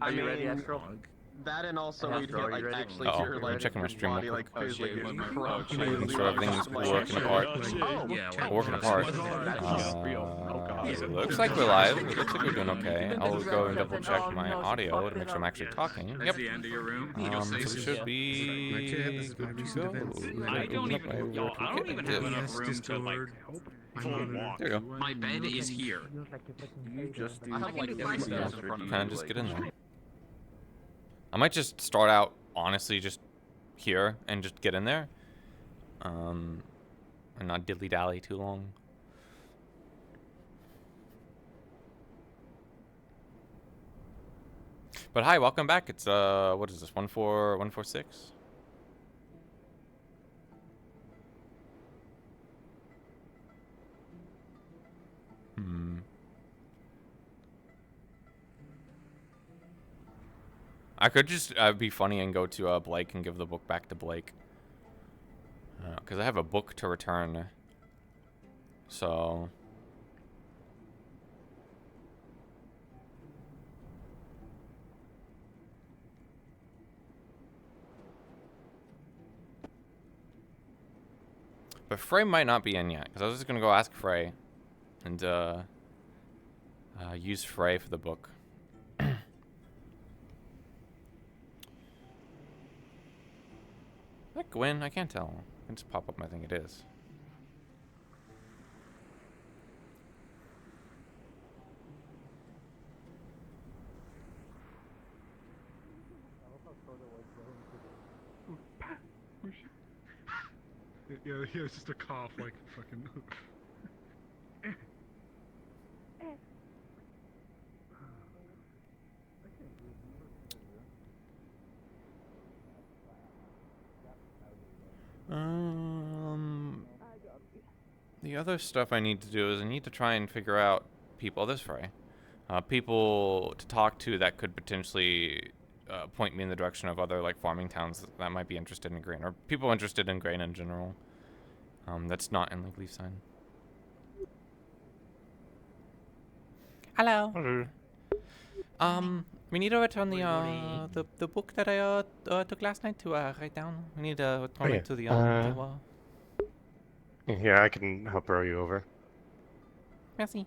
Are you ready, Astral? That and also we'd Astral, hit are you like ready? actually your like checking my stream body real like quick. physically shit, getting oh, crushed. shit. Making sure everything's working apart. Yeah, Working apart. Looks like we're live. It looks like we're doing okay. I'll go and double check my audio to make sure I'm actually talking. Yep. the end of your room. So we should be good to go. I don't Open up my even, y'all, I don't even have toolkit. enough room to like full walk. There you go. My bed is here. You just do I have like 3 steps in front of Kind me. of just get in there. I might just start out honestly just here and just get in there. And not dilly dally too long. But hi, welcome back. It's what is this? 146? I could just be funny and go to Blake and give the book back to Blake. Because I have a book to return. So... But Frey might not be in yet, because I was just going to go ask Frey. And use Frey for the book. Is that Gwyn? I can't tell. I can just pop up. I think it is. Yeah, it's just a cough, like fucking. The other stuff I need to do is I need to try and figure out people. This Frey, people to talk to that could potentially point me in the direction of other like farming towns that might be interested in grain, or people interested in grain in general. That's not in like Leafsign. Hello. Hello. We need to return the book that I took last night to write down. We need to return it to the tower. Yeah, I can help row you over. Merci.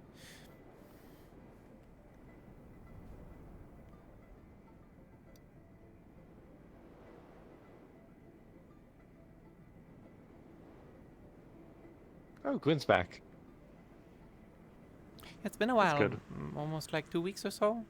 Oh, Gwyn's back. It's been a while. Good. Almost like 2 weeks or so.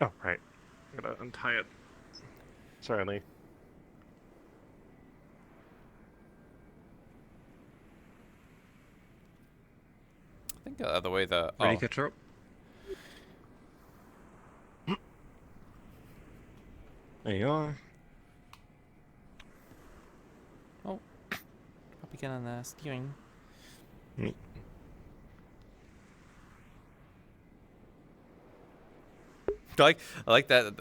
Oh, right. I gotta untie it. Sorry, Lee. I think the way the Ready to catch her up? There you are. I'll begin on the steering. I like that.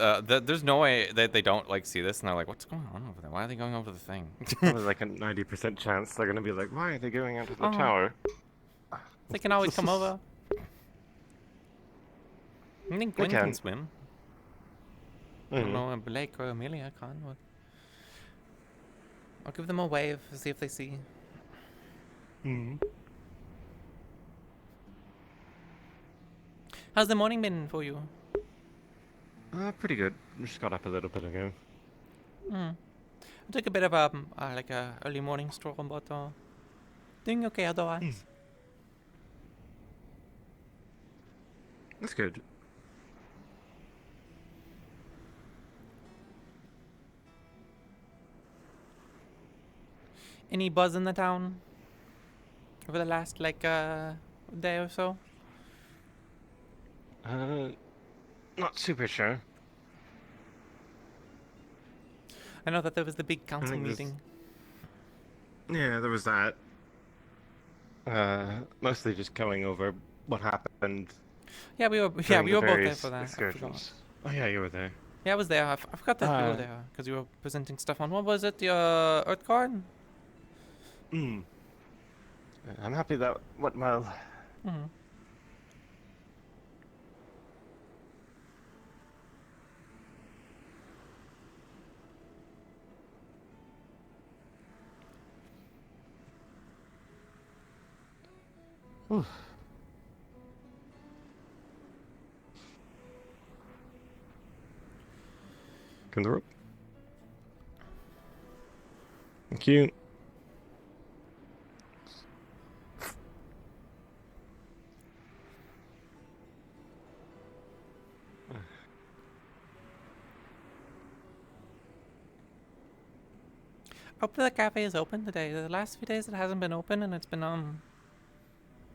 There's no way that they don't like see this, and they're like, "What's going on over there? Why are they going over the thing?" There's like a 90% chance they're gonna be like, "Why are they going into the tower?" They can always come over. I think Gwyn can swim. I don't know, Blake or Amelia can. But I'll give them a wave, see if they see. How's the morning been for you? Pretty good. Just got up a little bit ago. I took a bit of like a early morning stroll, but doing okay otherwise. That's good. Any buzz in the town over the last like day or so? Not super sure. I know that there was the big council think meeting. Yeah, there was that. Mostly just going over what happened Yeah, we were during the both there various for that. I forgot. excursions. Oh yeah, you were there. Yeah, I was there. I forgot that you were Uh, there because you were presenting stuff on what was it? The Earth card. Mm. I'm happy that went well. Hmm. Whew. Come the rope. Thank you. Hopefully the cafe is open today. The last few days it hasn't been open, and it's been a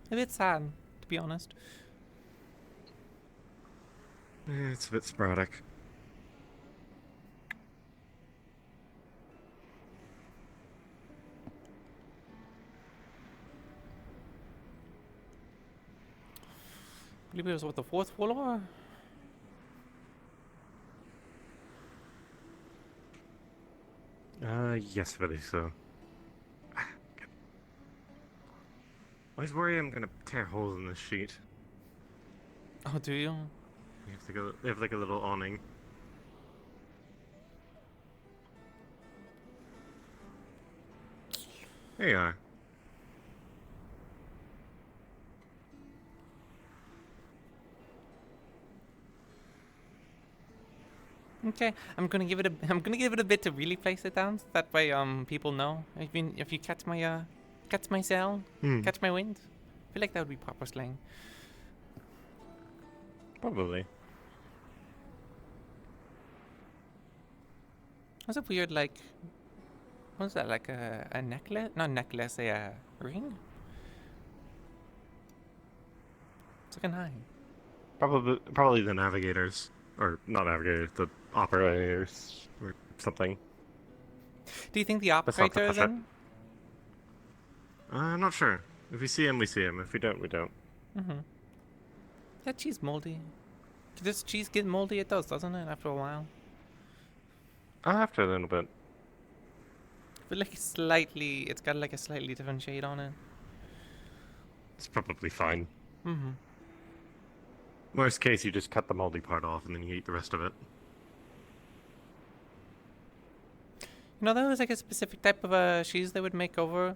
bit sad, to be honest. It's a bit sporadic. I believe it was what, the fourth floor. Yes, I believe so. I always worry I'm gonna tear holes in this sheet. Oh, do you? You have to go. They have like a little awning. There you are. Okay, I'm gonna give it a bit to really place it down. So that way, people know. If you catch my cell, catch my wind. I feel like that would be proper slang. Probably. Was it weird? Like, what was that? Like a necklace? Not necklace, a ring. It's like an eye. Probably the navigators, or not navigators, the operators, or something. Do you think the That's not the operator is push-up. in? I'm not sure. If we see him, we see him. If we don't, we don't. Mm-hmm. That cheese moldy. Did this cheese get moldy? It does, doesn't it? After a while. After a little bit. I feel like it's got like a slightly different shade on it. It's probably fine. Mm-hmm. Worst case, you just cut the moldy part off and then you eat the rest of it. You know, there was like a specific type of cheese they would make over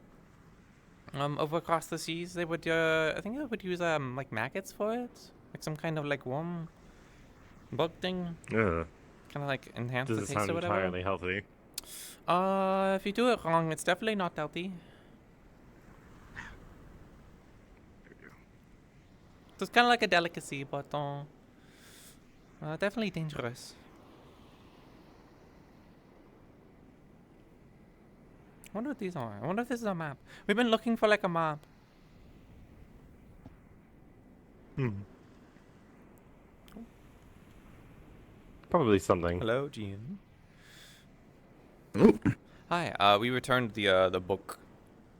across the seas. They would, I think they would use like maggots for it, like some kind of like worm, bug thing, Ugh. kind of like enhance the Doesn't taste sound or whatever. entirely healthy. If you do it wrong, it's definitely not healthy. So it's kind of like a delicacy, but definitely dangerous. I wonder what these are. I wonder if this is a map. We've been looking for like a map. Probably something. Hello, Gene. Oh, Hi. We returned the book,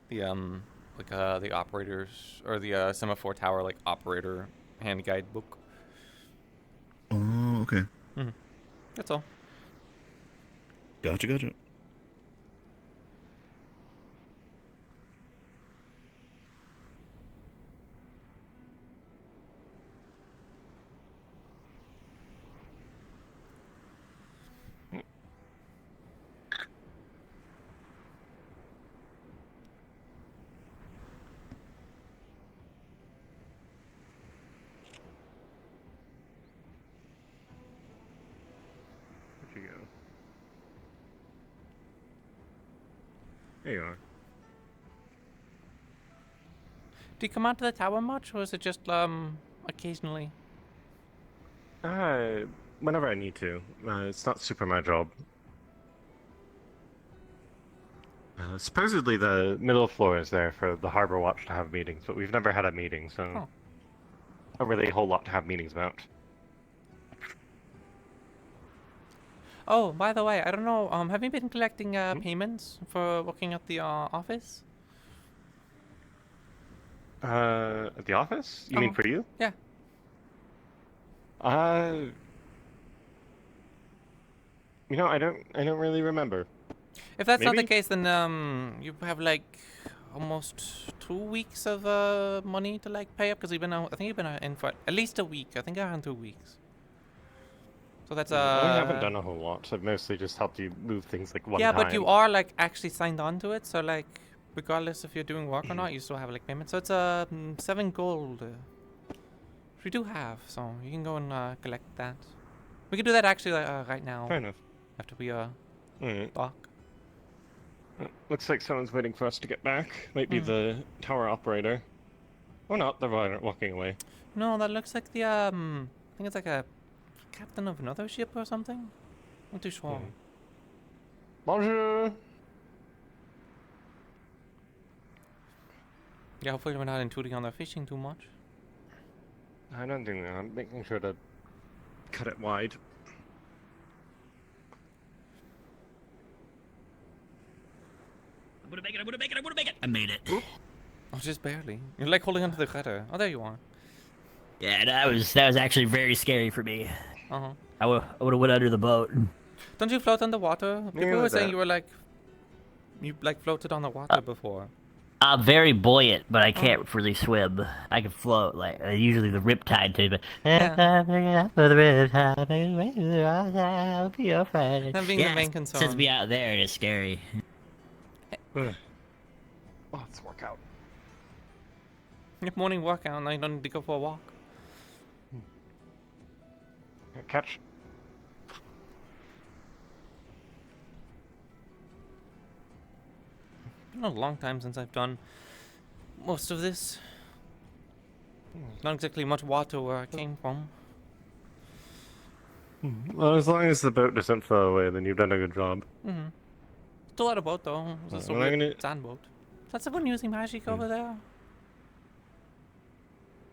the operators or the semaphore tower like operator hand guide book. oh, okay. That's all. Gotcha, gotcha. Where'd you go? There you are. Do you come out to the tower much, or is it just occasionally? Whenever I need to. It's not super my job. Supposedly the middle floor is there for the Harbor Watch to have meetings, but we've never had a meeting, so Oh. not really a whole lot to have meetings about. Oh, by the way, I don't know. Have you been collecting payments for working at the office? At the office? You mean for you? Yeah. You know, I don't really remember. If that's not the Maybe? case, then you have like almost 2 weeks of money to like pay up because you've been out. I think you've been in for at least a week. I think around 2 weeks. So that's I haven't done a whole lot. I've mostly just helped you move things like one yeah, time. but you are like actually signed on to it, so like regardless if you're doing work or not, you still have like payment. So it's 7 gold. Which we do have, so you can go and collect that. We can do that actually right now Fair enough. after we Alright. dock. Looks like someone's waiting for us to get back. Might be the tower operator. Or not, they're walking away. No, that looks like the I think it's like a captain of another ship or something. Not too sure. Bonjour! Yeah, hopefully we're not intruding on their fishing too much. I don't think that. I'm making sure to cut it wide. I'm gonna make it, I'm gonna make it, I'm gonna make it! I made it. Oh, just barely. You're like holding onto the rudder. Oh, there you are. Yeah, that was actually very scary for me. Uh-huh. I would have went under the boat. Don't you float underwater? People were with saying that. you were like... You like floated on the water before. I'm very buoyant, but I can't really swim. I can float, like usually the riptide too. But That being the main concern. Sends me out there, and it's scary. Oh, let's work out. If morning workout, now you don't need to go for a walk. Catch. It's been a long time since I've done most of this. Not exactly much water where I came from. Well, as long as the boat doesn't flow away, then you've done a good job. Still had a boat though. It was just a Well, I'm weird gonna- sand boat. Is that someone using magic over there?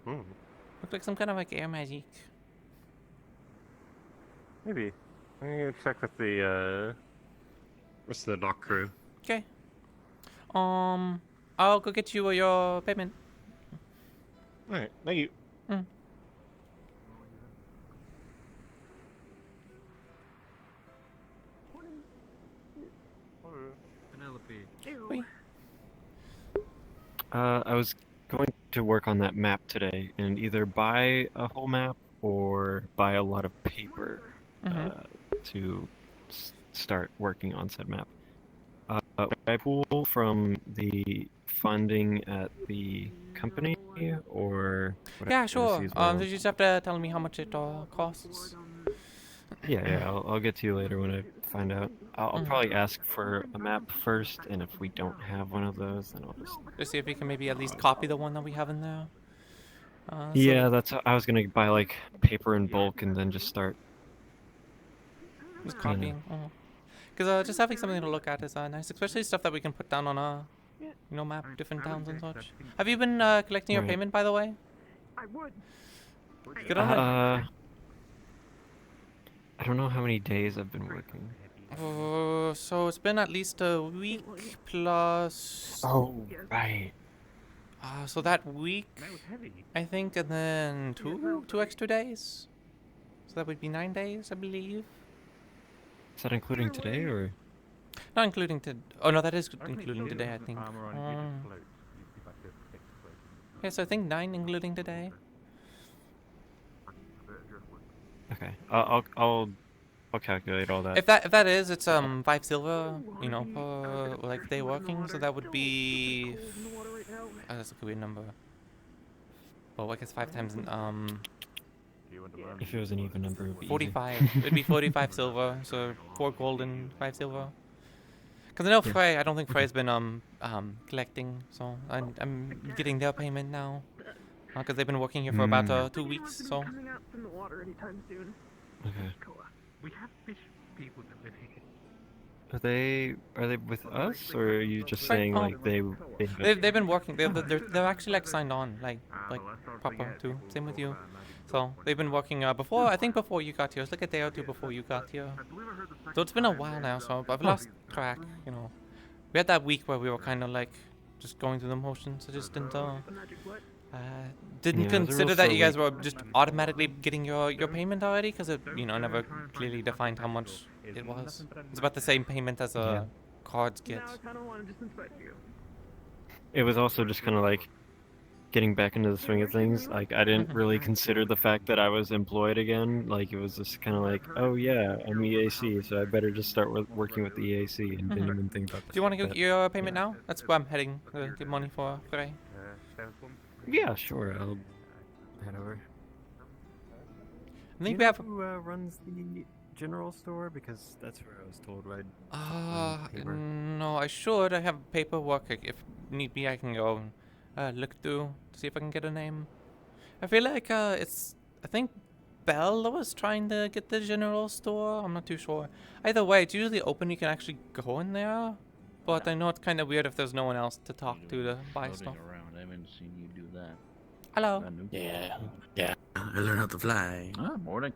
Looked like some kind of like air magic. Maybe. I'm gonna check with the rest of the dock crew. Okay. I'll go get you your payment. Alright, thank you. Penelope. Wait. I was going to work on that map today and either buy a whole map or buy a lot of paper to start working on said map. Would I pull from the funding at the company or would I Yeah, just sure. use my own? You just have to tell me how much it costs. Yeah, I'll get to you later when I find out. I'll probably ask for a map first, and if we don't have one of those, then I'll just... Just see if we can maybe at least copy the one that we have in there. Yeah, that's how I was gonna buy like paper in bulk and then just start. Just copying. Because just having something to look at is nice, especially stuff that we can put down on a, map, different towns and such. Have you been collecting your Right. payment, by the way? I would. Good on it. I don't know how many days I've been working. So it's been at least a week plus. Oh, right. So that week, That was heavy. I think, and then two extra days. So that would be 9 days, I believe. Is that including today or? Not including oh no, that is including today, I think. Yeah, so I think 9 including today. Okay, I'll calculate all that. If that is, it's 5 silver, per like day working. So that would be. That's a weird number. Well, I guess 5 times If it was an even number, it would be easy. 45. It'd be 45 silver. So 4 gold and 5 silver. Because I know Frey. I don't think Frey's been collecting. So I'm getting their payment now. Because they've been working here for about 2 weeks. So. Coming out from the water anytime soon. Okay. We have fish people that live here. Are they with us, or are you just saying Oh. like they? They've been working. They're actually like signed on, like proper too. Same with you. So they've been working before. I think before you got here. It's like a day or two before you got here. So it's been a while now. So I've lost track. We had that week where we were kind of like just going through the motions. I just didn't Magic what? didn't Yeah, it was a real consider that slow you guys week. were just automatically getting your payment already, because it never clearly defined how much it was. It's about the same payment as Yeah. cards Now gets. I kind of want to just inspect you. It was also just kind of like getting back into the swing of things. Like I didn't really consider the fact that I was employed again. Like it was just kind of like, oh yeah, I'm EAC, so I better just start working with the EAC, and didn't even think about that. Do you want to get your payment now? That's where I'm heading to get money for today. Yeah, sure. I'll head over. I think we have. Who runs the general store? Because that's where I was told, right? paper. No, I should. I have paperwork. If need be, I can go look through to see if I can get a name. I feel like it's. I think Belle was trying to get the general store. I'm not too sure. Either way, it's usually open. You can actually go in there. But I know it's kind of weird if there's no one else to talk to buy stuff. Around. I haven't seen you do that. Hello. Yeah. I learned how to fly. Ah, morning.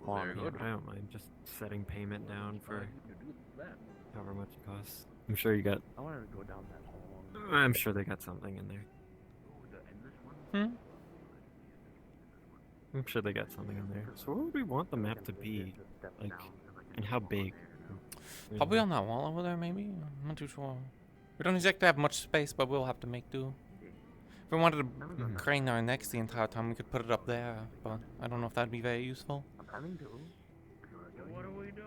Very Yeah, good. but I don't mind just setting payment down for however much it costs. I'm sure you got. I wanted to go down that hole. I'm sure they got something in there. Hmm. I'm sure they got something in there. So what would we want the map to be? Like, and how big? Probably on that wall over there, maybe? I'm not too sure. We don't exactly have much space, but we'll have to make do. If we wanted to crane our necks the entire time, we could put it up there, but I don't know if that'd be very useful. I'm having to. What do we do?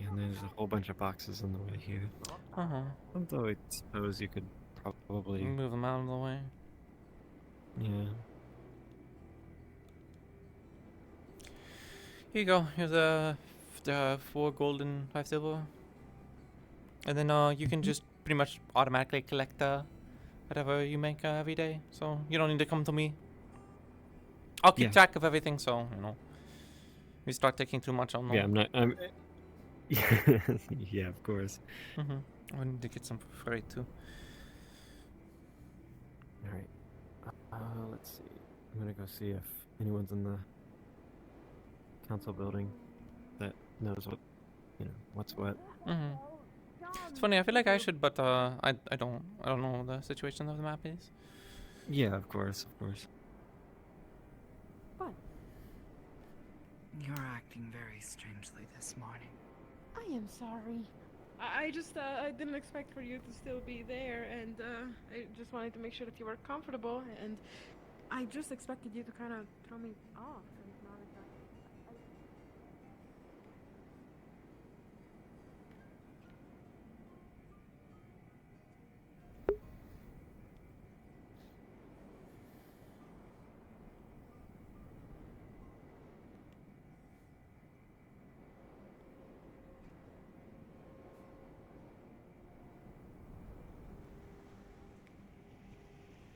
Yeah, and there's a whole bunch of boxes in the way here. Uh-huh. Although I suppose you could probably. Move them out of the way. Yeah. Here you go. Here's the 4 gold and 5 silver. And then you can just pretty much automatically collect whatever you make every day. So you don't need to come to me. I'll keep Yeah. track of everything, so, you know. If we start taking too much, I'll know. Yeah, I'm. Yeah, of course. I need to get some for free, too. All right. Let's see. I'm gonna go see if anyone's in the council building that knows what's what. It's funny, I feel like I should, but I don't know the situation of the map is. Yeah, of course. You're acting very strangely this morning. I am sorry. I just I didn't expect for you to still be there, and I just wanted to make sure that you were comfortable, and I just expected you to kind of throw me off, and not exactly.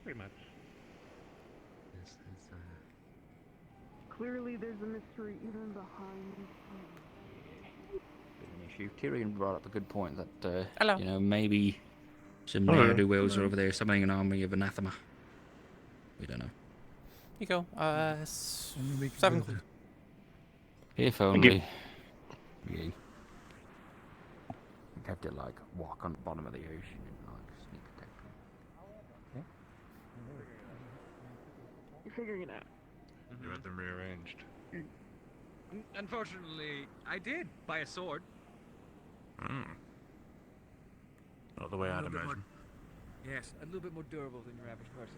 Pretty much. Clearly, there's a mystery even behind. Bit of an issue. Tyrion brought up a good point that Hello. maybe some Hello. ne'er-do-wells are over there summoning an army of anathema. We don't know. Here you go. 7 gold. If Thank you. only. Yeah. We'd have to walk on the bottom of the ocean and sneak attack them. You're figuring it out. You had them rearranged. Unfortunately, I did buy a sword. Not the way I'd A little bit more- imagine. Yes, a little bit more durable than your average person.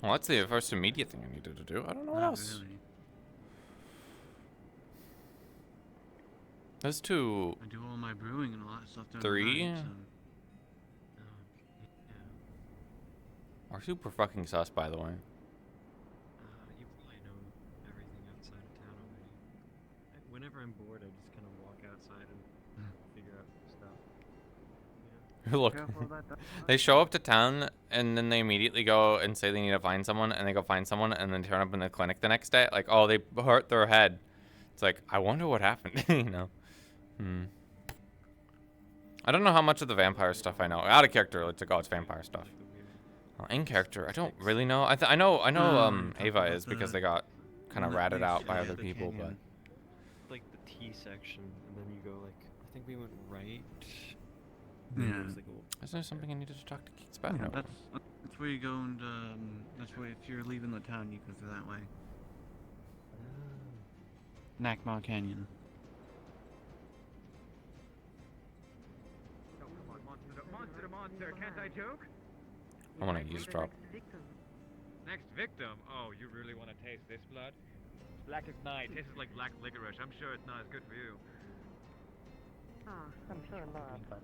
Well, that's the first immediate thing I needed to do. I don't know what else. There's 2. I do all my brewing and all that stuff. 3. Are super fucking sus, by the way. You probably know everything outside of town already. Whenever I'm bored, I just kind of walk outside and figure out stuff. Look, they show up to town and then they immediately go and say they need to find someone, and they go find someone and then turn up in the clinic the next day. Like, oh, they hurt their head. It's like, I wonder what happened, you know? I don't know how much of the vampire stuff I know. Out of character, it's like, oh, it's vampire stuff. In character, I don't really know. I know Ava is because they got kind of ratted out by other people, but like the T section, and then you go like I think we went right. Yeah. Is there something I needed to talk to Keats about? Yeah, No. that's where you go, and that's where if you're leaving the town, you go through that way. Nakmar Canyon. Oh, come on, monster, can't I joke? I want to eavesdrop. Next victim? Oh, you really want to taste this blood? It's black as night. Tastes like black licorice. I'm sure it's not as good for you. I'm sure not, but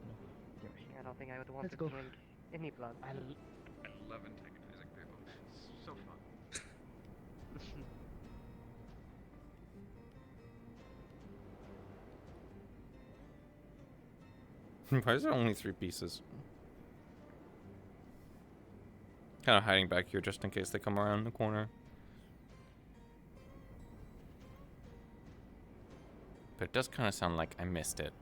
I don't think I would want to drink any blood. I love antagonizing people. It's so fun. Why is there only 3 pieces? Kind of hiding back here just in case they come around the corner. But it does kind of sound like I missed it.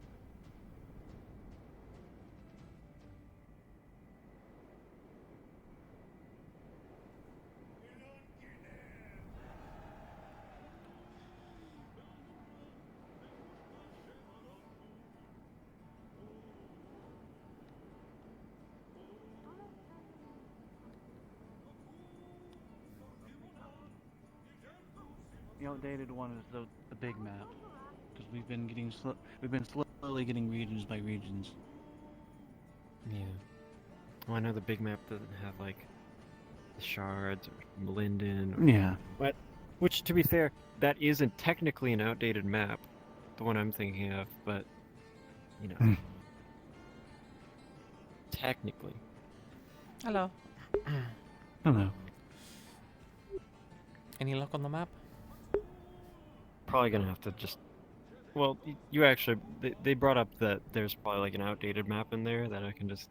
The outdated one is the big map, because we've been slowly getting regions by regions. Yeah. Well, I know the big map doesn't have like the shards or Linden. Or, Yeah. But, which to be fair, that isn't technically an outdated map, the one I'm thinking of. But, you know, technically. Hello. Hello. Any luck on the map? Probably gonna have to just. Well, you actually they brought up that there's probably like an outdated map in there that I can just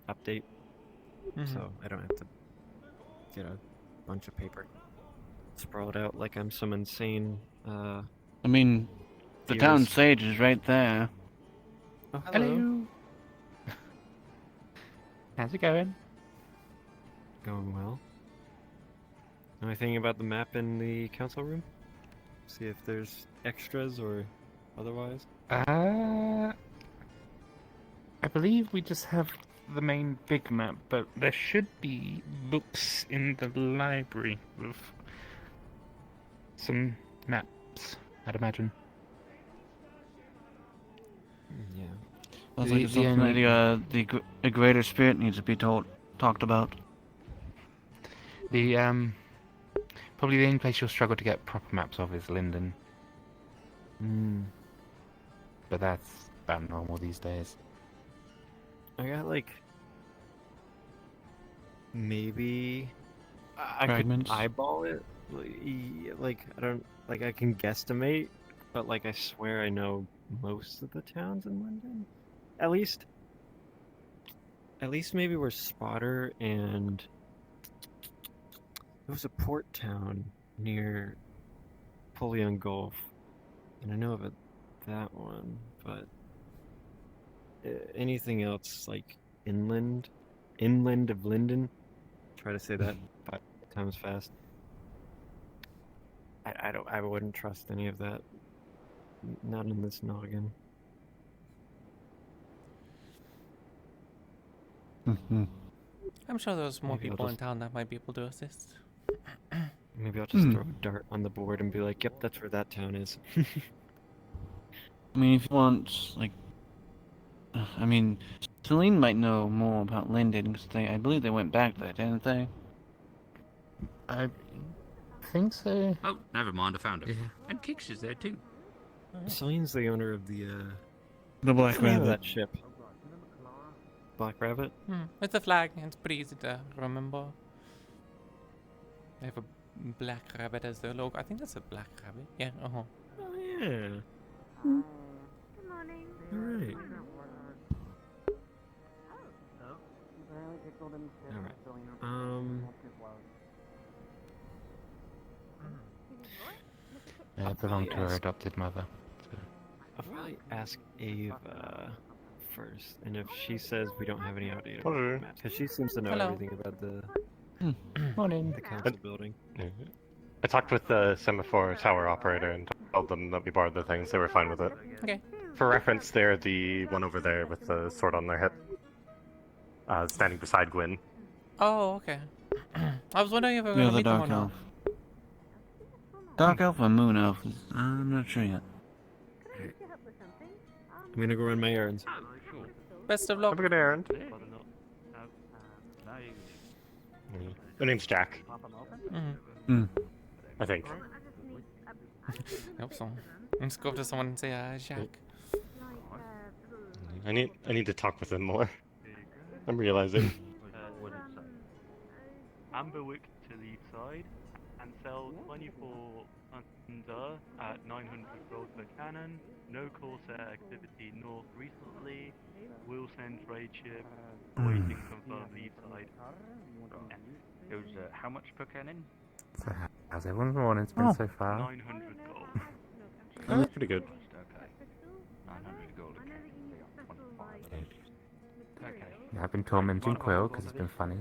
update, so I don't have to get a bunch of paper sprawled out like I'm some insane. I mean, the town theorist. sage is right there. Oh, hello. How's it going? Going well. Know anything about the map in the council room? See if there's extras or otherwise. I believe we just have the main big map, but there should be books in the library with some maps, I'd imagine. Yeah. Sounds like it's something that the greater spirit needs to be talked about. The probably the only place you'll struggle to get proper maps of is Linden. But that's about normal these days. I got like maybe I Fragments. could eyeball it. Like I don't like I can guesstimate, but like I swear I know most of the towns in London. At least maybe we're Spotter and there was a port town near Polion Gulf, and I know of that one, but anything else like inland of Linden. Try to say that 5 times fast. I wouldn't trust any of that. Not in this noggin. I'm sure there's more Maybe I'll people in just- town that might be able to assist. Maybe I'll just throw a dart on the board and be like, "Yep, that's where that town is." I mean, if you want, like, I mean, Celine might know more about Linden because I believe they went back there, didn't they? I think so. Oh, never mind, I found it. Yeah. And Kix is there too. Celine's the owner of the Black name of Rabbit. that ship. Black Rabbit. It's a flag, and it's pretty easy to remember. They have a black rabbit as their logo. I think that's a black rabbit. Yeah, Oh yeah. Good morning. All right. Yeah, it belonged to her adopted mother. I'll probably ask Ava first, and if she says we don't have any outdated Hello. maps, because she seems to know Hello. everything about the Morning. the council building. I talked with the semaphore tower operator and told them that we borrowed the things. They were fine with it. Okay. For reference, they're the one over there with the sword on their hip, standing beside Gwyn. Oh, okay. I was wondering if we were Yeah, gonna the meet them or dark not. elf. Dark elf or moon elf? I'm not sure yet. I'm gonna go run my errands. Best of luck. Have a good errand. My name's Jack. I think. I hope so. Let's go up to someone and say, Jack. I need to talk with him more. I'm realizing. Amberwick to the side and sell 24 under at 900 gold per cannon. No Corsair activity north recently. Will send trade ship. Waiting confirm lead side. It was how much per cannon? So how's everyone's morning's been so far? 900 gold. That's pretty good. Okay. 900 gold. Okay. Yeah, I've been tormenting Quill because it's been funny.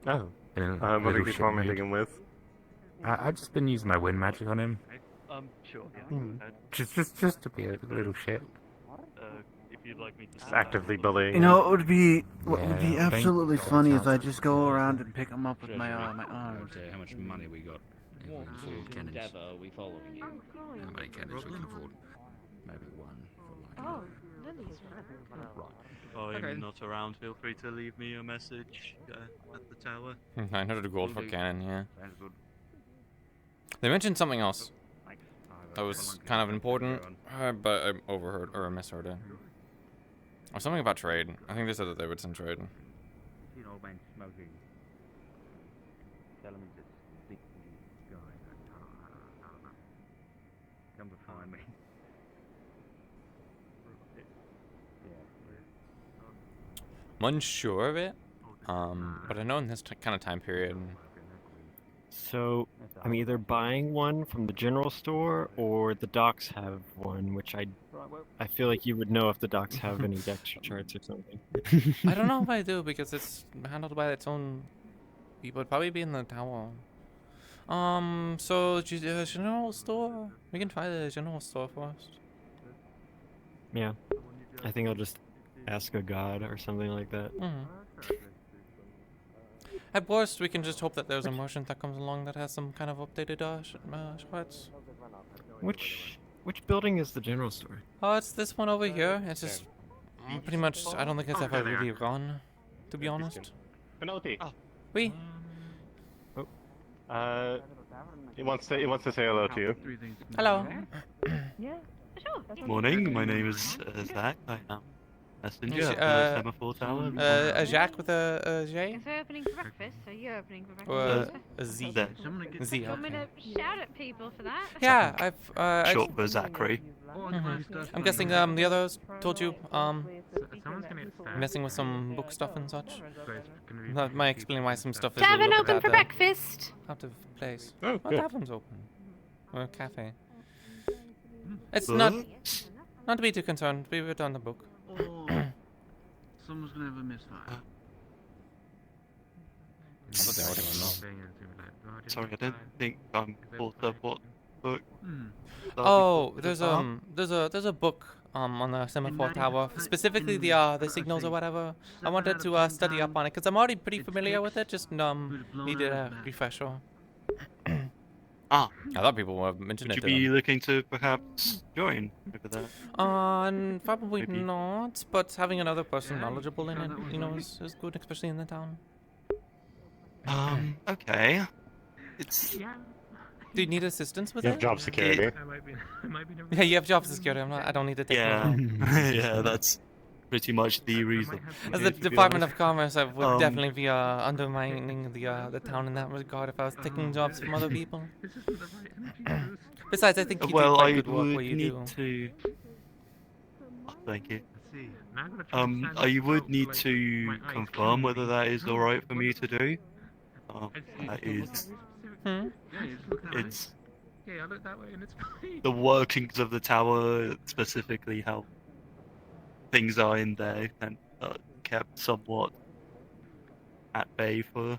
Oh. In a What are little you shit tormenting mood. him with? I've just been using my wind magic on him. Sure. Just to be a little shit. If you'd like me to Just actively bullying. You know, what would be Yeah, thank absolutely God funny it's if I not- just go around and pick them up with my arms. How much money we got? What Cannons. endeavour are we following you? How many cannons we can afford? Maybe one for like. Oh, Lily is I'm Okay. not around. Feel free to leave me a message at the tower. 900 gold for Will do. cannon, yeah. Sounds good. They mentioned something else Thanks. that was kind of important, but I overheard or I misheard it. Or something about trade. I think they said that they would send trade. You know, man, smoking. Tell him to speak to you guys. Come to find me. I'm unsure of it, but I know in this kind of time period. So I'm either buying one from the general store or the docks have one, which I feel like you would know if the docks have any extra charts or something. I don't know if I do because it's handled by its own people. It'd probably be in the tower. So general store. We can try the general store first. Yeah, I think I'll just ask a god or something like that. At worst, we can just hope that there's a merchant that comes along that has some kind of updated charts. Which building is the general store? Oh, it's this one over here. It's just pretty much. I don't think it's ever really run, to be honest. Penelope. Oui. He wants to say hello to you. Hello. Yeah, sure. Morning, my name is Zach. I am messenger at the Semaphore Tower. A Jacques with a J? Is it opening for breakfast? Are you opening for Or breakfast? a Z? There. Z, You want me okay. to shout at people for that? Yeah, I've Short for Zachary. I'm guessing the others told you Someone's gonna get stabbed. messing with some book stuff and such. That might explain why some stuff is Tavern a little open bit for breakfast. out of place. Oh, Well, good. tavern's open. Or a cafe. It's not to be too concerned. We were done the book. Oh, someone's gonna have a misfire. Sorry, I don't think I'm caught up what book. Oh, there's a book on the Semaphore Tower, specifically the signals or whatever. I wanted to study up on it because I'm already pretty familiar with it. Just needed a refresher. Ah, I thought people were mentioning would it. you to be them. looking to perhaps join over there? Probably Maybe. not. But having another person knowledgeable in it, you know, is good, especially in the town. Okay. It's Do you need assistance with You it? have job security. Yeah, you have job security. I don't need to take yeah, care of yeah. That's pretty much the reason. As the to be Department honest. of Commerce, I would definitely be undermining the town in that regard if I was taking jobs from other people. Besides, I think you do Well, quite I good work would where you need do. to. Oh, thank you. I would need to confirm whether that is all right for me to do. That is. It's Yeah, I look that way and it's fine. the workings of the tower, specifically how things are in there and kept somewhat at bay for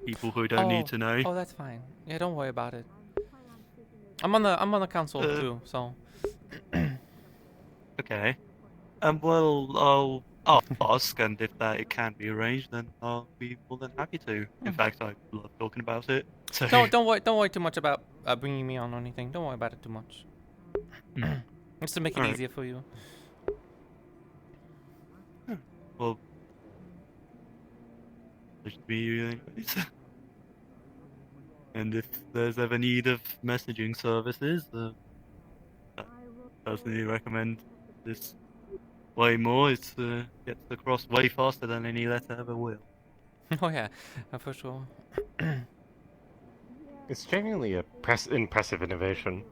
people who don't need to know. Oh, that's fine. Yeah, don't worry about it. I'm on the council too, so. Okay. Well, I'll ask, and if that it can be arranged, then I'll be more than happy to. In fact, I love talking about it. So Don't worry too much about bringing me on or anything. Don't worry about it too much. Just to make it Alright. easier for you. Well, there should be you anyways. And if there's ever need of messaging services, I personally recommend this way more. It gets across way faster than any letter ever will. Oh yeah, for sure. It's genuinely a impressive innovation.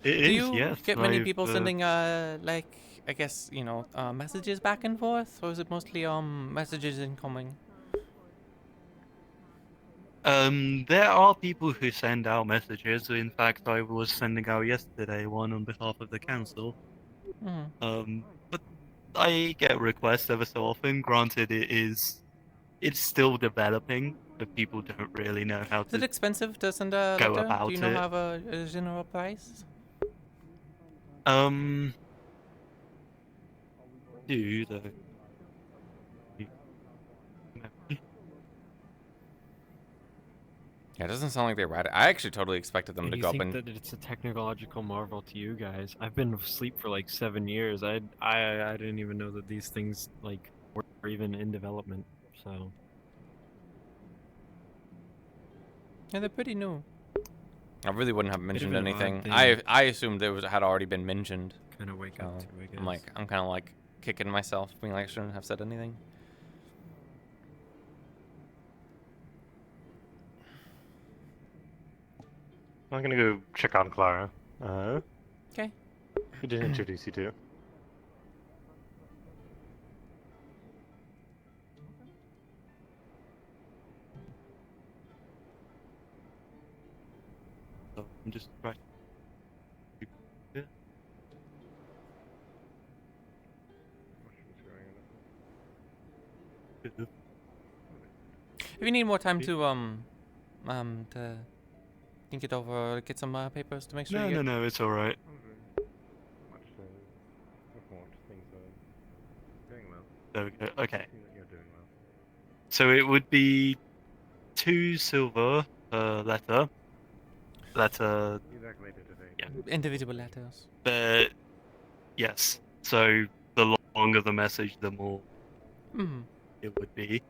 It Do is, you yes. get many people sending like I guess messages back and forth, or is it mostly messages incoming? There are people who send out messages. In fact, I was sending out yesterday one on behalf of the council. But I get requests ever so often. Granted, it's still developing, but people don't really know how Is it to expensive to send a go letter? about Do you know it. have a general price? Do though. Yeah, it doesn't sound like they read it. I actually totally expected them And to you go up think and. that it's a technological marvel to you guys? I've been asleep for like 7 years. I didn't even know that these things like were even in development. So Yeah, they're pretty new. I really wouldn't have mentioned an odd anything. thing. I assumed it had already been mentioned. Kinda wake up to, I guess. I'm kind of like kicking myself, being like I shouldn't have said anything. I'm gonna go check on Clara. Okay. Who did introduce you to? So I'm just right. Yeah. If you need more time to think it over, or get some papers to make sure you get. No, it's alright. Much to report. Things are going well. There we go. Okay. See that you're doing well. So it would be 2 silver per letter. Letter. Exactly. Yeah. Individual letters. But yes. So the longer the message, the more it would be.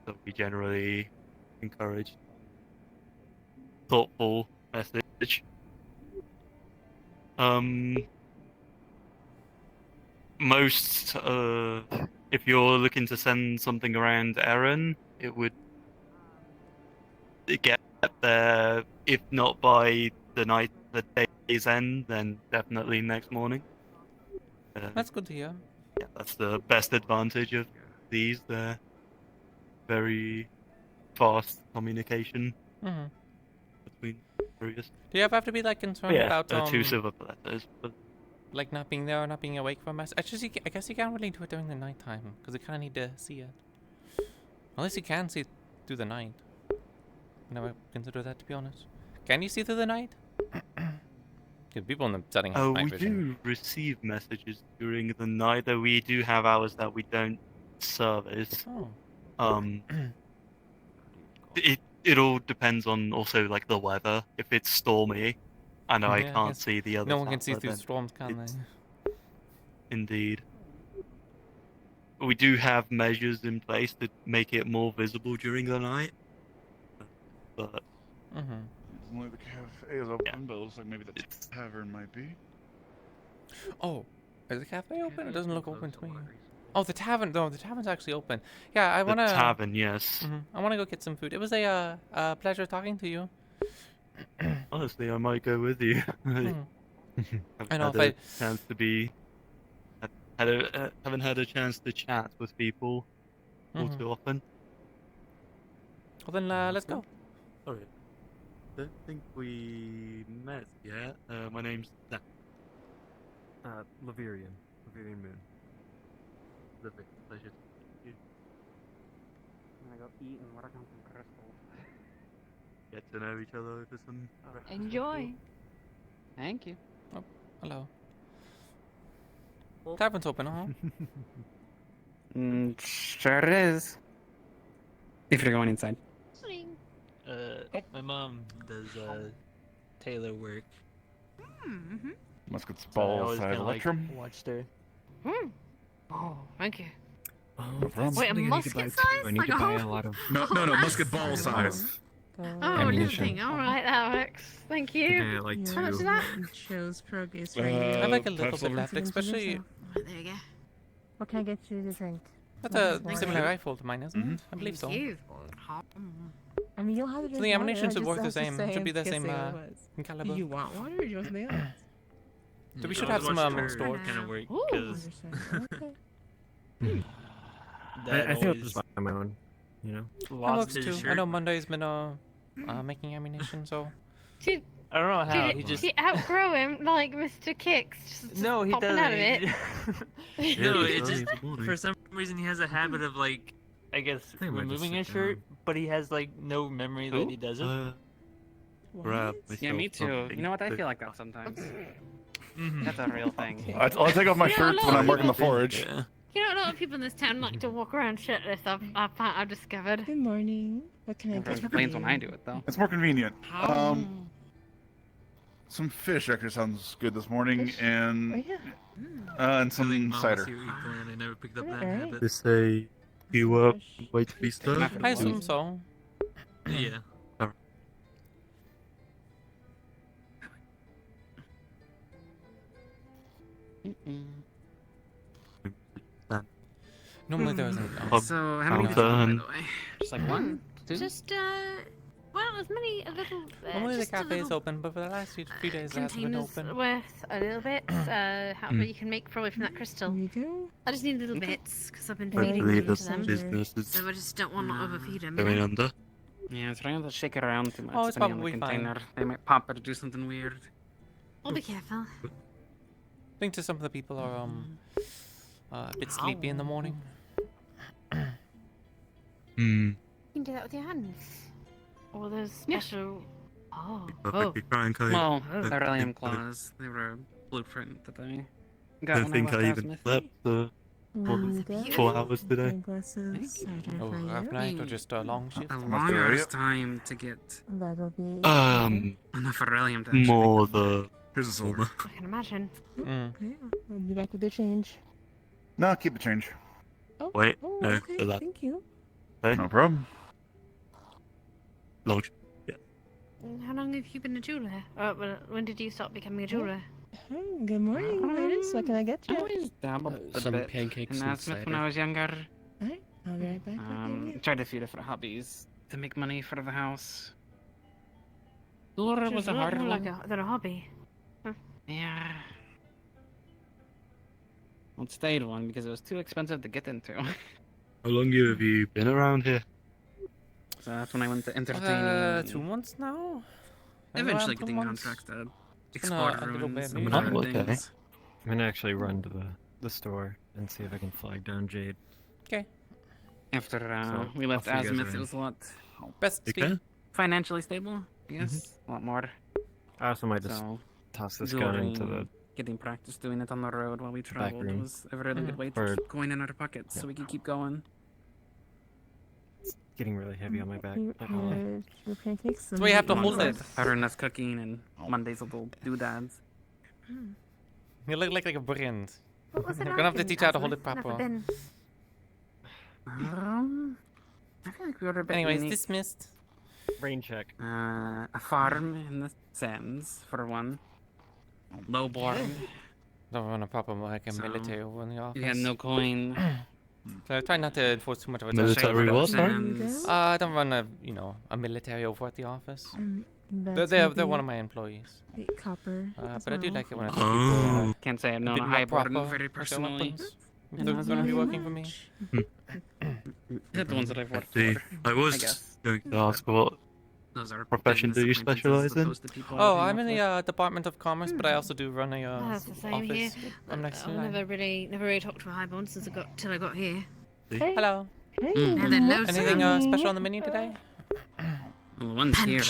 So we generally encourage thoughtful message. Most if you're looking to send something around Erin, it would get there, if not by the day's end, then definitely next morning. That's good to hear. Yeah, that's the best advantage of these. They're very fast communication between various. Do you ever have to be like concerned about 2 silver letters, but like not being there or not being awake for a mess? Actually, I guess you can't really do it during the nighttime because you kind of need to see it. Unless you can see through the night. Never consider that, to be honest. Can you see through the night? Because people in the setting have night we vision. do receive messages during the night, though we do have hours that we don't service. It all depends on also like the weather. If it's stormy, I know I Yeah, can't guess see the other. no one can see tower, through then storms, can it's- they? Indeed. We do have measures in place to make it more visible during the night. But Isn't like the cafe is open, but it looks like maybe the tavern might be. Oh, is the cafe open? It doesn't look open to me. Oh, the tavern. No, the tavern's actually open. Yeah, I wanna. The tavern, yes. I wanna go get some food. It was a pleasure talking to you. Honestly, I might go with you. I know, I've had a chance to be. Haven't had a chance to chat with people all too often. Well then, let's go. Sorry, don't think we met yet. My name's Zach. Laverian. feeling, man? Lovely. Pleasure. You I'm gonna go eat and work on some crystals. get to know each other over some. Enjoy. Thank you. Oh, hello. Tavern's open, huh? Sure it is. If you're going inside. My mom does tailor work. Mm-hmm. Musket's So I ball always side kinda, like, electrum. watched her. Oh, thank you. No problem. Wait, a musket size? I need Like to buy whole- a lot of. No, musket ball size. Oh, Ammunition. interesting. All right, that works. Thank you. Yeah, like How much is two. that? It shows progress Uh, right I here. have like a little pass bit over. left, especially. Right, there you go. What can I get you to drink? That's a Thank similar you. rifle to mine, isn't it? I believe so. Thank you. I mean, you'll have to drink So the water. ammunition I should just- work I the was just same. Should be the saying, same guessing what it was. in caliber. You want water or just milk? So we should have some in storage. Kind of work Ooh. because Okay. I feel just buy my own. You know. That lost works his too. I shirt. know Monday's been making ammunition, so. Did, I don't know how. did, He just did you outgrow him like Mr. Kicks? Just no, he popping doesn't. out of it. No, Yeah, it just morning. for some reason he has a habit of like, I guess I might just removing sit his shirt, down. but he has like no memory that he does it. Grab Yeah, me myself too. something You know what? I to- feel like that sometimes. Mhm. That's a real thing. I take off my Yeah, shirt I when I'm know. working the forge. Yeah. You know, a lot of people in this town like to walk around shirtless. I've discovered. Good morning. What can I Everyone get complains you? when I do it, though. It's more convenient. Oh. Some fish actually sounds good this morning, Fish? and Oh, yeah. and some Mama, cider. see what you're playing. I never picked up that Alright. habit. They say you up, wait to be served. I assume so. Yeah. Normally there isn't. So, how many did you get, by the way? Just like one? Two? Just well, as many a little. Normally the just a cafe is little open, but for the last few days it hasn't been containers open. worth a little bit. However you can make probably from that crystal. Here you go. I just need little bits because I've been Right. feeding Hopefully them to this them. business is So I just don't want to overfeed them. going under. Yeah, try not to shake it around too much. Oh, it's depending on the probably fine. container. They might pop it or do something weird. I'll be careful. I think to some of the people are a bit sleepy in the morning. Hmm. You can do that with your hands. Or those special. Oh. Perfectly crying code. Well, Oh. beryllium claws. They were a blueprint that I got Don't when think I I left even Asmith. slept for And, 4 hours today. Glasses, cider Oh, for half you. night or just a long shift? A Must long be ass right. time to get That'll be. enough beryllium to actually More make the Here's a silver. I can imagine. Mm. Yeah, I'll be back with the change. No, keep the change. Oh, Wait, oh, no, okay. for that. Thank you. No problem. long. And how long have you been a jeweler? Well, when did you start becoming a jeweler? Oh, good morning, ladies. What can I get I you? always dabbled a Some bit pancakes in and Asmith when cider. I was younger. Alright, I'll be right back. with you. Tried a few different hobbies to make money for the house. Jeweler was Just a lot hard more one. like than a hobby. Yeah. Well, it stayed one because it was too expensive to get into. How long have you been around here? So that's when I went to entertaining. 2 months now? Eventually Around 2 getting months. contracts to It's been explore a little ruins bit, and maybe. other Oh, okay. things. I'm gonna actually run to the store and see if I can flag down Jade. Okay. After So, we left I'll see you guys Azimuth, it around. was a lot Best You speed. okay? financially stable, I guess. A lot more. I also might just So, toss this gun into jewelry, the. getting practice doing it on the road while we traveled room. was a really good way to Or- keep coin in our pockets so we could keep going. Getting really heavy on my back. You Not gonna lie. prepared your pancakes. That's why you have to and hold it. Saturday us cooking and Monday's little doodads. You look like a brand. What was it You're like gonna have to in teach you how to hold it Asmith? Never proper. been. I feel like we were a bit Anyways, unique. dismissed. Rain check. A farm in the sands, for one. Lowborn. Don't run a proper like a So, military over in the office. You had no coin. So I try not to enforce too much of a Military what, sorry? I don't run a military over at the office. That's They're gonna one be of my employees. the copper. as But I do well. like it when I see Oh. people. Can't say I've known bit a more high born proper very with their personally. weapons. And They're not gonna be very working for me. They're the ones that I've worked See, for. I was guess. going to ask what Those are profession do you business acquaintances specialize as in? opposed to people I Oh, hang I'm out in with. the Department of Commerce, but I also do run a That's the same here. office. I'm next to I've never really talked to a highborn since till I got here. Hey. Hello. Hey. And then loads Anything of special on the menu today? Well, the one's here.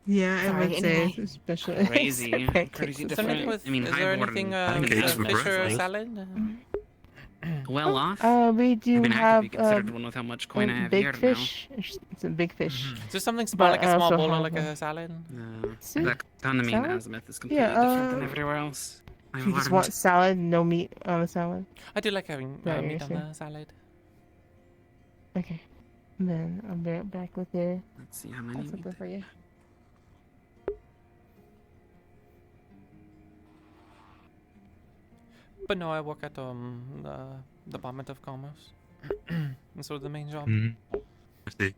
Yeah, I Sorry, would say anyway. especially Crazy. pancakes Crazy and different. stuff. With, I mean, is there Highborn anything Pancakes for fish or breakfast. salad? Well off. We do I mean, I have could be considered one with how much coin I have big here fish. It's a big fish. Is there something small, like But a I small also bowl or have like a- a salad? No. Soup? The economy in Salad? Azimuth is completely Yeah, different than everywhere else. I've You just learned. want salad, no meat on the salad. I do like having Right, meat I on see. the salad. Okay. And then I'll be right back with your. Let's see how many. Something for you. But no, I work at the Department of Commerce. That's sort of the main job. I see.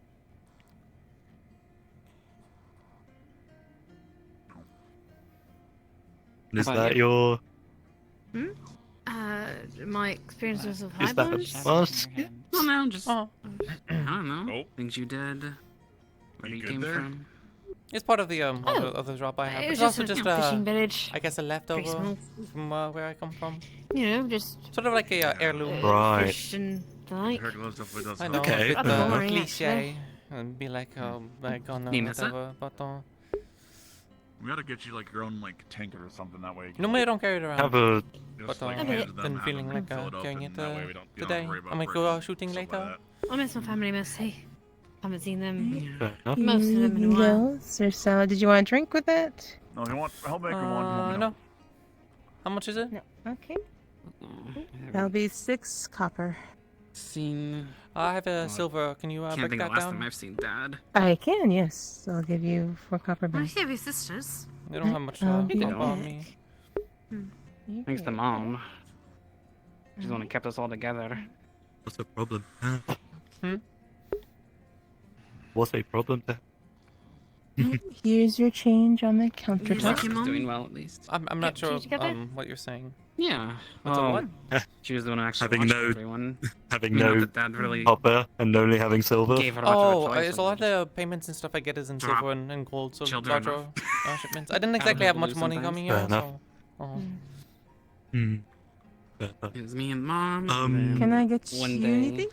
Is How about that you? your? My experiences with Is that highborns. mask? Well, no, just Oh. I don't know. Things you did. Where you came from. It's part of the other job I have. It was It's also just a just fishing village. I guess a leftover small. from where I come from. You know, just Sort of like a heirloom. Right. fish and the like. I know, Okay, a bit fair enough. Boring, cliche actually. and be like on You miss it? whatever, but We gotta get you like your own like tanker or something that way. normally I don't carry it around. Have a But like, I hand bet. them, been have feeling them like fill it up, carrying and it that way we don't today. worry about I might breaking go shooting stuff like later. I miss my family mostly. Haven't seen them. fair enough. Most of them in a while. Sir salad. Did you want a drink with that? No, you want help make one. No. How much is it? No. Okay. That'll be 6 copper. Seen. I have a silver. Can you Can't break think of that the last down? time I've seen Dad. I can, yes. I'll give you 4 copper Well, back. you have your sisters. They don't have much I'll be copper on back. me. You Thanks to can- Mom. She's the one who kept us all together. What's the problem? Hmm? What's a problem there? Here's your change on the like countertop. your mom? Doing well at least. I'm not Kept sure you together? what you're saying. Yeah. What's a what? She was the one who actually Having watched no- everyone. Having You know no that Dad really copper and only having silver. gave her much of Oh, a choice. it's a lot of the payments and stuff I get is in Drop silver and gold, so children larger off. shipments. I didn't exactly have much lose money sometimes. coming Fair in, enough. so. Hmm. Fair enough. It was me and Mom. Um, and Can I get one you day, anything?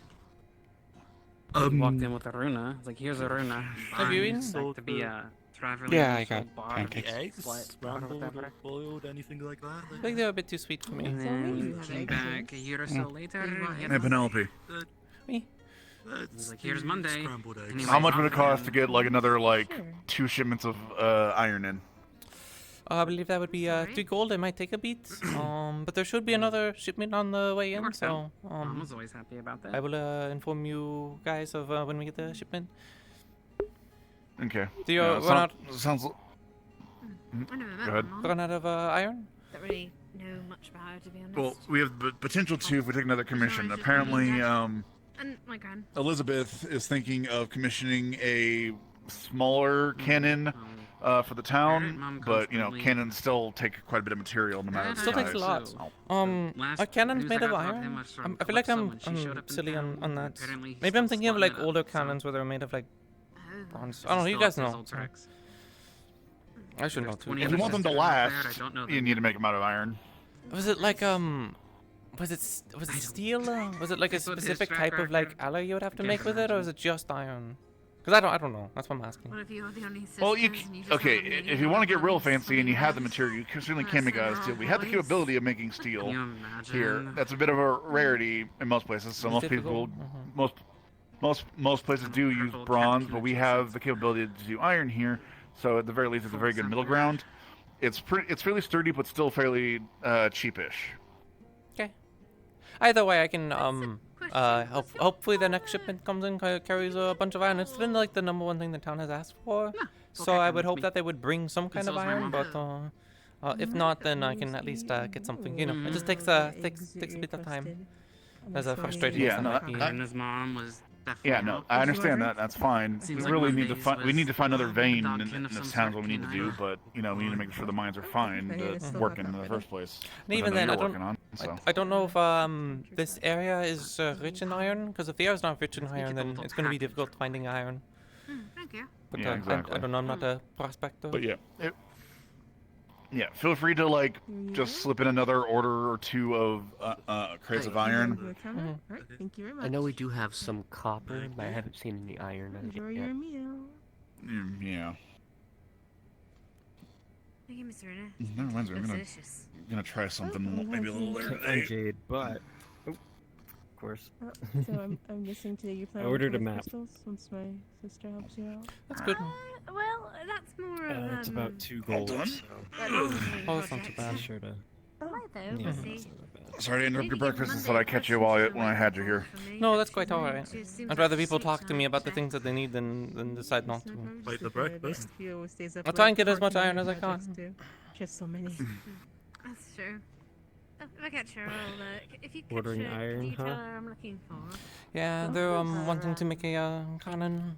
he walked in with a runa. It's like, here's a runa. Have you Bye. eaten? It's like to be a traveling. Yeah, I got bar, pancakes. Eggs, Like, scrambled or whatever. boiled, anything like that. I think they're a bit too sweet for me. And then came back a year or so later. He had Hey Penelope, Me? He's like, here's Monday. Scrambled eggs. And he how went much would it off cost to again. get like another like Sure. 2 shipments of iron in? I believe that would be 3 gold. It might take a beat. But there should be another shipment on the way in, works so Mom was always happy about that. I will inform you guys of when we get the shipment. Okay. Do you Yeah, run out sounds. I never met Go ahead. my mom. run out of iron? Don't really know much about her, to be honest. Well, we have the potential to if we take another commission. Apparently, And my gran. Elizabeth is thinking of commissioning a smaller cannon for the town, but you know, cannons still take quite a bit of material no matter the Still takes size. a lot. So- Are cannons made of iron? I feel like I'm silly on that. Maybe I'm thinking of like older cannons where they're made of like bronze. I don't know. You guys know. I should know too. If you want them to last, you need to make them out of iron. Was it like was it steel? Was it like a specific type of like alloy you would have to make with it, or is it just iron? Because I don't know. That's what I'm asking. What if you're the only sisters Well, and you just okay. haven't really If you want to get known real them fancy and you have the years? material, you certainly can make out of steel. We have the boys. capability of making steel Can you here. imagine? That's a bit of a rarity in most places. So It's most difficult. people, most places do use bronze, but we have the capability to do iron here. So at the very least, it's a very good middle ground. It's fairly sturdy, but still fairly cheapish. Okay. Either way, I can hopefully the next shipment comes in carries a bunch of iron. It's been like the number one thing the town has asked for. So I would hope that they would bring some kind of so's my iron, mom. but if not, then I can at least get something. You know, it just takes a bit of time. As a frustrating Yeah, as no, that might be. And his mom was definitely Yeah, no, I understand that. That's fine. Seems We like really need to Mondays find. We need to find was another vein dog in kin of this some town. sort, What we need to do, but you know, we need to make sure the mines are fine to work in the first place. And even then, I don't, So. I don't know if this area is rich in iron. Because if the area's not rich in iron, then it's going to be difficult finding iron. Thank you. But Yeah, exactly. I don't know. I'm not a prospector. But yeah, yeah. Feel free to like just slip in another order or two of crates of iron. Alright, thank you very much. I know we do have some copper, but I haven't seen any iron as Enjoy yet. your meal. Yeah. Thank you, Mr. Renner. That reminds me, I'm Delicious. gonna try something maybe a little later I'm today. Jade, but of course. So I'm guessing today you're I planning ordered a with map. crystals once my sister helps you out. That's good. Well, that's more of It's about 2 All gold. done? So Oh, that's not too bad. be sure to. Right though, Yeah, we'll that's see. not that bad. Sorry to interrupt your Maybe breakfast. Monday Just thought I'd catch you when I had you here. No, that's quite all right. She seems I'd like rather she people sleeps talk to me on about the check. things that they need than decide not to. Like the breakfast. He always stays up I'll try late and get as much working on iron as I his projects, can. too. Just so many. That's true. If I catch her, if you catch Ordering her, iron, do you tell huh? her I'm looking for? Yeah, they're wanting to make a cannon.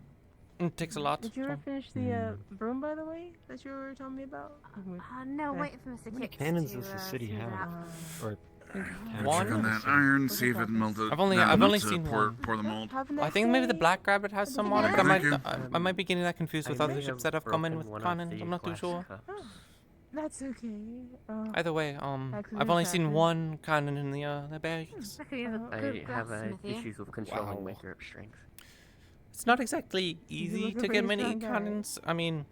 It takes a lot. Did you ever finish the broom, by the way, that you were telling me about? No, Okay. wait for Mr. How many Kicks cannons to, does the city smooth have? out. Or One? Check on that iron, see if it melted. I've only seen one. Pour the mold. I think maybe the Black Rabbit has some on it, but Thank you. I might be getting that confused with I other may ships have that have come in broken with one of cannons. the I'm not too glass sure. cups. That's okay. Either way, I've Accident only seen happens. one cannon in the barracks. Luckily, you have a I good have blacksmith here. issues with controlling Wow. my grip strength. It's not exactly easy look a to get pretty many strong guy. cannons. I mean,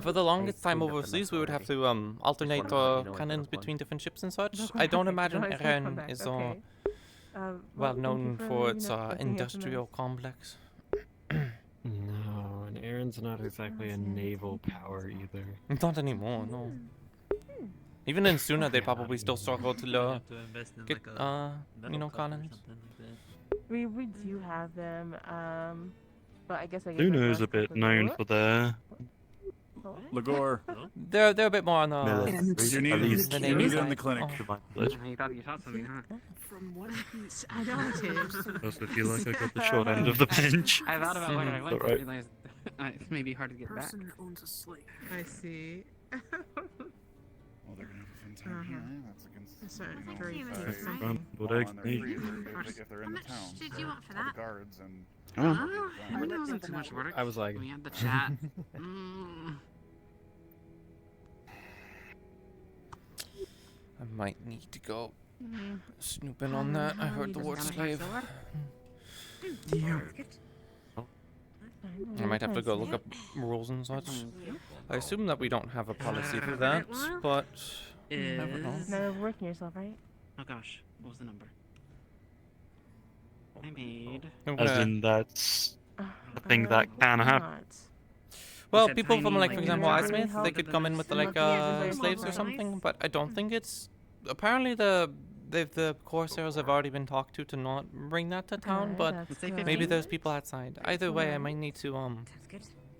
for the longest time cleaned up overseas, enough we would have already. to alternate Just wanted to let you know I cannons broke one. between different ships and such. Broke I don't one. imagine Nice, welcome Iran back, is okay. well Well, thank you known for, for you its know, looking up the industrial mess. complex. No, and Aaron's not exactly a naval power either. Not anymore, no. Even in Suna, they probably still struggle to To invest in get, like a you know, metal cup or cannons. something like that. We do have them, but I guess Luna is a bit known for their. Lagor. They're a bit more on the You need the Navy it in side. the clinic. Oh. You thought something, huh? From what I doubt Also feel like I got the short end of the bench. I thought about where I went, but Alright. realized it's maybe hard to get back. person owns a slave. I see. Well, they're gonna have a fun time here. That's against. Sorry, you know, very if nice. I Scrambled fall on eggs, their mate. freezer, if they're in How the much town. did you want for All the that? guards and. Oh. I know it wasn't too much work. I was like. We had the chat. Mm. I might need to go snooping on that. I heard the word slave. I might have to go look up rules and such. I assume that we don't have a policy for that, but you never know. Now working yourself, right? Oh gosh, what was the number? I made. As in, that's a thing that can happen. Well, said people from tiny, like, for like, example, really Smith, help they with could the come in with like slaves or something, but I don't think it's. Apparently, the Corsairs have already been talked to not bring that to town, but maybe there's people outside. Either way, I might need to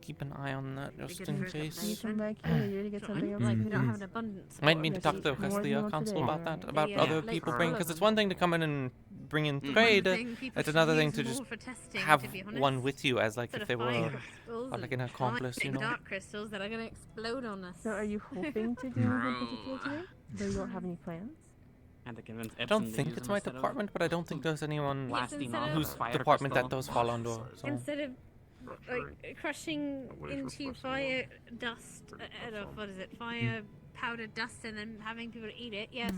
keep an eye on that just in case. You come back here to get something else. Like we don't have an abundance. Might need to talk to the rest of the council about that, about other people bringing, because it's one thing to come in and bring in trade, it's another thing to just have one with you as like if they were like an accomplice, you know. Dark crystals that are gonna explode on us. So are you hoping to do anything particular today? Though you don't have any plans? Had to convince I don't Epson to think use it's them my instead of department, but I don't think there's anyone blasting off whose a fire department that crystal. those fall under. So. Instead of like crushing into fire dust, what is it? Fire powdered dust, and then having people eat it. Yes.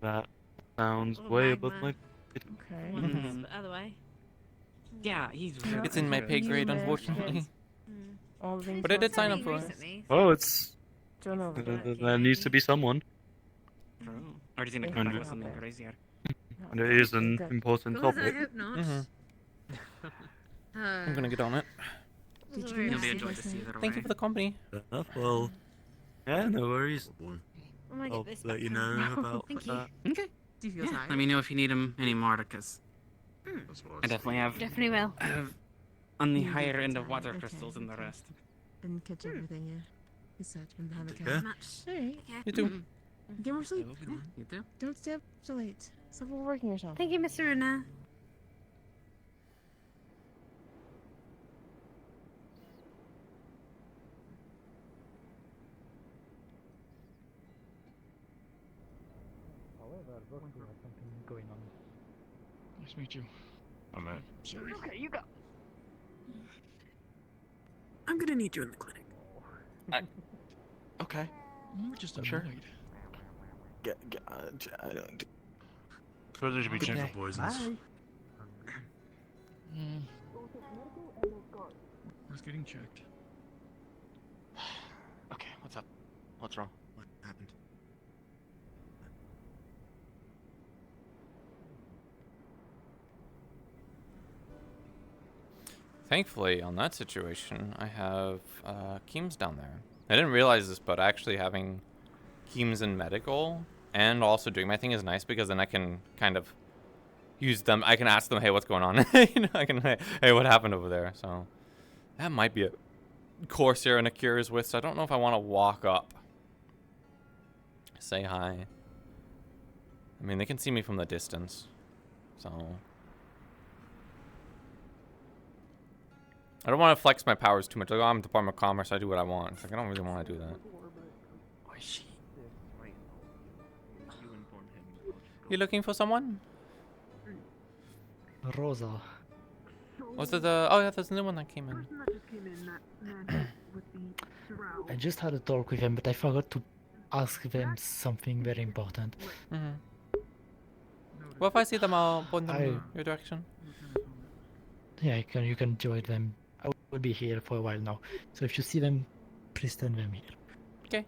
That sounds Or way magma. above my. Okay. One of us, the other way. Yeah, he's. It's in my pay grade, unfortunately. All the things But I you did want sign to up for do. it. Oh, it's. Don't know. There needs to be someone. True. Or does he make And fun it- of something crazier? And it is an important Well, I topic. hope not. I'm gonna get on it. Did Sorry. you You'll be see enjoyed this to see thing? either Thank you way. for the company. Well, yeah, no worries. I'm gonna I'll get this let back you now. know about Thank you. that. Okay. Do you feel Yeah, tired? let me know if you need him anymore, because I definitely have. Definitely will. I have on the You do higher feel end of tired, water okay, crystals than the okay. rest. Didn't catch everything, yeah. You said from behind the Okay. camera. Much. Alright. You too. Mm-hmm. Get more sleep. You too? Don't stay up so late. Stop overworking yourself. Thank you, Mr. Runa. Nice to meet you. I'm at. Okay, you go. I'm gonna need you in the clinic. Okay. We're just Sure. annoyed. I don't. Suppose there should be Good gentle day. poisons. Bye. Where's getting checked? Okay, what's up? What's wrong? What happened? Thankfully, on that situation, I have Keems down there. I didn't realize this, but actually having Keems in medical and also doing my thing is nice because then I can kind of use them. I can ask them, hey, what's going on? You know, I can, hey, what happened over there? So that might be a Corsair and a Cures with. So I don't know if I want to walk up, say hi. I mean, they can see me from the distance, so. I don't want to flex my powers too much. Like, oh, I'm Department of Commerce, I do what I want. It's like, I don't really want to do that. You looking for someone? Rosa. Was it the... Oh, yeah, there's a new one that came in. I just had a talk with them, but I forgot to ask them something very important. Well, if I see them, I'll point them in your direction. Yeah, you can join them. I will be here for a while now. So if you see them, please send them here. Okay.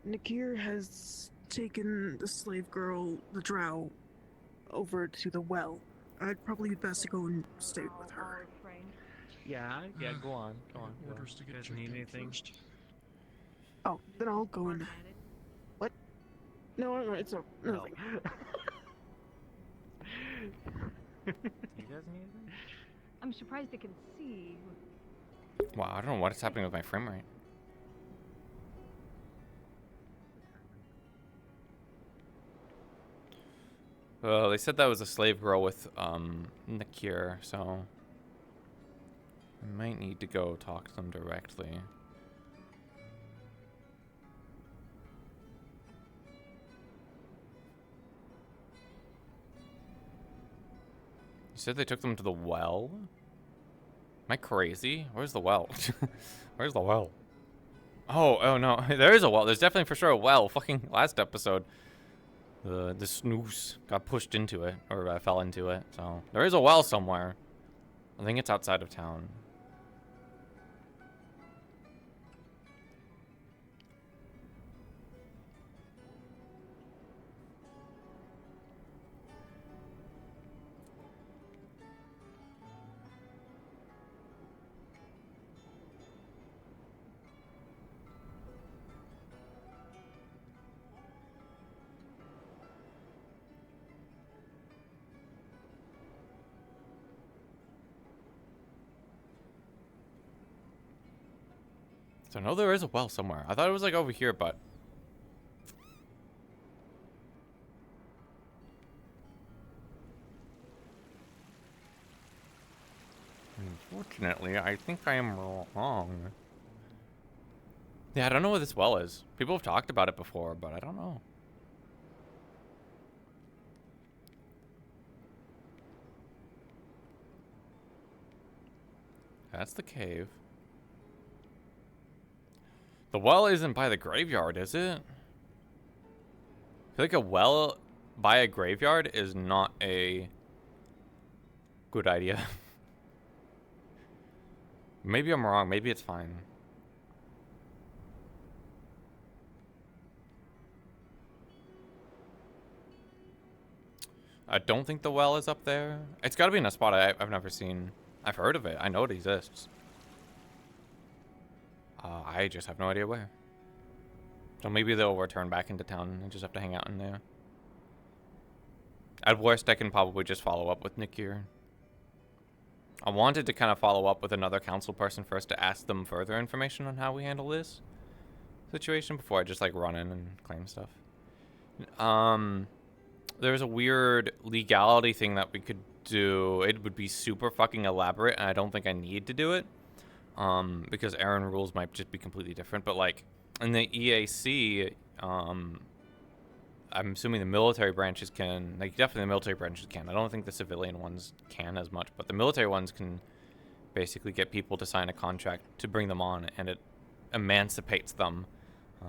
Nakir has taken the slave girl, the drow, over to the well. I'd probably be best to go and stay with her. Yeah, go on. Orders to get You guys checked need out anything? first. Oh, then I'll go in. What? No, it's a nothing. You guys need anything? I'm surprised they can see. Wow, I don't know what's happening with my frame rate. Well, they said that was a slave girl with Nakir, so I might need to go talk to them directly. You said they took them to the well? Am I crazy? Where's the well? Where's the well? Oh no, there is a well. There's definitely for sure a well. Fucking last episode, the snooze got pushed into it, or fell into it. So there is a well somewhere. I think it's outside of town. So I know there is a well somewhere. I thought it was like over here, but unfortunately, I think I am wrong. Yeah, I don't know where this well is. People have talked about it before, but I don't know. That's the cave. The well isn't by the graveyard, is it? I feel like a well by a graveyard is not a good idea. Maybe I'm wrong. Maybe it's fine. I don't think the well is up there. It's got to be in a spot I've never seen. I've heard of it. I know it exists. I just have no idea where. So maybe they'll return back into town and just have to hang out in there. At worst, I can probably just follow up with Nakir. I wanted to kind of follow up with another council person first to ask them further information on how we handle this situation before I just like run in and claim stuff. There's a weird legality thing that we could do. It would be super fucking elaborate, and I don't think I need to do it. Because Aaron rules might just be completely different. But like in the EAC, I'm assuming the military branches can, like, definitely the military branches can. I don't think the civilian ones can as much, but the military ones can basically get people to sign a contract to bring them on, and it emancipates them.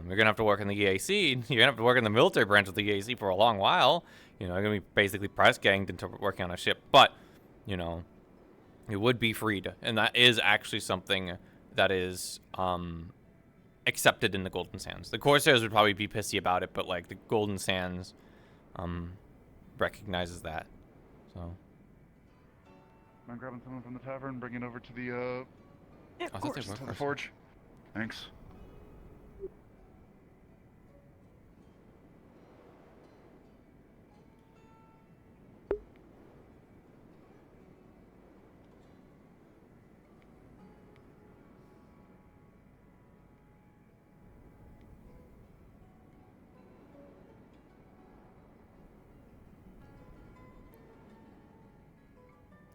You're gonna have to work in the EAC. You're gonna have to work in the military branch of the EAC for a long while. You know, you're gonna be basically press ganged into working on a ship, but you know, you would be freed, and that is actually something that is accepted in the Golden Sands. The Corsairs would probably be pissy about it, but like the Golden Sands recognizes that. So I'm grabbing someone from the tavern, bringing it over to the Yeah, of course. to the forge. Thanks.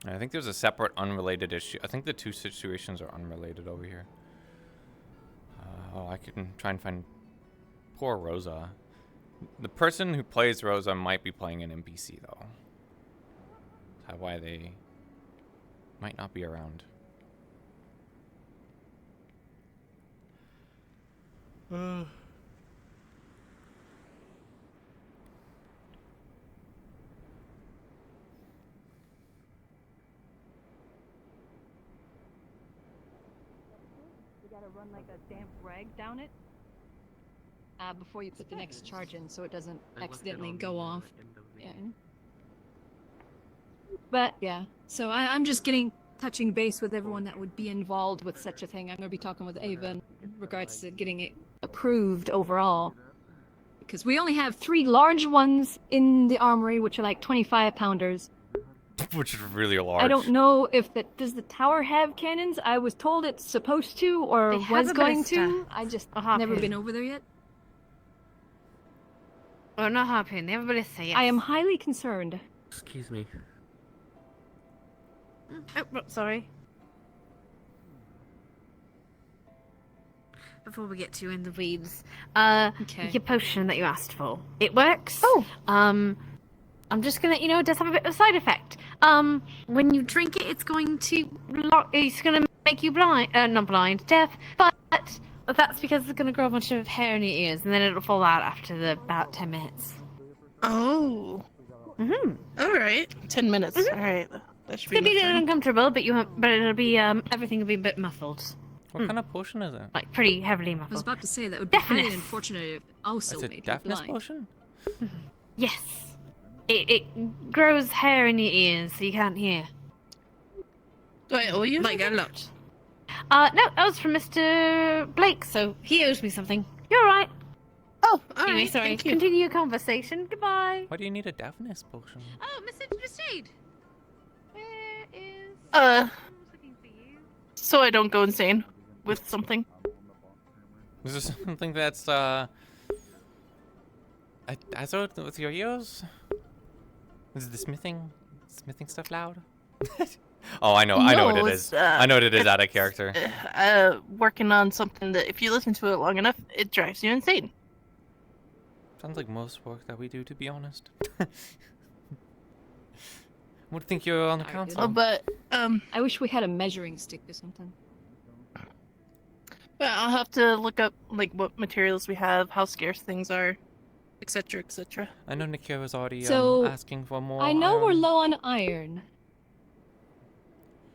I think there's a separate unrelated issue. I think the two situations are unrelated over here. Oh, I can try and find poor Rosa. The person who plays Rosa might be playing an NPC though. That's why they might not be around. Gotta run like a damp rag down it before you put the next charge in, so it doesn't accidentally go off. Yeah. But yeah, so I'm just touching base with everyone that would be involved with such a thing. I'm gonna be talking with Ava in regards to getting it approved overall, because we only have 3 large ones in the armory, which are like 25-pounders. Which is really large. I don't know if does the tower have cannons? I was told it's supposed to or They have was a going ballista. to. I just never been over there yet. Oh, not harpoon. They have a ballista, yes. I am highly concerned. Excuse me. Oh, sorry. Before we get too in the weeds, your potion that you asked for, it works. Oh. I'm just gonna, it does have a bit of a side effect. When you drink it, it's going to make you blind, not blind, deaf. But that's because it's gonna grow a bunch of hair in your ears, and then it'll fall out after about 10 minutes. Oh. All right. 10 minutes. All right. That should It's gonna be a little enough uncomfortable, but it'll be everything will be a bit muffled. What kind of potion is it? Like pretty heavily I was muffled. about to say that would be highly Deafness. unfortunate if it also It's a made you deafness blind. potion? Yes. It grows hair in your ears, so you can't hear. Do I owe you? Like a lot. No, that was from Mr. Blake, so he owes me something. You're alright. Oh, all Anyway, right, sorry. thank you. Continue your conversation. Goodbye. Why do you need a deafness potion? Oh, Mr. Jade. Where is... So I don't go insane with something. Is this something that's hazard with your ears? Is the smithing stuff loud? Oh, I know what it is. I know what it is out of character. Working on something that if you listen to it long enough, it drives you insane. Sounds like most work that we do, to be honest. Would think you're on the council. Oh, but I wish we had a measuring stick or something. But I'll have to look up like what materials we have, how scarce things are, etc., etc. I know Nikia was already So, asking for more. I know we're iron. low on iron.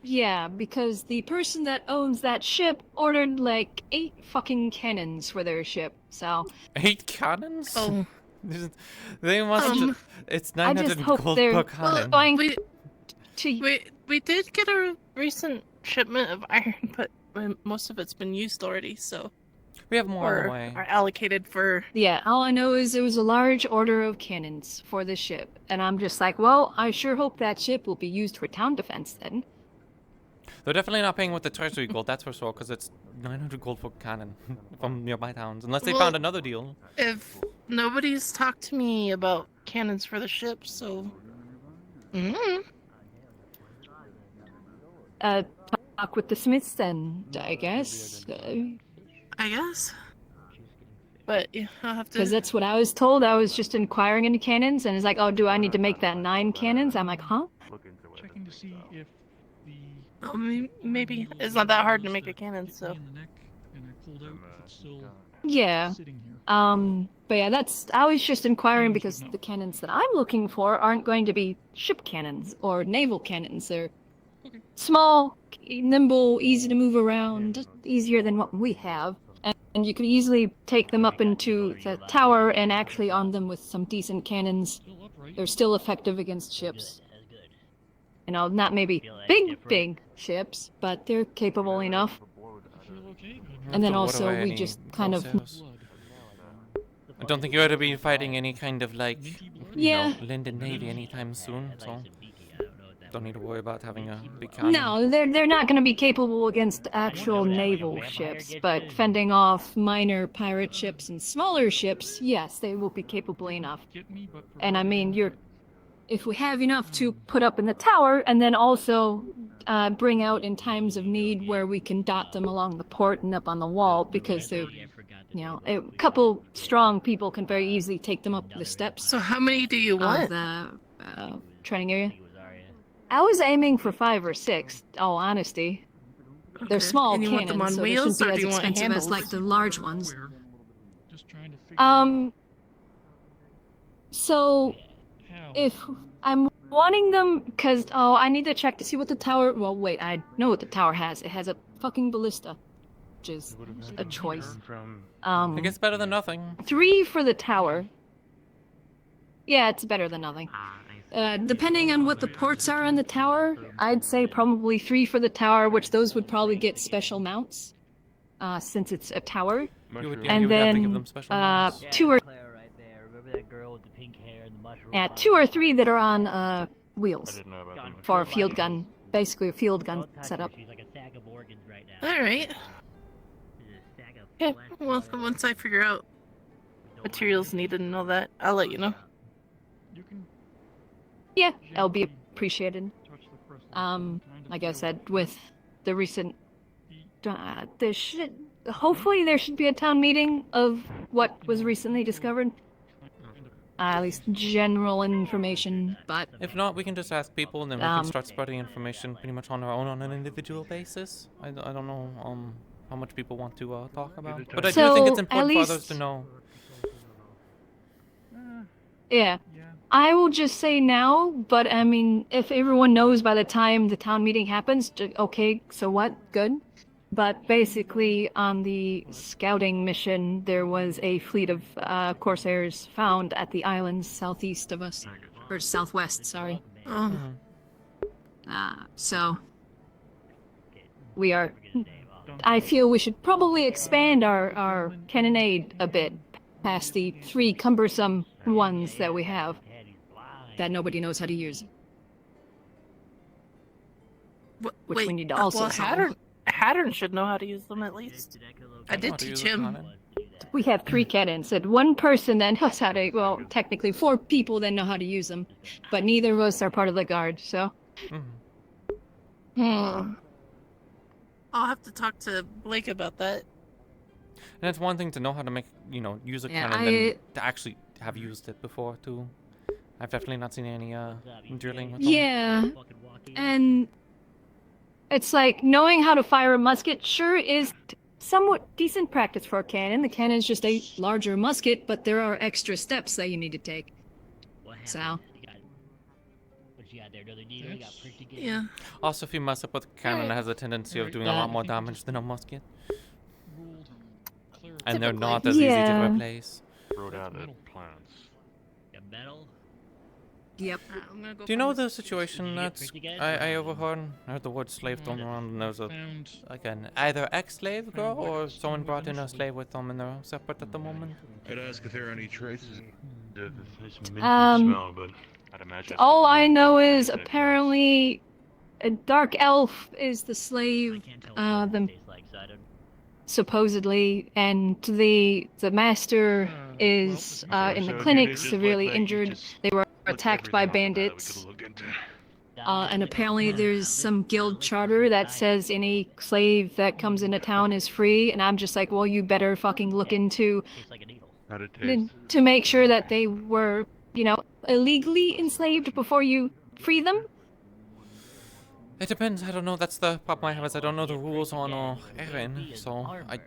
Yeah, because the person that owns that ship ordered like 8 fucking cannons for their ship, so... 8 cannons? Oh. They must. It's I 900 just hope gold they're per cannon. going We, to... we did get a recent shipment of iron, but most of it's been used already, so... We have more on the or way. are allocated for... Yeah, all I know is there was a large order of cannons for the ship, and I'm just like, well, I sure hope that ship will be used for town defense then. They're definitely not paying with the treasury gold, that's for sure, because it's 900 gold per cannon from nearby towns, unless they Well, found another deal. If nobody's talked to me about cannons for the ship, so... Talk with the smiths then, I guess. I guess. but yeah, I'll have to. Because that's what I was told. I was just inquiring into cannons, and it's like, oh, do I need to make that 9 cannons? I'm like, huh? Checking to see if the Oh, maybe it's not that hard to make a cannon, so. Yeah. But yeah, I was just inquiring because the cannons that I'm looking for aren't going to be ship cannons or naval cannons. They're small, nimble, easy to move around, just easier than what we have. And you could easily take them up into the tower and actually arm them with some decent cannons. They're still effective against ships. You know, not maybe big ships, but they're capable enough. And then also we just kind of... I don't think you're to be fighting any kind of like, Yeah. Linden Navy anytime soon, so don't need to worry about having a big cannon. No, they're not going to be capable against actual naval ships, but fending off minor pirate ships and smaller ships, yes, they will be capable enough. And I mean, if we have enough to put up in the tower, and then also bring out in times of need where we can dot them along the port and up on the wall, because they're, a couple strong people can very easily take them up the steps. So how many do you want? Of the training area. I was aiming for 5 or 6, all honesty. They're small And you want cannons, them on so wheels, they or shouldn't be do as you want expensive as handles? like the large ones. So if I'm wanting them, because I need to check to see what the tower. Well, wait, I know what the tower has. It has a fucking ballista, which is a choice. I think it's better than nothing. 3 for the tower. Yeah, it's better than nothing. Depending on what the ports are on the tower, I'd say probably 3 for the tower, which those would probably get special mounts, since it's a tower. And then 2 or 2 or 3 that are on wheels for a field gun, basically a field gun setup. All right. Yeah. Well, once I figure out materials needed and all that, I'll let you know. Yeah, that'll be appreciated. Like I said, with the recent, hopefully there should be a town meeting of what was recently discovered. At least general information, but... If not, we can just ask people and then we can start spreading information pretty much on our own on an individual basis. I don't know how much people want to talk about. But I do think it's important for others to know. Yeah. I will just say now, but I mean, if everyone knows by the time the town meeting happens, okay, so what? Good. But basically, on the scouting mission, there was a fleet of corsairs found at the islands southeast of us. Or southwest, sorry. So, we are... I feel we should probably expand our cannonade a bit, past the 3 cumbersome ones that we have, that nobody knows how to use. Which we need to also solve. Hattern should know how to use them at least. I did teach him. We have 3 cannons, and 1 person that knows how to, well, technically 4 people that know how to use them, but neither of us are part of the guard, so. I'll have to talk to Blake about that. And it's one thing to know how to make, use a Yeah, cannon than to actually have used it before, too. I've definitely not seen any drilling with them. Yeah, and it's like knowing how to fire a musket sure is somewhat decent practice for a cannon. The cannon is just a larger musket, but there are extra steps that you need to take. So. Yeah. Also, if you mess up with a cannon, it has a tendency of doing a lot more damage than a musket. And they're not as easy to replace. Wrote out plans. Metal? Yep. Do you know the situation that's I overheard? I heard the word slave thrown around, and there was either ex-slave girl or someone brought in a slave with them and they're separate at the moment. I'd ask if there are any traces. There's some smell, but I'd imagine. All I know is apparently a dark elf is the slave, supposedly, and the master is in the clinic, severely injured. They were attacked by bandits. And apparently there's some guild charter that says any slave that comes into town is free, and I'm just like, well, you better fucking look into How'd it taste? to make sure that they were, illegally enslaved before you free them? It depends. I don't know. That's the problem I have is I don't know the rules on Erin, so I,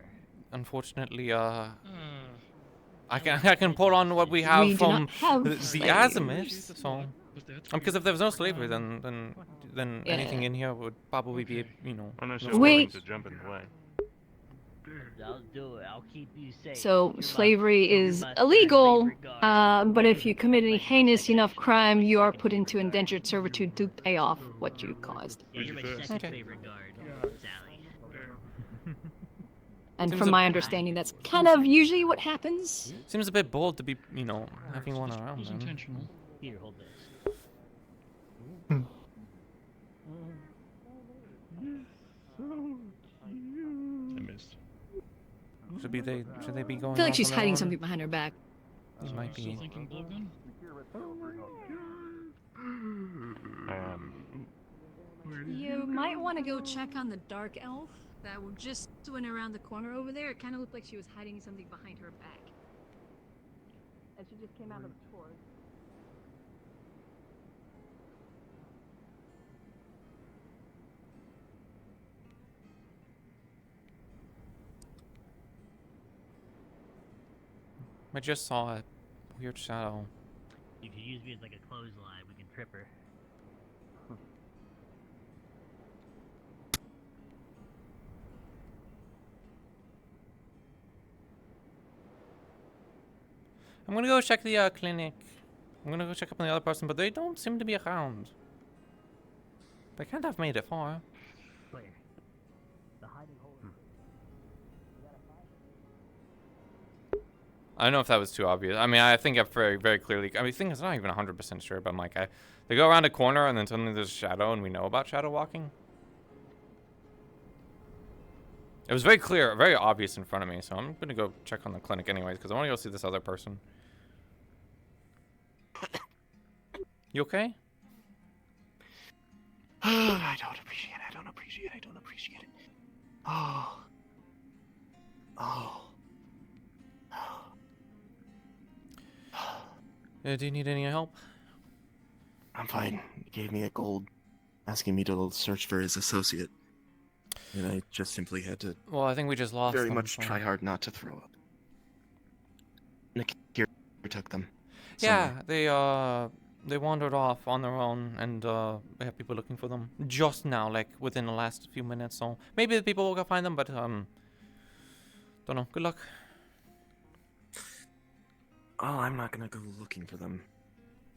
unfortunately, I can pull on what we have We do from not have the slaves. azimuths. So, because if there was no slavery, then anything in here would probably be, I'm not sure no willing slaves. to jump in the way. I'll do it. I'll keep you safe. So slavery is illegal, but if you commit any heinous enough crime, you are put into indentured servitude to pay off what you caused. Yeah, you're my second favorite guard, Sally. And Seems from a- my understanding, that's kind of usually what happens. Seems a bit bold to be, having one around them. Intentional. Here, hold this. I missed. Should they be going? I feel like off she's on their hiding own? something behind her back. It might be. Thinking blowgun? You might want to go check on the dark elf that just went around the corner over there. It kind of looked like she was hiding something behind her back. And she just came out of the door. I just saw a weird shadow. You could use me as like a clothesline. We can trip her. I'm gonna go check the clinic. I'm gonna go check up on the other person, but they don't seem to be around. They can't have made it far. Claire, the hiding hole. I don't know if that was too obvious. I mean, I think I very, very clearly. I mean, the thing is, I'm not even 100% sure, but I'm like, they go around a corner and then suddenly there's a shadow, and we know about shadow walking. It was very clear, very obvious in front of me, so I'm gonna go check on the clinic anyways, because I want to go see this other person. You okay? I don't appreciate it. I don't appreciate it. I don't appreciate it. Oh. Oh. Do you need any help? I'm fine. He gave me a gold, asking me to search for his associate. And I just simply had to. Well, I think we just lost very them, much so- try hard not to throw up. Nick here took them. Yeah, they wandered off on their own, and we have people looking for them just now, like within the last few minutes. So maybe the people will go find them, but don't know. Good luck. Oh, I'm not gonna go looking for them.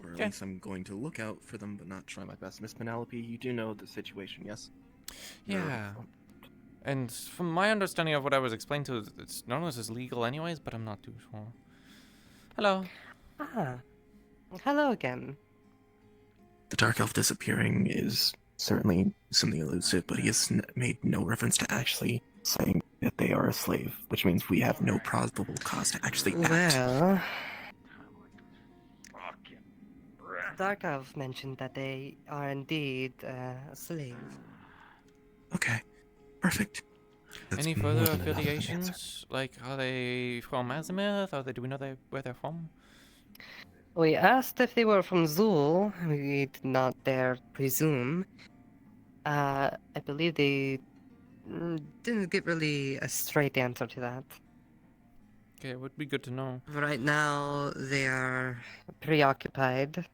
Or at Okay. least I'm going to look out for them, but not try my best. Miss Penelope, you do know the situation, yes? Yeah. And from my understanding of what I was explained to, it's none of this is legal anyways, but I'm not too sure. Hello. Ah. Hello again. The Dark Elf disappearing is certainly something elusive, but he has made no reference to actually saying that they are a slave, which means we have no probable cause to actually act. Well, Dark Elf mentioned that they are indeed a slave. Okay, perfect. That's Any more further than enough of an answer. affiliations? Like, are they from Azimuth? Do we know where they're from? We asked if they were from Zul. We did not dare presume. I believe they didn't get really a straight answer to that. Okay, it would be good to know. Right now, they are preoccupied.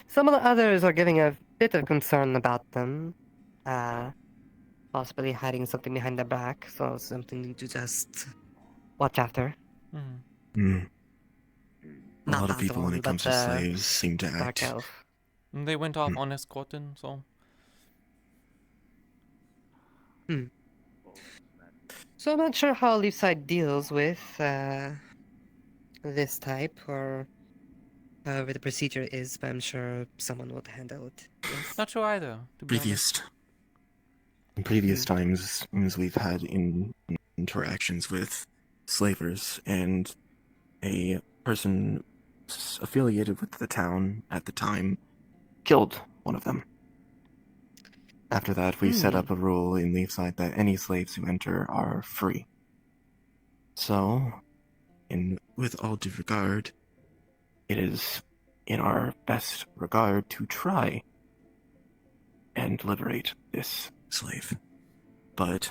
Some of the others are giving a bit of concern about them. Possibly hiding something behind their back, so something to just watch after. Hmm. A Not lot of that people, when one, it comes but, to slaves, seem to Dark act. Elf. And they went off unescorted, so. So I'm not sure how Leafside deals with this type, or however the procedure is, but I'm sure someone would handle it. Yes. Not sure either. To be honest. In previous times we've had interactions with slavers, and a person affiliated with the town at the time killed one of them. After that, we set up a rule in Leafside that any slaves who enter are free. So, with all due regard, it is in our best regard to try and liberate this slave. But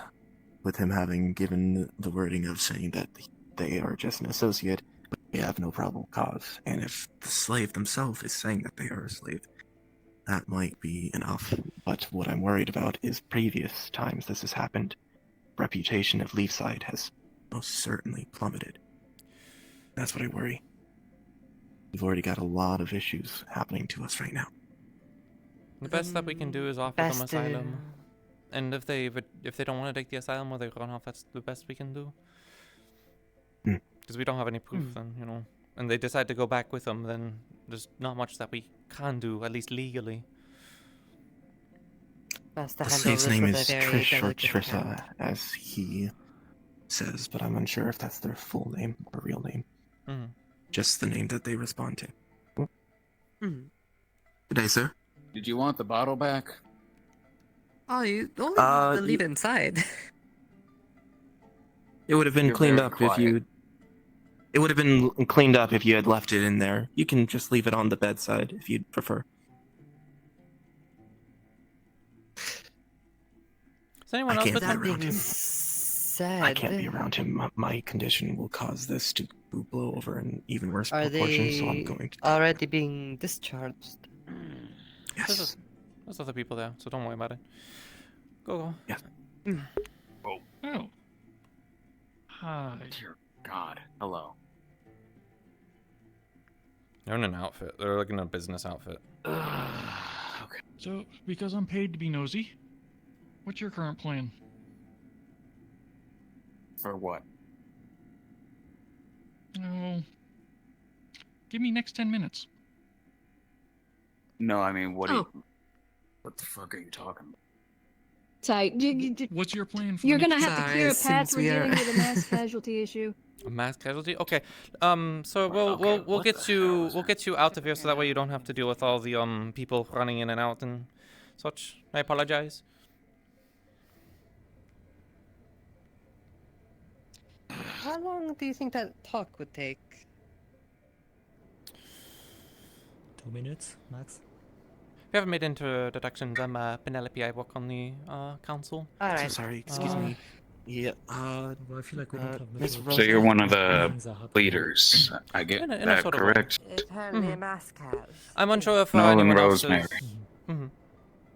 with him having given the wording of saying that they are just an associate, we have no probable cause. And if the slave themselves is saying that they are a slave, that might be enough. But what I'm worried about is previous times this has happened. Reputation of Leafside has most certainly plummeted. That's what I worry. We've already got a lot of issues happening to us right now. The best that we can do is offer them asylum. And if they don't want to take the asylum or they run off, that's the best we can do. Because we don't have any proof then, you know. And they decide to go back with them, then there's not much that we can do, at least legally. The slave's name is Trish or Trissa, as he says, but I'm unsure if that's their full name or real name. Just the name that they respond to. Good day, sir. Did you want the bottle back? Oh, you only have to leave it inside. It would have been cleaned up if you... It would have been cleaned up if you had left it in there. You can just leave it on the bedside if you'd prefer. Is anyone else with him? I can't be around him. My condition will cause this to blow over in even worse proportions, so I'm going to... already being discharged? Yes. There's other people there, so don't worry about it. Go. Yes. Oh. Hi. Dear God. Hello. They're in an outfit. They're like in a business outfit. Okay. So, because I'm paid to be nosy, what's your current plan? For what? Oh, give me next 10 minutes. No, I mean, what the fuck are you talking about? Sorry, what's your plan for you're gonna have to clear a path. since We're we are- dealing with a mass casualty issue. A mass casualty? Okay. So we'll get you out of here so that way you don't have to deal with all the people running in and out and such. I apologize. How long do you think that talk would take? 2 minutes, max. We haven't made introductions. I'm Penelope. I work on the council. Alright. So sorry, excuse me. Yeah, Well, I feel like we don't have much of So you're one of the things are happening. leaders. I get In a that sort of way. correct? Apparently a mask has. I'm unsure if Nolan anyone else Rosemary. is...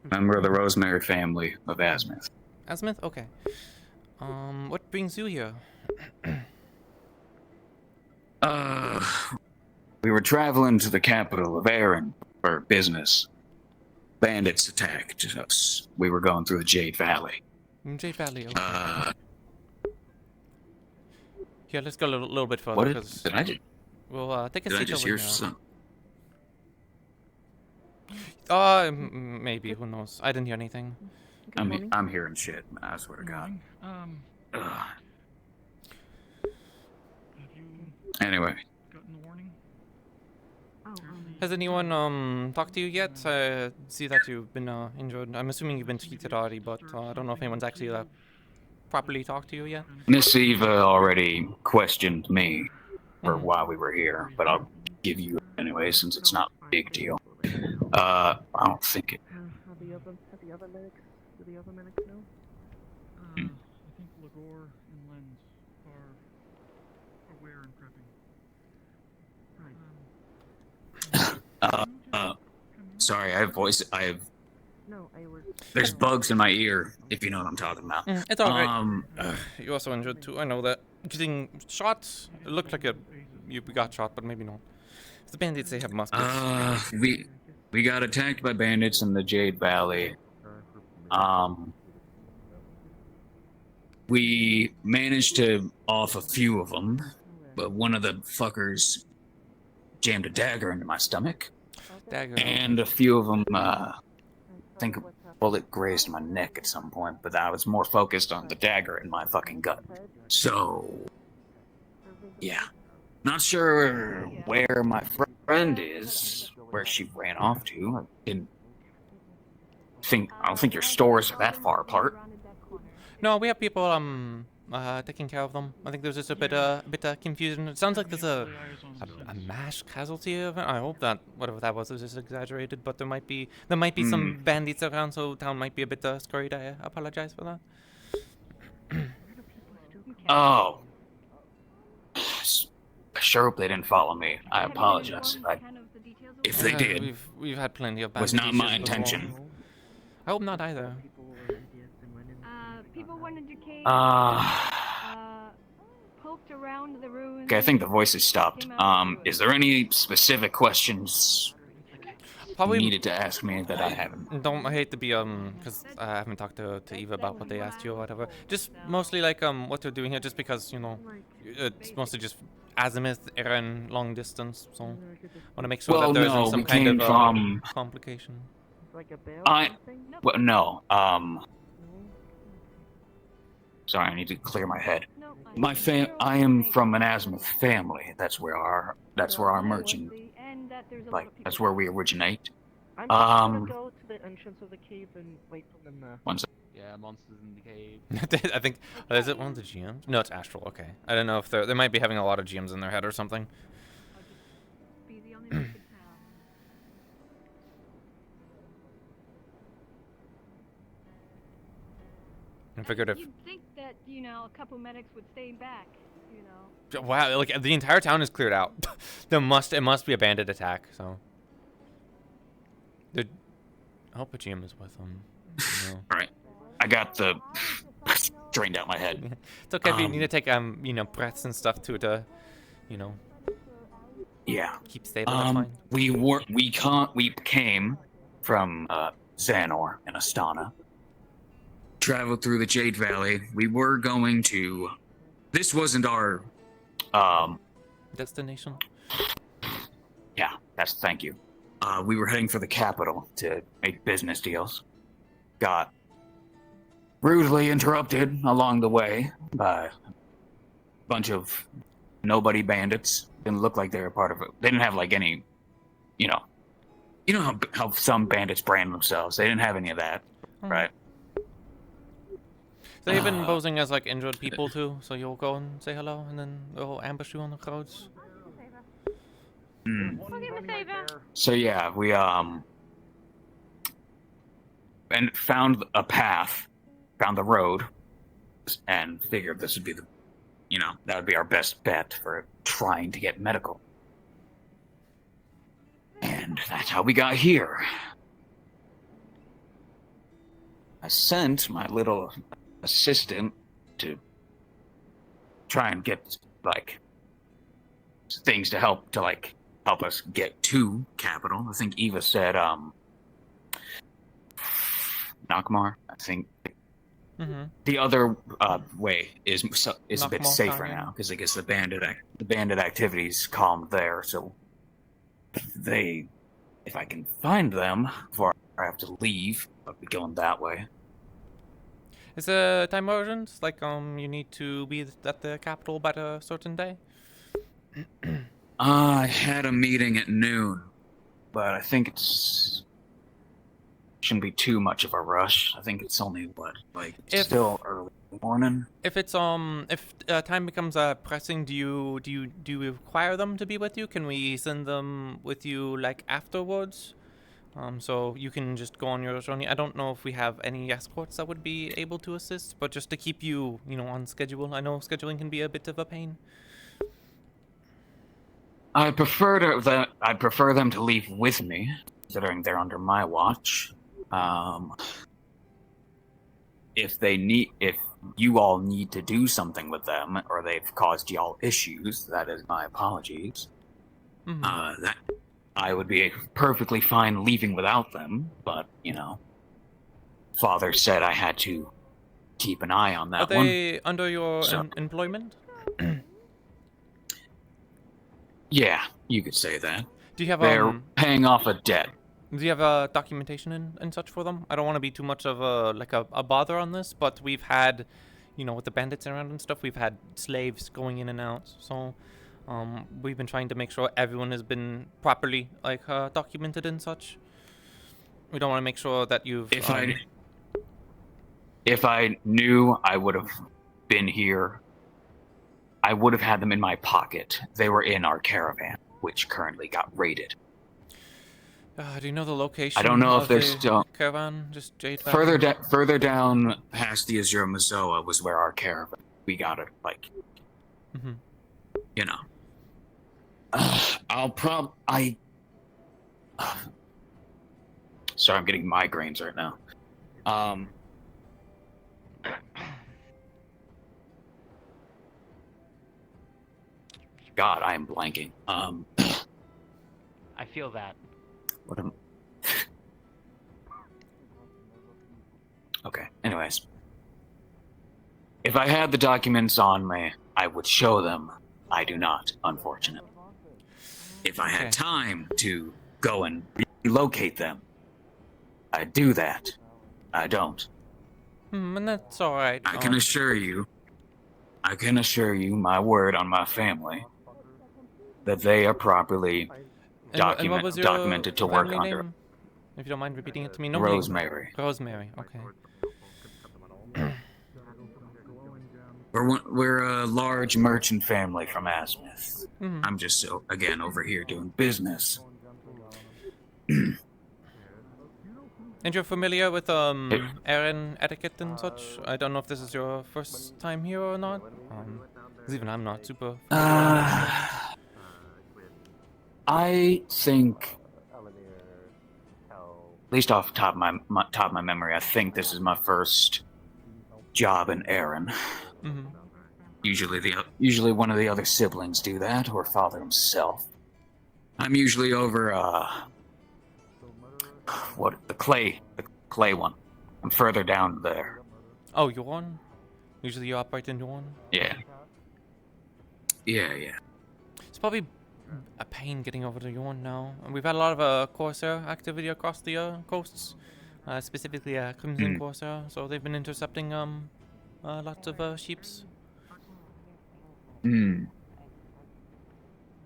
Member of the Rosemary family of Asmith. Asmith? Okay. What brings you here? We were traveling to the capital of Erin for business. Bandits attacked us. We were going through the Jade Valley. Jade Valley, okay. Here, let's go a little bit further. What Cause did I just? we'll take a Did I seat just over hear here. something? Maybe. Who knows? I didn't hear anything. I'm hearing shit. I swear to God. Ugh. Anyway. Has anyone talked to you yet? I see that you've been injured. I'm assuming you've been treated already, but I don't know if anyone's actually properly talked to you yet. Miss Eva already questioned me for why we were here, but I'll give you anyway since it's not a big deal. I don't think it. Have the other medics? Do the other medics know? I think Lagor and Lens are aware and prepping. Sorry, I have voice. No, There's bugs in my ear, if you know what I'm talking about. It's alright. You're also injured too. I know that. Getting shot. It looked like you got shot, but maybe not. If the bandits, they have muskets. We got attacked by bandits in the Jade Valley. We managed to off a few of them, but one of the fuckers jammed a dagger into my stomach. Dagger. And a few of them, I think a bullet grazed my neck at some point, but I was more focused on the dagger in my fucking gut. So, yeah. Not sure where my friend is, where she ran off to. I didn't don't think your stores are that far apart. No, we have people taking care of them. I think there's just a bit confusion. It sounds like there's a mass casualty event. I hope that whatever that was just exaggerated, but there might be some bandits around, so town might be a bit scurried. I apologize for that. Oh. I sure hope they didn't follow me. I apologize. If they did, we've had plenty of was not my intention. I hope not either. People wanted your cave. Poked around the ruins. Okay, I think the voice has stopped. Is there any specific questions you needed to ask me that I haven't? I hate to be because I haven't talked to Eva about what they asked you or whatever. Just mostly like what they're doing here, just because it's mostly just azimuth, Aaron, long distance. So want to make sure that there isn't some kind of complication. Sorry, I need to clear my head. I am from an azimuth family. That's where our merchant, that's where we originate. I'm just gonna go to the entrance of the cave and wait for them to... One second. Yeah, monsters in the cave. I think, is it one of the GMs? No, it's Astral, okay. I don't know if they might be having a lot of GMs in their head or something. I figured if... You'd think that, a couple medics would stay back, Wow, like, the entire town is cleared out. It must be a bandit attack, so... I hope a GM is with them. Alright. I got the... drained out my head. It's okay if you need to take, breaths and stuff to yeah. Keep stable, that's fine. We came from, Xanor in Astana. Traveled through the Jade Valley. We were going to... This wasn't our, destination? Yeah, thank you. We were heading for the capital to make business deals. Got rudely interrupted along the way by a bunch of nobody bandits. Didn't look like they were part of it. They didn't have like any, you know how some bandits brand themselves. They didn't have any of that, right? They've been posing as like injured people too, so you'll go and say hello, and then they'll ambush you on the roads. So yeah, we and found a path, found the road, and figured this would be that would be our best bet for trying to get medical. And that's how we got here. I sent my little assistant to try and get things to help us get to capital. I think Eva said Nakmar. I think the other way is a bit safer now because I guess the bandit activities calmed there. So if I can find them before I have to leave, I'll be going that way. Is there time urgent? Like, you need to be at the capital by a certain day? I had a meeting at noon, but I think shouldn't be too much of a rush. I think it's only still early morning. If it's if time becomes pressing, do you require them to be with you? Can we send them with you afterwards? So you can just go on your journey. I don't know if we have any escorts that would be able to assist, but just to keep you, on schedule. I know scheduling can be a bit of a pain. I prefer them to leave with me, considering they're under my watch. If you all need to do something with them, or they've caused y'all issues, that is my apologies. That I would be perfectly fine leaving without them, but, Father said I had to keep an eye on that one. Are they under your employment? Yeah, you could say that. Do you have They're paying off a debt. Do you have documentation and such for them? I don't want to be too much of a bother on this, but we've had, with the bandits around and stuff, we've had slaves going in and out, so... we've been trying to make sure everyone has been properly documented and such. We don't want to make sure that you've. If I knew I would have been here, I would have had them in my pocket. They were in our caravan, which currently got raided. Do you know the location? I don't know if of they're the still caravan. Just Jade. further down past the Azure Mazoa was where our caravan. We got it, like, you know. Sorry, I'm getting migraines right now. God, I am blanking. I feel that. What am... Okay, anyways. If I had the documents on me, I would show them. I do not, unfortunately. If I had time to go and relocate them, I'd do that. I don't. And that's alright. I can assure you, my word on my family, that they are properly And what was your documented to work family under. name? If you don't mind repeating it to me. No, Rosemary. Rosemary, okay. We're a large merchant family from Asmith. Mhm. I'm just again over here doing business. And you're familiar with Aaron etiquette and such? I don't know if this is your first time here or not. 'Cause even I'm not super. I think, at least off the top of my memory, I think this is my first job in Aaron. Mhm. Usually one of the other siblings do that, or father himself. I'm usually over the clay one. I'm further down there. Oh, Yorn? Usually you operate in Yorn? Yeah. Yeah. It's probably a pain getting over to Yorn now. And we've had a lot of Corsair activity across the coasts, specifically Crimson Corsair. So they've been intercepting lots of sheeps.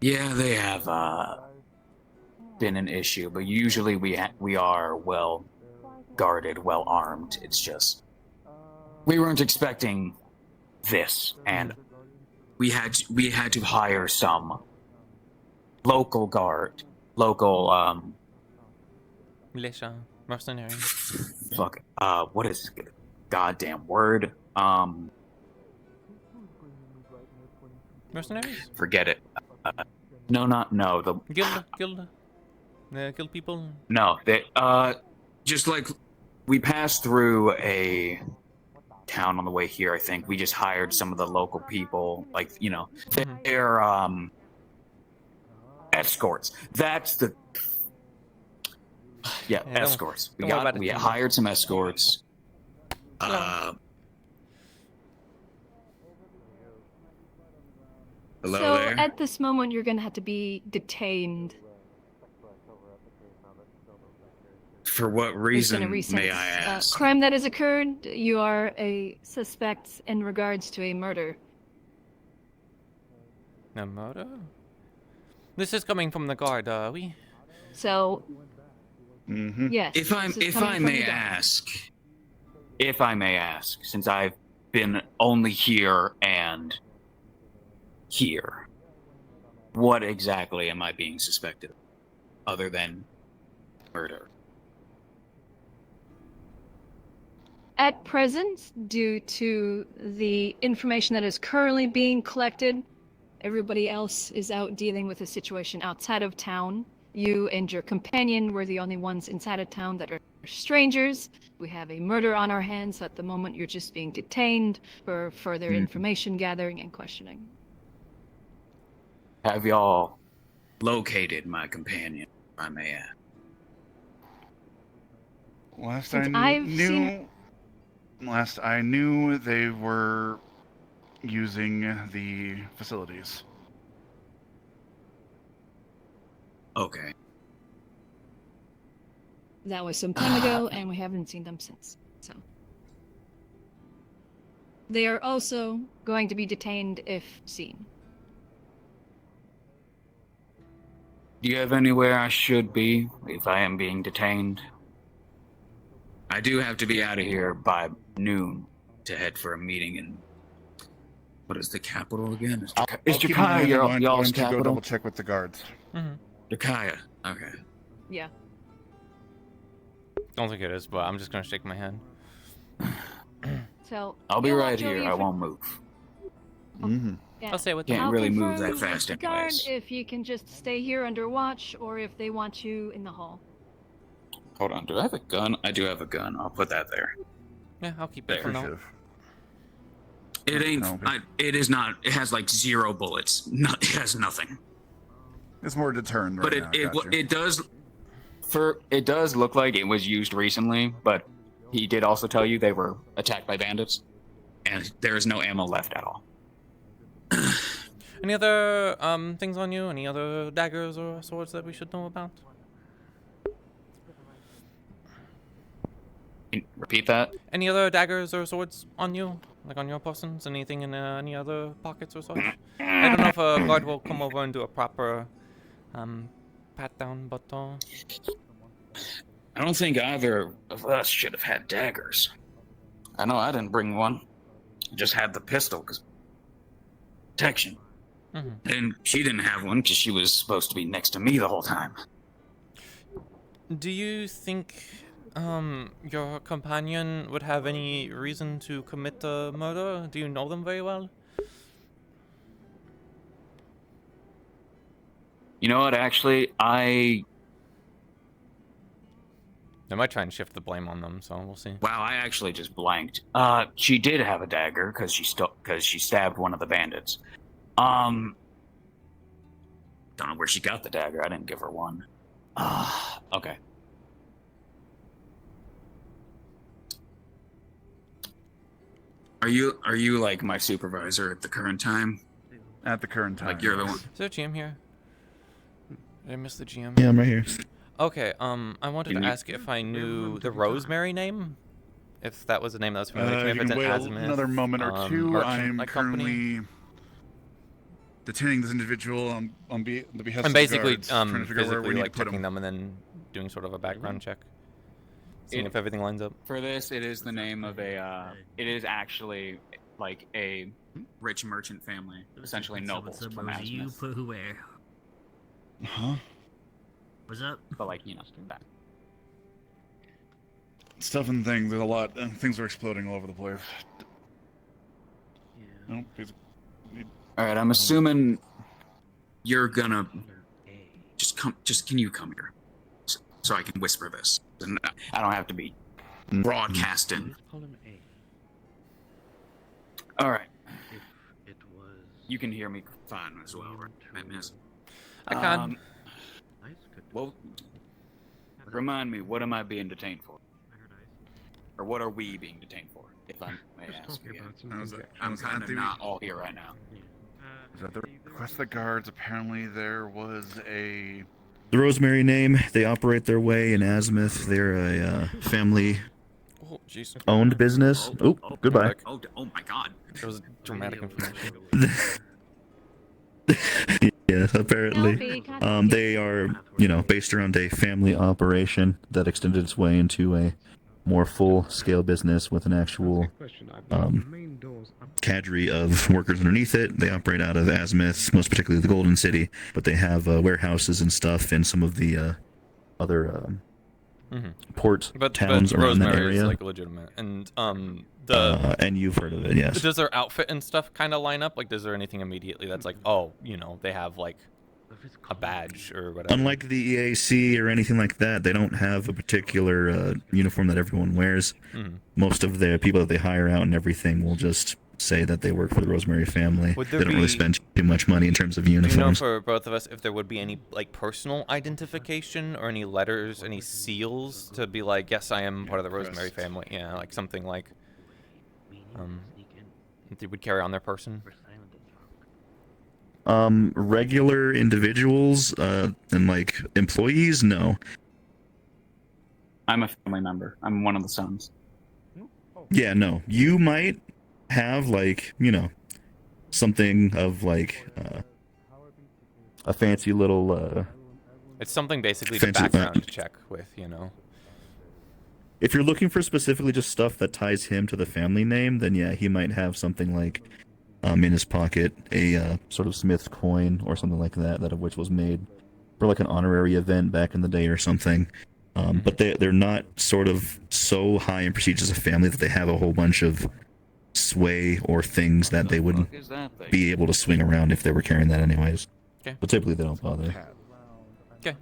Yeah, they have been an issue, but usually we are well guarded, well armed. It's just we weren't expecting this, and we had to hire some local Militia, mercenaries. Fuck. What is the goddamn word? Mercenaries? Forget it. No. The guild people. No, they just like we passed through a town on the way here. I think we just hired some of the local people, like they're escorts. That's the escorts. We hired some escorts. Hello so there. at this moment, you're gonna have to be detained. For what reason, may I ask? Crime that has occurred. You are a suspect in regards to a murder. A murder? This is coming from the guard, we. So. Yes. If I may ask, since I've been only here and here, what exactly am I being suspected of, other than murder? At present, due to the information that is currently being collected, everybody else is out dealing with a situation outside of town. You and your companion were the only ones inside of town that are strangers. We have a murder on our hands. At the moment, you're just being detained for further information gathering and questioning. Have y'all located my companion, if I may ask? Last I knew, they were using the facilities. Okay. That was some time ago, and we haven't seen them since. So they are also going to be detained if seen. Do you have anywhere I should be if I am being detained? I do have to be out of here by noon to head for a meeting in. What is the capital again? Is Keep an eye on Jakaya the line. y'all's I'm to go capital? double check with the guards. Jakaya. Okay. Yeah. Don't think it is, but I'm just gonna shake my head. So I'll be you'll right watch over here. you I for- won't move. Mm-hmm. Yeah. I'll stay with Can't I'll really move confirm that fast with the guard anyways. if you can just stay here under watch, or if they want you in the hall. Hold on. Do I have a gun? I do have a gun. I'll put that there. Yeah, I'll keep it There. for now. It ain't. It is not. It has like 0 bullets. No, it has nothing. It's more deterrent right But now. Got you. it does. It does look like it was used recently, but he did also tell you they were attacked by bandits, and there is no ammo left at all. Any other things on you? Any other daggers or swords that we should know about? Repeat that. Any other daggers or swords on you? Like on your persons? Anything in any other pockets or such? I don't know if a guard will come over and do a proper pat down, but I don't think either of us should have had daggers. I know I didn't bring one. I just had the pistol because protection. And she didn't have one because she was supposed to be next to me the whole time. do you think your companion would have any reason to commit a murder? Do you know them very well? You know what? Actually, I might try and shift the blame on them, so we'll see. Wow, I actually just blanked. She did have a dagger because she stabbed one of the bandits. Don't know where she got the dagger. I didn't give her one. Okay. Are you like my supervisor at the current time? At the current time. Like you're the one. Is there a GM here? Did I miss the GM? Yeah, I'm right here. Okay, I wanted to ask if I knew the Rosemary name? If that was a name that was familiar to me, if You it's can an wait azimuth, another moment or two. merchant, I'm like, company. currently detaining this individual on the behest I'm of basically the guards, trying to figure out where we physically need like to put checking him. them and then doing sort of a background check, seeing if everything lines up. For this, it is the name of a. It is actually like a rich merchant family, essentially nobles from You Azimuth. put who where? Huh? What's up? But like that. Stuff and things. There's a lot. Things are exploding all over the place. Nope. All right, I'm assuming you're gonna just come. Just can you come here, so I can whisper this? And I don't have to be broadcasting. All right. You can hear me fine as well, right, miss? I can. Well, remind me, what am I being detained for? Or what are we being detained for, if I may ask again? I'm kind of not all here right now. Is that the request of the guards? Apparently there was a... The Rosemary name, they operate their way in Azimuth. They're a family-owned business. Oh, goodbye. Oh my God. There was dramatic information. Yeah, apparently. They are, based around a family operation that extended its way into a more full-scale business with an actual cadre of workers underneath it. They operate out of Azimuth, most particularly the Golden City, but they have warehouses and stuff in some of the other port towns around that Rosemary area. is like legitimate, and and you've heard of it, yes. Does their outfit and stuff kind of line up? Like, is there anything immediately that's like, oh, they have like a badge or whatever? Unlike the EAC or anything like that, they don't have a particular uniform that everyone wears. Most of the people that they hire out and everything will just say that they work for the Rosemary family. Would They there don't really be- spend too much money in terms of Do you know uniforms. for both of us if there would be any like personal identification or any letters, any seals to be like, yes, I am part of the Rosemary family? Yeah, like something like they would carry on their person. Regular individuals and like employees, no. I'm a family member. I'm one of the sons. Yeah, no. You might have like, something of like a fancy little It's something basically to fancy- background check with, If you're looking for specifically just stuff that ties him to the family name, then yeah, he might have something like in his pocket a sort of Smith's coin or something like that, that of which was made for like an honorary event back in the day or something. But they're not sort of so high in prestige as a family that they have a whole bunch of sway or things that they wouldn't be able to swing around if they were carrying that anyways. Okay. But typically they don't bother. Okay.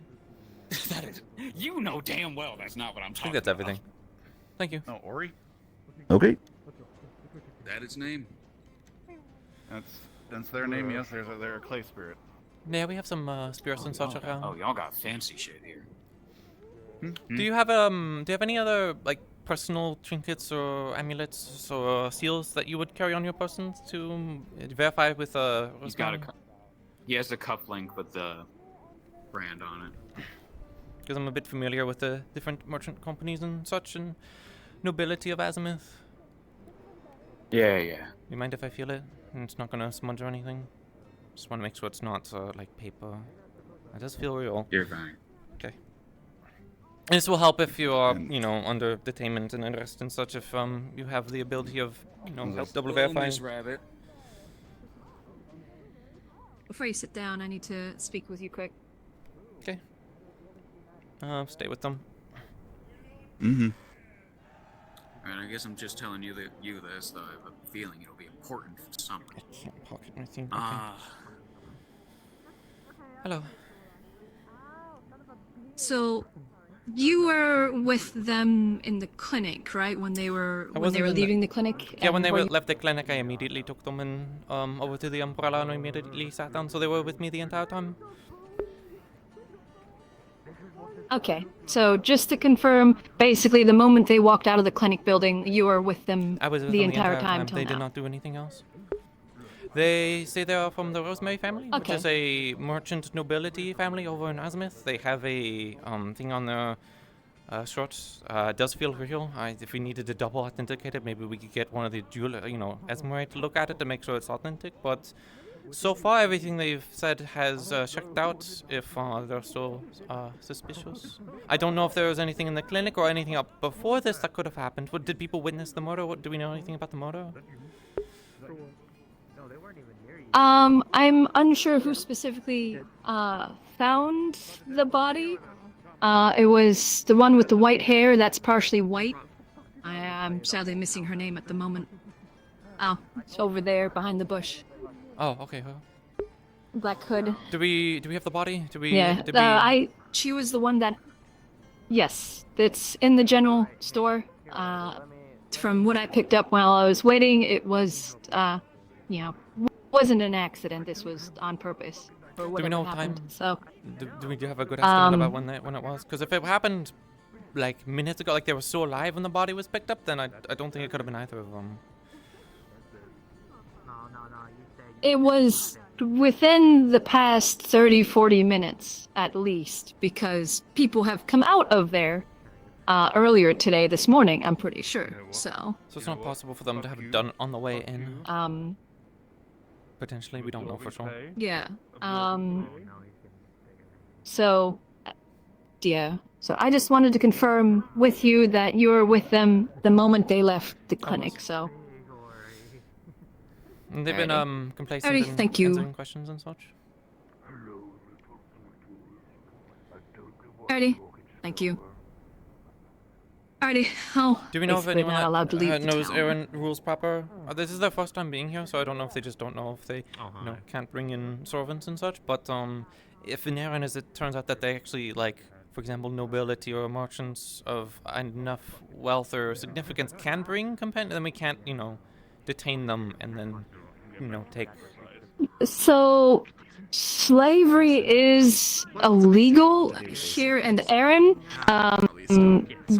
That is, you know damn well that's not what I'm I talking think that's everything. Thank you. Oh, Ori? Okay. That its name. That's their name, yes. They're a clay spirit. Yeah, we have some spirits and such around. Oh, y'all got fancy shit here. Do you have any other like personal trinkets or amulets or seals that you would carry on your person to verify with He's got he has a cufflink with the brand on it. Because I'm a bit familiar with the different merchant companies and such and nobility of Azimuth. Yeah. You mind if I feel it? And it's not gonna smudge or anything? Just want to make sure it's not like paper. It does feel real. You're fine. Okay. This will help if you are, under detainment and arrest and such. If you have the ability of, help double verifying. Rabbit. Before you sit down, I need to speak with you quick. Okay. Stay with them. Mm-hmm. Alright, I guess I'm just telling you this, though I have a feeling it'll be important for something. I can't pocket anything. Hello. So, you were with them in the clinic, right? When they were leaving the clinic. Yeah, when they were left the clinic, I immediately took them in over to the umbrella and immediately sat down. So they were with me the entire time. Okay, so just to confirm, basically the moment they walked out of the clinic building, you were with them I was with the them entire time till They now. did not do anything else. They say they are from the Rosemary family, which is a merchant nobility family over in Azimuth. They have a thing on their shorts. It does feel real. If we needed to double authenticate it, maybe we could get one of the jeweler, Esmeralda to look at it to make sure it's authentic. But so far, everything they've said has checked out. If they're still suspicious, I don't know if there was anything in the clinic or anything up before this that could have happened. Did people witness the murder? Do we know anything about the murder? I'm unsure who specifically found the body. It was the one with the white hair that's partially white. I'm sadly missing her name at the moment. Oh, it's over there behind the bush. Oh, okay. Black hood. Do we have the body? She was the one that. Yes, it's in the general store. From what I picked up while I was waiting, it was, wasn't an accident. This was on purpose. Do we know happened. time? So. Do we have a good estimate about when it was? Because if it happened like minutes ago, like they were still alive when the body was picked up, then I don't think it could have been either of them. It was within the past 30-40 minutes, at least, because people have come out of there earlier today, this morning, I'm pretty sure, so... So it's not possible for them to have it done on the way in? Potentially, we don't know for sure. Yeah, So I just wanted to confirm with you that you were with them the moment they left the clinic, so... And they've been complacent Alrighty, in thank you. answering questions and such. Alrighty, thank you. Alrighty, Do we know if basically anyone not allowed to leave the knows town. Aaron rules proper? This is their first time being here, so I don't know if they just don't know if they can't bring in servants and such. But if in Aaron, as it turns out that they actually, like, for example, nobility or merchants of enough wealth or significance can bring companions, then we can't, detain them and then, take... So, slavery is illegal here in Erin,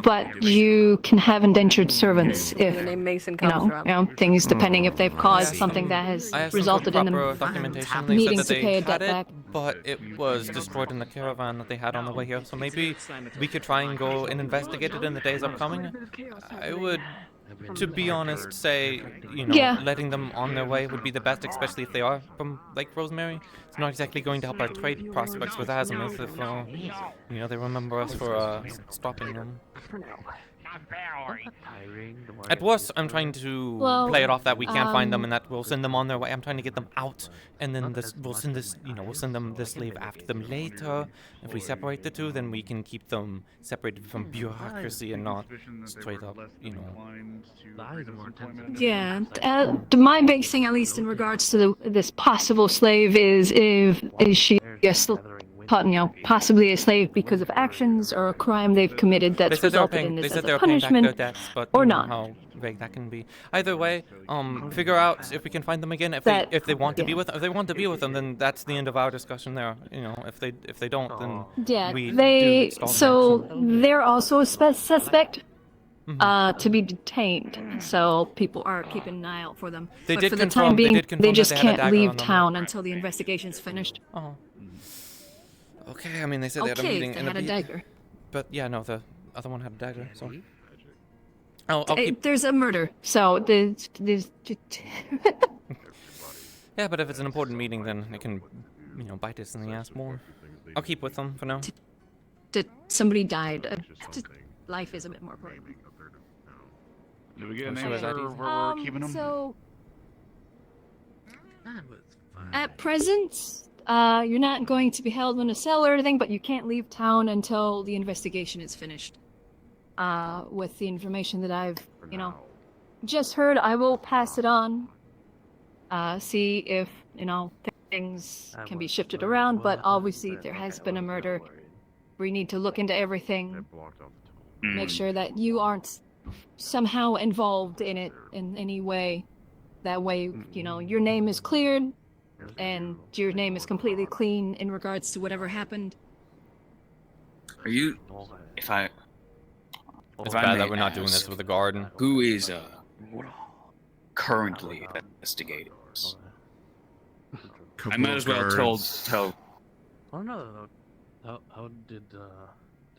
but you can have indentured servants if, The name Mason comes from. things depending if they've caused something that has I asked resulted in proper them documentation. They needing said that to pay a they debt had it, back. but it was destroyed in the caravan that they had on the way here. So maybe we could try and go and investigate it in the days upcoming. I would, to be honest, say, Yeah. letting them on their way would be the best, especially if they are from, like, Rosemary. It's not exactly going to help our trade prospects with Azimuth if, they remember us for stopping them. At worst, I'm trying to play it off that we can't find them and that we'll send them on their way. I'm trying to get them out, and then we'll send them the slave after them later. If we separate the two, then we can keep them separated from bureaucracy and not straight up, Yeah, my big thing, at least in regards to this possible slave, is she possibly a slave because of actions or a crime they've committed that's resulted in this as a punishment, back their debts, but or you know not. how vague that can be. Either way, figure out if we can find them again. If they want to be with, if they want to be with them, then that's the end of our discussion there. You know, if they don't, then Yeah, we they do so they're also a suspect. To be detained, so people are keeping an eye out for them. They but did for the confirm- time they being, did confirm they that just they had a can't dagger leave on them. town until the investigation's finished. Oh. Okay, I mean they said they had a meeting. They had a dagger. But yeah, no, the other one had a dagger. So. I'll keep. There's a murder, so there's Yeah, but if it's an important meeting, then it can, bite us in the ass more. I'll keep with them for now. somebody died. Life is a bit more important. Did we get a name for where we're keeping them? So, at present, you're not going to be held in a cell or anything, but you can't leave town until the investigation is finished. With the information that I've, just heard, I will pass it on. See if, things can be shifted around, but obviously there has been a murder. We need to look into everything. Make sure that you aren't somehow involved in it in any way. That way, your name is cleared and your name is completely clean in regards to whatever happened. Are you, if I It's may bad that we're not doing ask, this with a garden. Who is currently investigating this? I might as well tell. Oh no. How did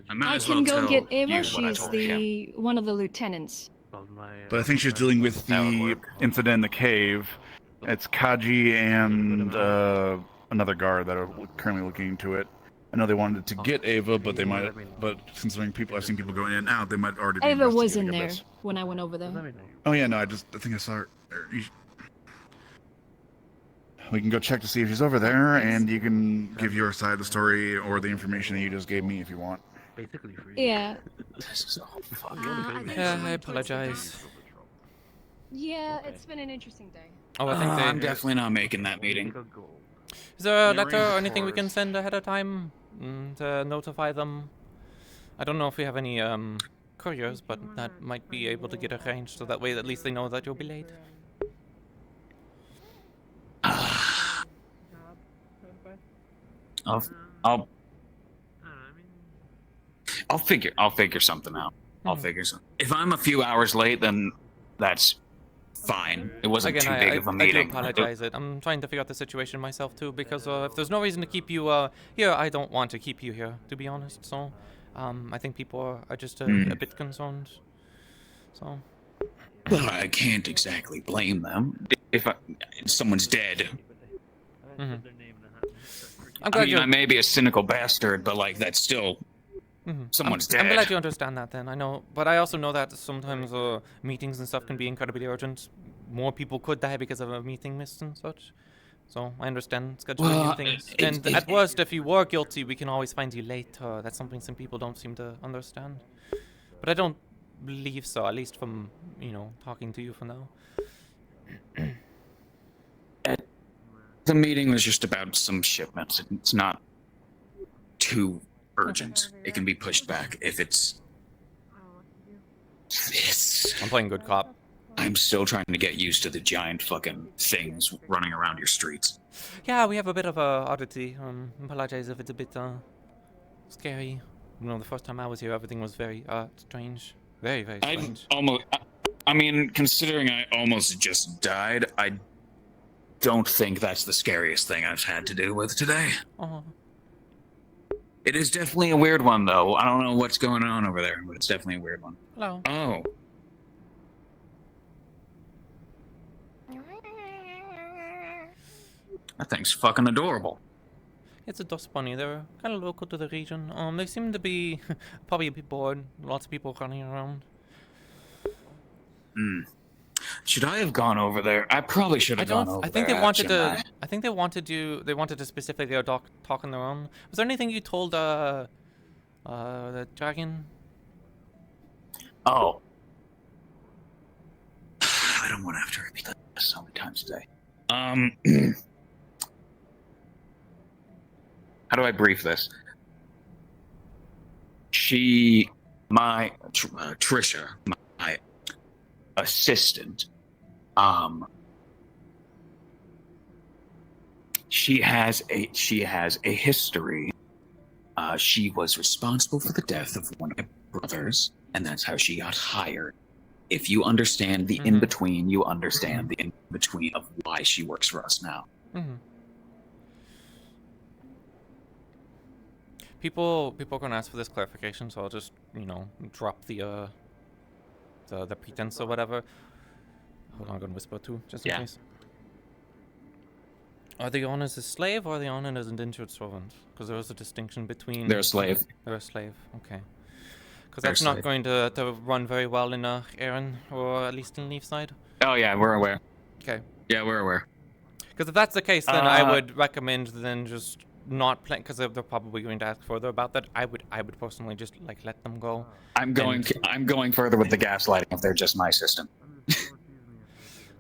I might I as well can go tell get you Ava. what I She's told him. one of the lieutenants. But I think she's dealing with the incident in the cave. It's Kaji and another guard that are currently looking into it. I know they wanted to get Ava, but they might. But considering I've seen people going in and out, they might already be Ava was in investigating there this. when I went over there. Oh yeah, no, I think I saw her. We can go check to see if she's over there, and you can give your side of the story or the information that you just gave me if you want. Basically free. Yeah. This is all Yeah, I apologize. Yeah, it's been an interesting day. Oh, I think I'm definitely not making that meeting. Is there a letter or anything we can send ahead of time to notify them? I don't know if we have any couriers, but that might be able to get arranged so that way at least they know that you'll be late. I'll figure something out. I'll figure something. If I'm a few hours late, then that's fine. It wasn't Again, too big of a meeting. I do apologize. I'm trying to figure out the situation myself too, because if there's no reason to keep you here, I don't want to keep you here, to be honest. So, I think people are just a bit concerned. So. Well, I can't exactly blame them. If someone's dead. I may be a cynical bastard, but that's still someone's dead. I'm glad you understand that. Then I know, but I also know that sometimes meetings and stuff can be incredibly urgent. More people could die because of a meeting missed and such. So I understand scheduling and things. And at worst, if you were guilty, we can always find you later. That's something some people don't seem to understand. But I don't believe so, at least from talking to you for now. The meeting was just about some shipments. It's not too urgent. It can be pushed back if it's this. I'm playing good cop. I'm still trying to get used to the giant fucking things running around your streets. Yeah, we have a bit of a oddity. Apologize if it's a bit scary. The first time I was here, everything was very strange. Very, very strange. Considering I almost just died, I don't think that's the scariest thing I've had to do with today. Oh. It is definitely a weird one, though. I don't know what's going on over there, but it's definitely a weird one. Hello. Oh. That thing's fucking adorable. It's a dust bunny. They're kind of local to the region. They seem to be probably a bit bored. Lots of people running around. Should I have gone over there? I probably should I have gone don't. over I think there. they wanted shouldn't to. I think they wanted to. They wanted to specifically talk on their own. Was there anything you told the dragon? Oh. I don't want to have to repeat that so many times today. How do I brief this? Trisha, my assistant, she has a history. She was responsible for the death of one of my brothers, and that's how she got hired. If you understand the in-between, you understand the in-between of why she works for us now. People are gonna ask for this clarification, so I'll just drop the pretense or whatever. Hold on, I'm gonna whisper too, just in case. Are they on as a slave or are they on as an indentured servant? Because there is a distinction between. They're a slave. They're a slave. Okay. Because that's not going to run very well in Aaron, or at least in Leafside. Oh yeah, we're aware. Okay. Yeah, we're aware. Because if that's the case, then I would recommend then just not playing, because they're probably going to ask further about that. I would personally just let them go. I'm going further with the gaslighting if they're just my system.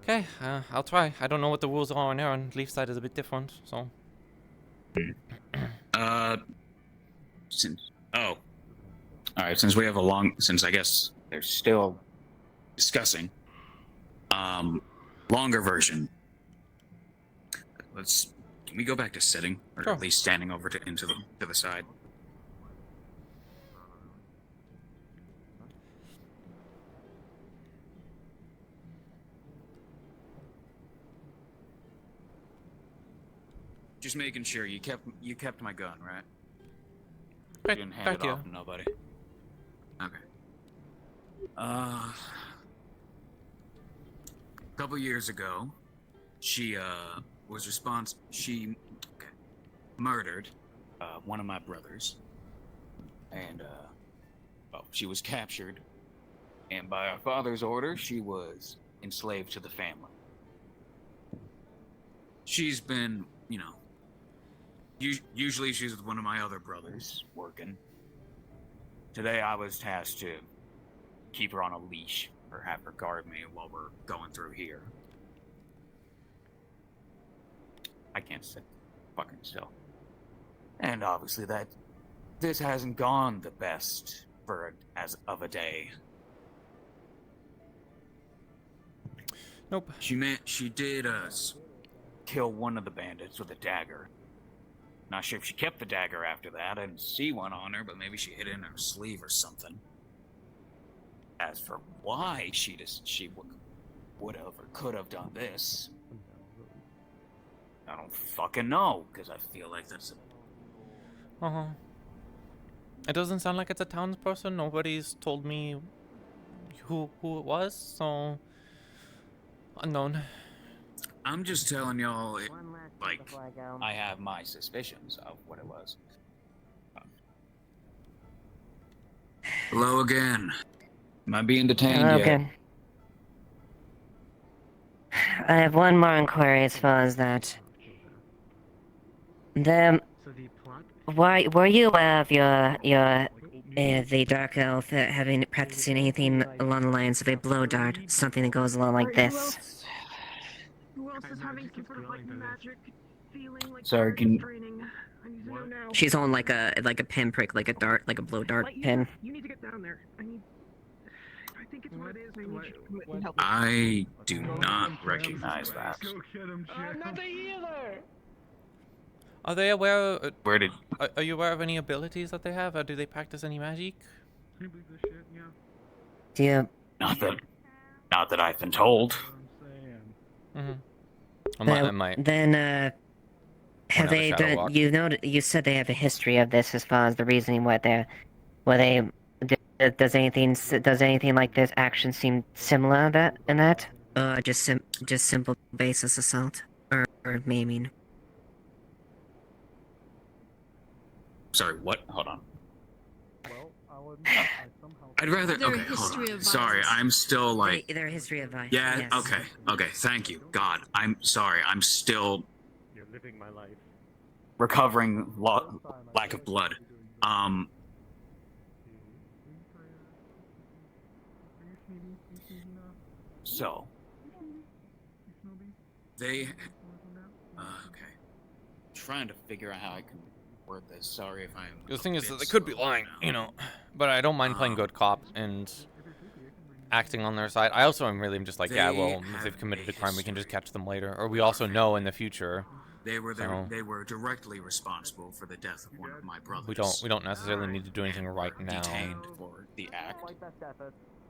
Okay, I'll try. I don't know what the rules are on Aaron. Leafside is a bit different, so. All right, since we have since I guess they're still discussing, longer version. Can we go back to sitting, or at least standing over to the side? Just making sure you kept my gun, right? You didn't hand it off to nobody. Okay. A couple years ago, she murdered one of my brothers, and she was captured, and by our father's order, she was enslaved to the family. She's been, usually she's with one of my other brothers working. Today I was tasked to keep her on a leash or have her guard me while we're going through here. I can't sit fucking still. And obviously this hasn't gone the best as of a day. Nope. She did kill one of the bandits with a dagger. Not sure if she kept the dagger after that. I didn't see one on her, but maybe she hid it in her sleeve or something. As for why she would have or could have done this, I don't fucking know, because I feel like that's It doesn't sound like it's a townsperson. Nobody's told me who it was, so unknown. I'm just telling y'all, I have my suspicions of what it was. Hello again. Am I being detained yet? Again. I have one more inquiry as far as that. Were you aware of the Dark Elf practicing anything along the lines of a blow dart, something that goes along like this? Who else is having some sort of magic feeling like Sorry, training? I need to know now. She's on like a pinprick, like a dart, like a blow dart pin. You need to get down there. I think it's what it is. I need you to help. I do not recognize that. I'm not the healer. Are they aware? Where did? Are you aware of any abilities that they have, or do they practice any magic? Do you? Not that I've been told. I might. Then, have they done? You said they have a history of this as far as the reasoning. Does anything like this action seem similar in that? Just simple baseless assault or maiming. Sorry, what? Hold on. I'd rather. Their Okay, hold history on. of Sorry, violence. I'm still like. Their history of violence. Yeah. Yes. Okay. Okay. Thank you. God, I'm sorry. I'm still You're living my life. recovering lack of blood. So they. Okay. Trying to figure out how I can word this. Sorry if I'm. The thing is that they could be lying, you know, but I don't mind playing good cop and acting on their side. I also am really just like, yeah, well, if they've committed a crime, we can just catch them later, or we also know in the future. They were So they were directly responsible for the death of one of my brothers. we don't necessarily need to do anything right now. Detained for the act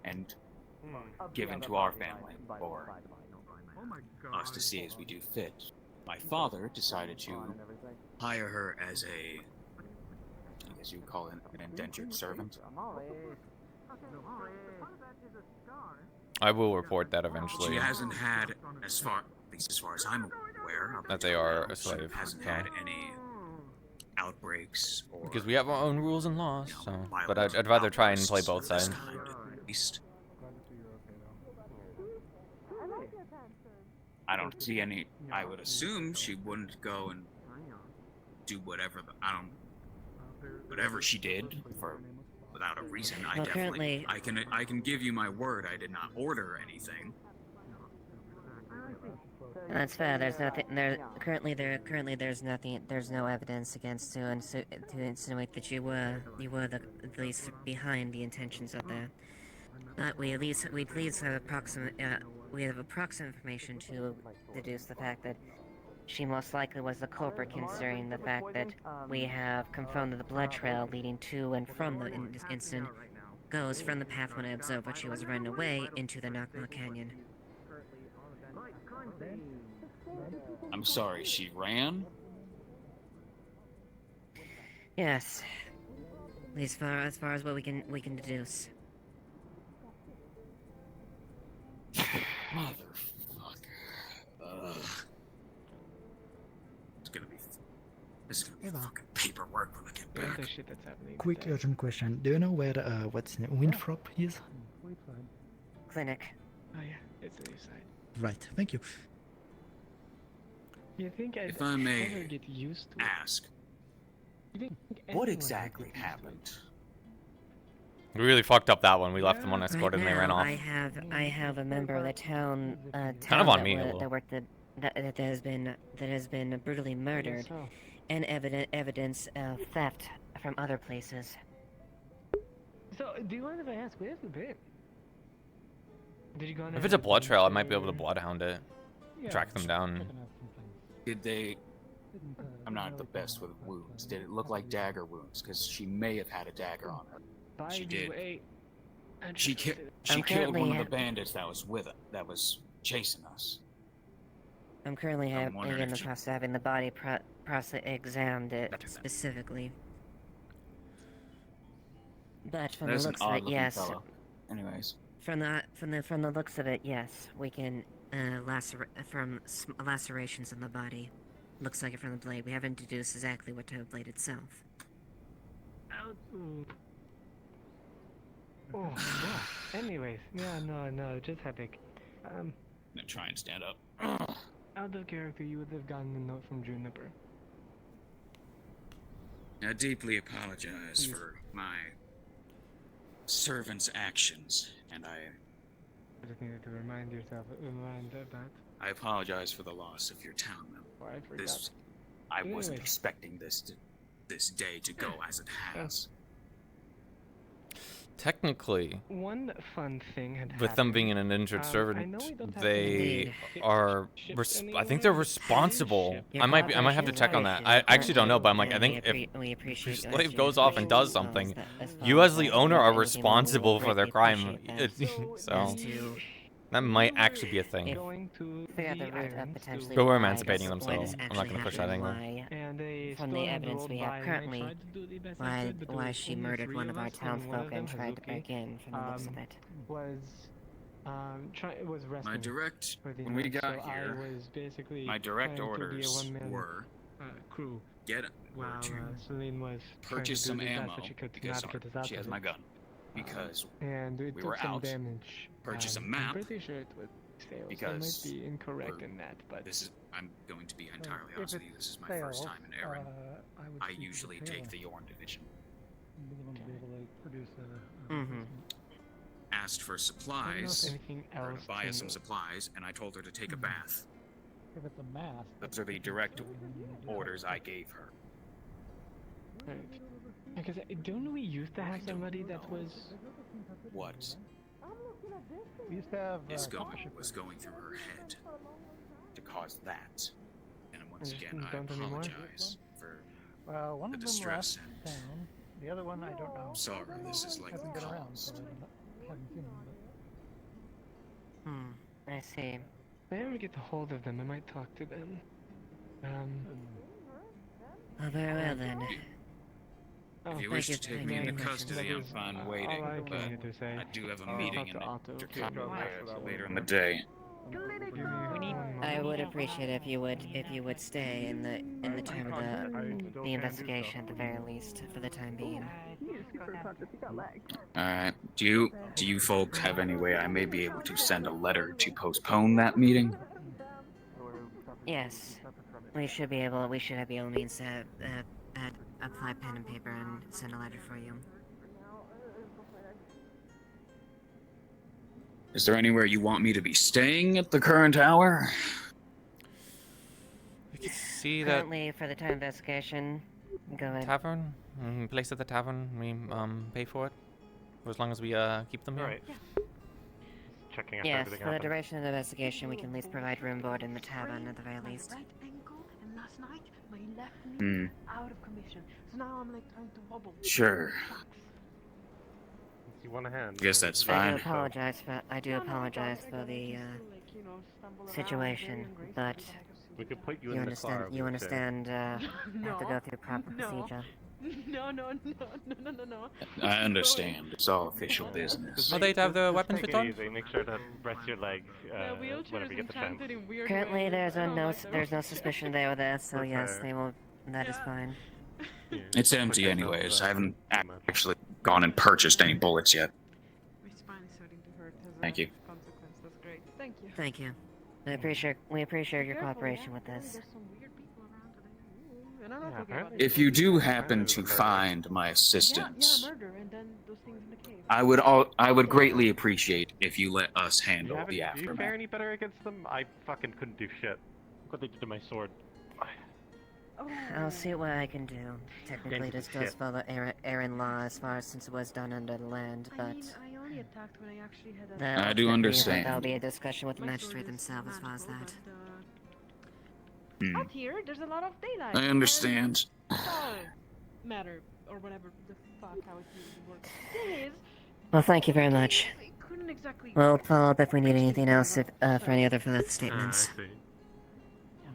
and given to our family for us to see as we do fit. My father decided to hire her as a, I guess you would call it an indentured servant. I will report that eventually. She hasn't had, at least as far as I'm aware, that they are a slave. Hasn't So. had any outbreaks or Because we have our own rules and laws. So, but I'd rather try and play both sides. At least. I don't see any. I would assume she wouldn't go and do whatever whatever she did without a reason. Well, currently, I can give you my word. I did not order anything. That's fair. There's nothing. Currently there's nothing. There's no evidence against to insinuate that you were the least behind the intentions of that. But we at least have approximate information to deduce the fact that she most likely was the culprit, considering the fact that we have confirmed that the blood trail leading to and from the incident goes from the path when I observed when she was running away into the Nakma Canyon. I'm sorry, she ran? Yes. At least as far as what we can deduce. Motherfucker. It's gonna be fucking paperwork when I get back. Quick urgent question. Do you know where what's in Winthrop is? Clinic. Oh yeah, it's the east side. Right, thank you. You think If I may ever get used to ask, what exactly happened? We really fucked up that one. We left them unescorted and they ran off. I have a member of the town. Kind of on me a little. That has been brutally murdered, and evidence of theft from other places. So, do you mind if I ask, where have you been? Did you go on If it's a blood trail, I might be able to bloodhound it, track them down. Did they... I'm not the best with wounds. Did it look like dagger wounds? Because she may have had a dagger on her. She did. She killed one of the bandits that was with her, that was chasing us. I'm currently in wondering the if process of having the body process examined it specifically. But from There's the an looks of it, odd-looking yes. fellow. Anyways. From the looks of it, yes, we can lacerations in the body. Looks like it from the blade. We haven't deduced exactly what type of blade itself. Oh, yeah. Anyways, yeah, no, just hectic. I'm gonna try and stand up. Out of character, you would have gotten a note from Juniper. I deeply apologize for my servant's actions, and I just needed to remind that. I apologize for the loss of your town member. I forgot. I wasn't expecting this day to go as it has. Technically, one fun thing had with them being an indentured servant, they are. I think they're responsible. I might have to check on that. I actually don't know, but I'm like, I think if your slave goes off and does something, you as the owner are responsible for their crime. So that might actually be a thing. Who are emancipating themselves. I'm not gonna push that angle. From the evidence we have currently, why she murdered one of our townsfolk and tried to break in from the looks of it. My direct, when we got here, my direct orders were crew. Were to Celine was purchase some ammo because she has my gun. because and it we took were some out, damage. purchase a I'm map, pretty sure it was sales. because I might be incorrect we're- in that, but I'm going to be entirely if honest with it's you. This is my sales, first time in Erin. I would I speak to the usually tailor. take the Yorn division. Mm-hmm. Asked for supplies, anything or to else buy us some changes. supplies, and I told her to take a bath. If it's a math. Those are the direct orders I gave her. Right. Because don't we used to have somebody that was What we used to have was going through her head to cause that? And once just again, I don't anymore? apologize for Well, one the of them distress left and town. The other one, I don't know. sorrow this is like Hasn't been around, so caused. I haven't seen him. I see. If I ever get a hold of them, I might talk to them. Well, very well then. If you Thank wish you- to take thank me you into very much. custody, I'm fine waiting, all I but came to say. I do have a I'll meeting talk in to Otto. Chicago Okay. later in the day. I would appreciate if you would stay in the term of the investigation at the very least for the time being. Alright. Do you folks have any way I may be able to send a letter to postpone that meeting? Yes, we should have the means to apply pen and paper and send a letter for you. Is there anywhere you want me to be staying at the current hour? See that Currently, for the time investigation, go ahead. tavern? Place at the tavern. We pay for it for as long as we keep them here. Alright. Checking if Yes, everything for the happened. duration of the investigation, we can at least provide room board in the tavern at the very least. Right ankle, and last night my left knee Hmm. out of commission. So now I'm like trying to wobble. Sure. You want a hand? Guess that's I fine. do apologize for the situation, but We could put you you in the car. understand. You understand. Have to go through proper No. procedure. No. I understand. It's all official business. Oh, they'd have the weapons Take it returned? easy. Make sure to rest your legs whenever you get the chance. Currently, there's no suspicion they were there, so yes, they will. That is fine. It's empty anyways. I haven't actually gone and purchased any bullets yet. Thank you. Thank you. Thank you. We appreciate your cooperation with this. If you do happen to find my assistance, murder and then those things in the cave. I would greatly appreciate if you let us You handle haven't- the do you aftermath. fare any better against them? I fucking couldn't do shit. Look what they did to my sword. I'll see what I can do. Technically, this does Shit. follow Aaron law as far as since it was done under the land, but I only attacked when I actually had I do understand. That'll be a discussion with the magistrate themselves as far as that. Hmm. Out here, there's a lot of daylight. I understand. Star matter or whatever the fuck how it usually works. Thing is, Well, thank you very much. I couldn't exactly. We'll follow up if we need anything else, for any other further statements. I see.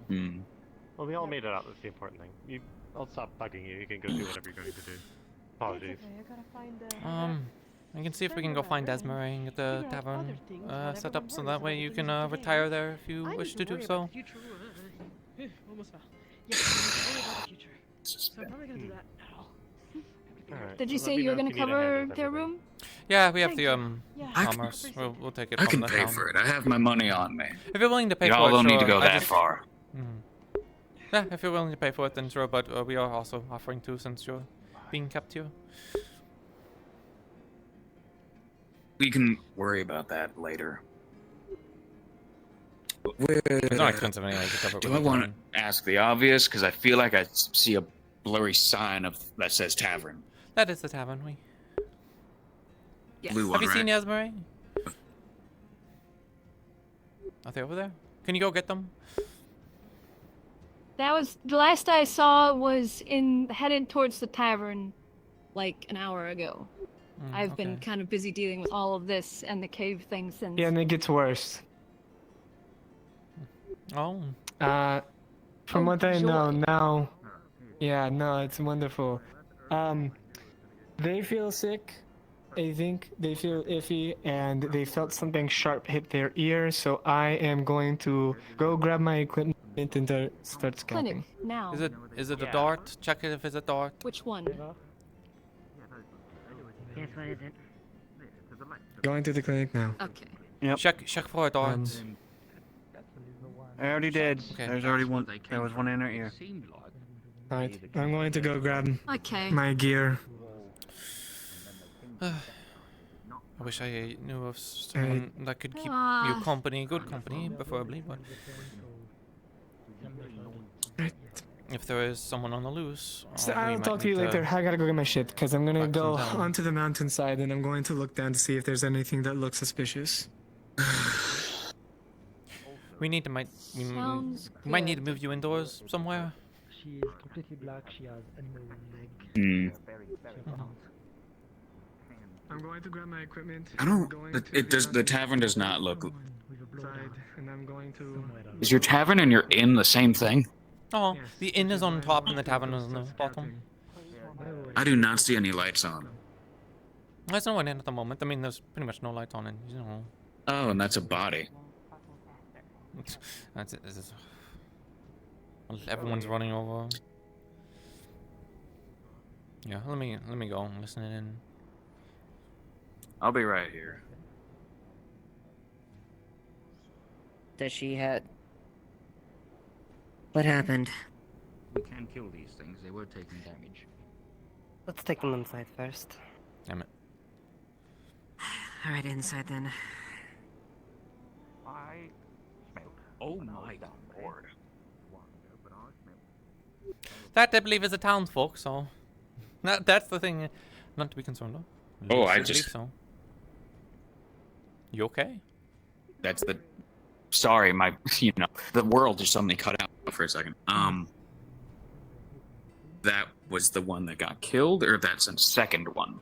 Hmm. Well, we all made it out. That's the important thing. I'll stop bugging you. You can go do whatever you're going to do. Apologies. I can see if we can go find Desmarais and get the tavern set up so that way you can retire there if you wish to do so. Almost fell. Yeah, I'm worried about the future. So I'm probably gonna do that now. Alright, Did you well, say let me you were know going if to you need a cover hand with their everything. room? Yeah, we have Thank the you. Yeah. commerce. We'll take it I from can the pay town. for it. I have my money on me. If you're willing to pay Y'all for it, don't need to sure. go I that just- far. Yeah, if you're willing to pay for it, then sure. But we are also offering to since you're being kept here. We can worry about that later. It's not expensive anyway to cover it Do with I the want tavern. to ask the obvious? Because I feel like I see a blurry sign that says tavern. That is the tavern, we. Yes. Blue Have one, you seen right? Desmarais? Are they over there? Can you go get them? That was the last I saw was headed towards the tavern like an hour ago. I've been kind of busy dealing with all of this and the cave thing since. Yeah, and it gets worse. Oh. From Oh, what I know joy. now, yeah, no, it's wonderful. They feel sick. I think they feel iffy, and they felt something sharp hit their ear. So I am going to go grab my equipment and start scalping. Clinic now. Is it a dart? Check it if it's a dart. Which one? Yes, what is it? Going to the clinic now. Okay. Yep. Check for a dart. I already did. Okay. There's already one. There was one in her ear. Alright, I'm going to go grab Okay. my gear. I wish I knew of someone that could keep you company, good company, preferably, but if there is someone on the loose, So we I'll might talk to you need later. I gotta go get my shit because I'm gonna back go them down. onto the mountainside and I'm going to look down to see if there's anything that looks suspicious. We need to we Sounds might need to good. move you indoors somewhere. She is completely black. She has no leg. I'm going to grab my equipment. I don't. The tavern does not look. Outside, and I'm going to. Is your tavern and your inn the same thing? Oh, the inn is on top and the tavern is on the bottom. I do not see any lights on. There's no one in at the moment. I mean, there's pretty much no lights on, and you know. Oh, and that's a body. That's it. Everyone's running over. Yeah, let me go. I'm listening in. I'll be right here. Does she had? What happened? We can kill these things. They were taking damage. Let's take them inside first. Damn it. Alright, inside then. I smell. Oh my lord. That I believe is a townsfolk, so that's the thing not to be concerned of. Oh, I believe just. so. You okay? That's the. Sorry, the world just suddenly cut out for a second. That was the one that got killed, or that's the second one?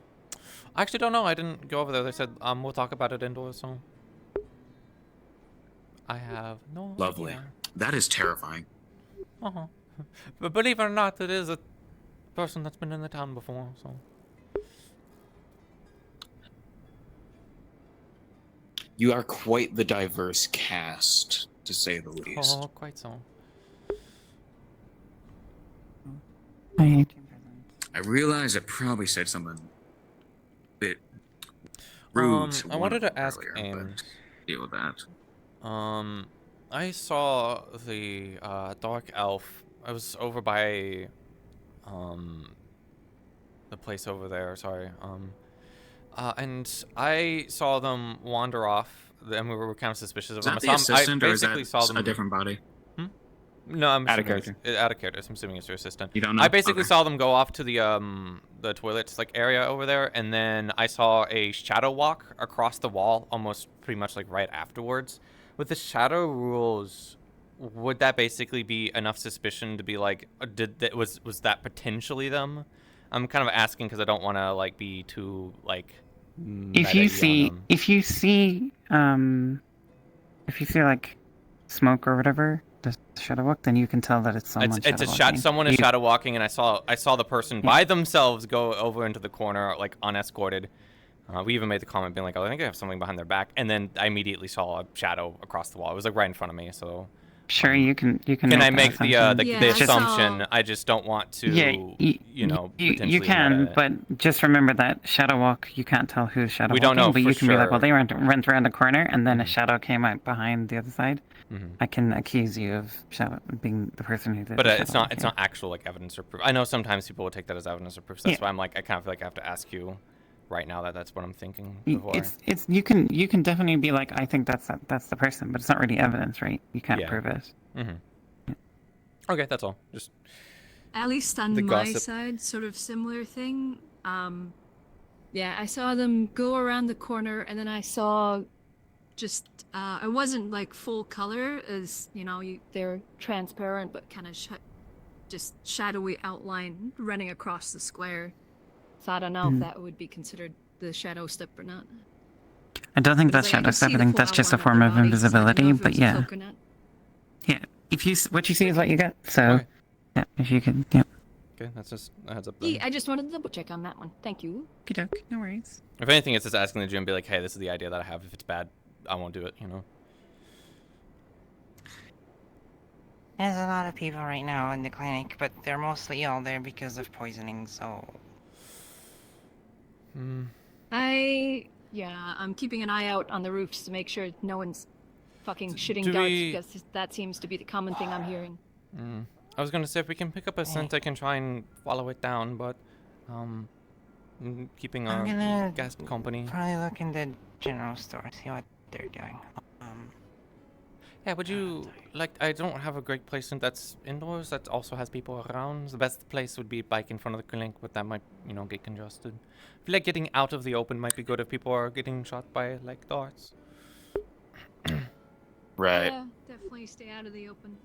I actually don't know. I didn't go over there. They said we'll talk about it indoors, so I have no Lovely. idea. That is terrifying. Uh-huh. But believe it or not, it is a person that's been in the town before, so. You are quite the diverse cast, to say the least. Oh, quite so. I realize I probably said something a bit rude. To I one wanted of to them ask earlier, Ames. but deal with that. I saw the dark elf. I was over by the place over there. Sorry. And I saw them wander off, and we were kind of suspicious of Is them. that the assistant, I or is basically that saw them a different body? No, I'm Out of assuming character. out of character. I'm assuming it's your assistant. You don't know? I basically Okay. saw them go off to the toilets area over there, and then I saw a shadow walk across the wall, almost pretty much like right afterwards. With the shadow rules, would that basically be enough suspicion to be like, was that potentially them? I'm kind of asking because I don't want to like be too like. If you see like smoke or whatever, the shadow walk, then you can tell that it's someone. Someone is shadow walking, and I saw the person by themselves go over into the corner like unescorted. We even made the comment being like, "Oh, I think I have something behind their back," and then I immediately saw a shadow across the wall. It was like right in front of me, so. Sure, you can. Can I make the assumption. assumption? I just don't want to. You potentially can, meta it. but just remember that shadow walk. You can't tell who's shadow We walking. don't know but for you can be like, well, sure. they went around the corner, and then a shadow came out behind the other side. I can accuse you of being the person who did. But the it's shadow not. walking. It's not actual like evidence or proof. I know sometimes people will take that as evidence or proof. So that's why I'm like, I kind of feel like I have to ask you, right now that's what I'm thinking. Before. It's you can definitely be like, I think that's the person, but it's not really evidence, right? You can't prove it. Okay, that's all. Just At least on the my gossip. side, sort of similar thing. Yeah, I saw them go around the corner, and then I saw just it wasn't like full color, as you know, they're transparent, but kind of just shadowy outline running across the square. So I don't know if that would be considered the shadow step or not. I don't think But that's it's like, I shadow can step. see I the think full that's just a outline form of of the body, so I didn't know invisibility. if it But was a yeah, cloak or not. yeah. If you what you see is what you get. So yeah, if you could, yeah. Okay, that's just a heads up. Then. Yeah, I just wanted to double check on that one. Thank you. No worries. If anything, it's just asking the GM, be like, hey, this is the idea that I have. If it's bad, I won't do it. You know. There's a lot of people right now in the clinic, but they're mostly all there because of poisoning. So. I Yeah, I'm keeping an eye out on the roofs to make sure no one's fucking shitting do darts we- because that seems to be the common thing I'm hearing. I was gonna say if we can pick up a scent, I can try and follow it down, but keeping I'm our gonna guest company. probably look in the general store, see what they're doing. Yeah, would you like? I don't have a great place that's indoors that also has people around. The best place would be bike in front of the clinic, but that might, get congested. I feel like getting out of the open might be good if people are getting shot by like darts. Right. Yeah, definitely stay out of the open.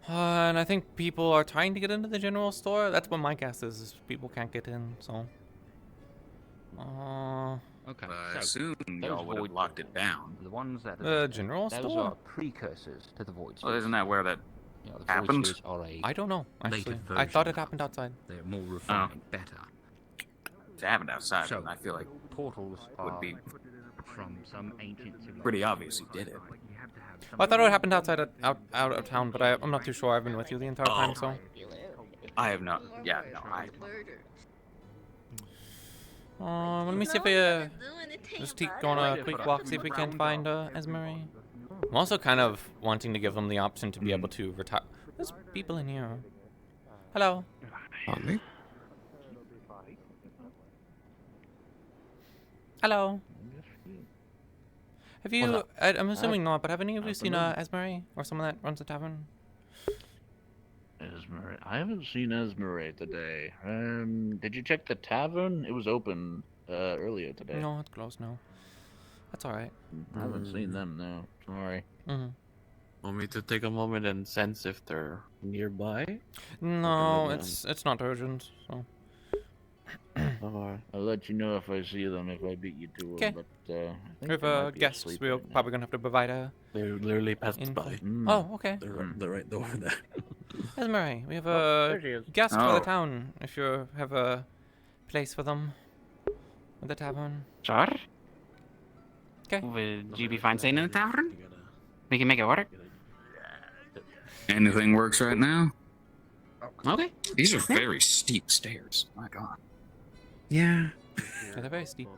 And I think people are trying to get into the general store. That's what my guess is people can't get in. So. Okay. I assume y'all would have locked it down. The ones that The general those store? are precursors to the void. Well, isn't that where that the void happened? spheres are a I don't know. Actually, later I thought version it happened outside. They're more refined, better. It happened outside, So, and I feel like portals would be from some ancient pretty obvious he did it. I thought it happened outside out of town, but I'm not too sure. I've been with you the entire time, so. I have not. Yeah, no, I. Let me see if we just keep going a quick walk, see if we can find Esmery. I'm also kind of wanting to give them the option to be able to retire. There's people in here. Hello. Hello. Have you? I'm assuming not, but have any of you seen Esmery or someone that runs a tavern? Esmery. I haven't seen Esmery today. Did you check the tavern? It was open earlier today. No, it's closed now. That's all right. I haven't seen them now. Sorry. Want me to take a moment and sense if they're nearby? No, it's not urgent. So. I'll let you know if I see them, if I beat you to them. Okay. But I think We they have might be guests. asleep We're right now. probably gonna have to provide a. They literally passed info. by. Oh, okay. They're right over there. Esmery, we have there she a is. guest for Oh. the town. If you have a place for them at the tavern. Sure. Okay. Would you be fine staying in the tavern? We can make it work. Anything works right now. Okay. These are very steep stairs. My God. Yeah. Yeah, they're very steep.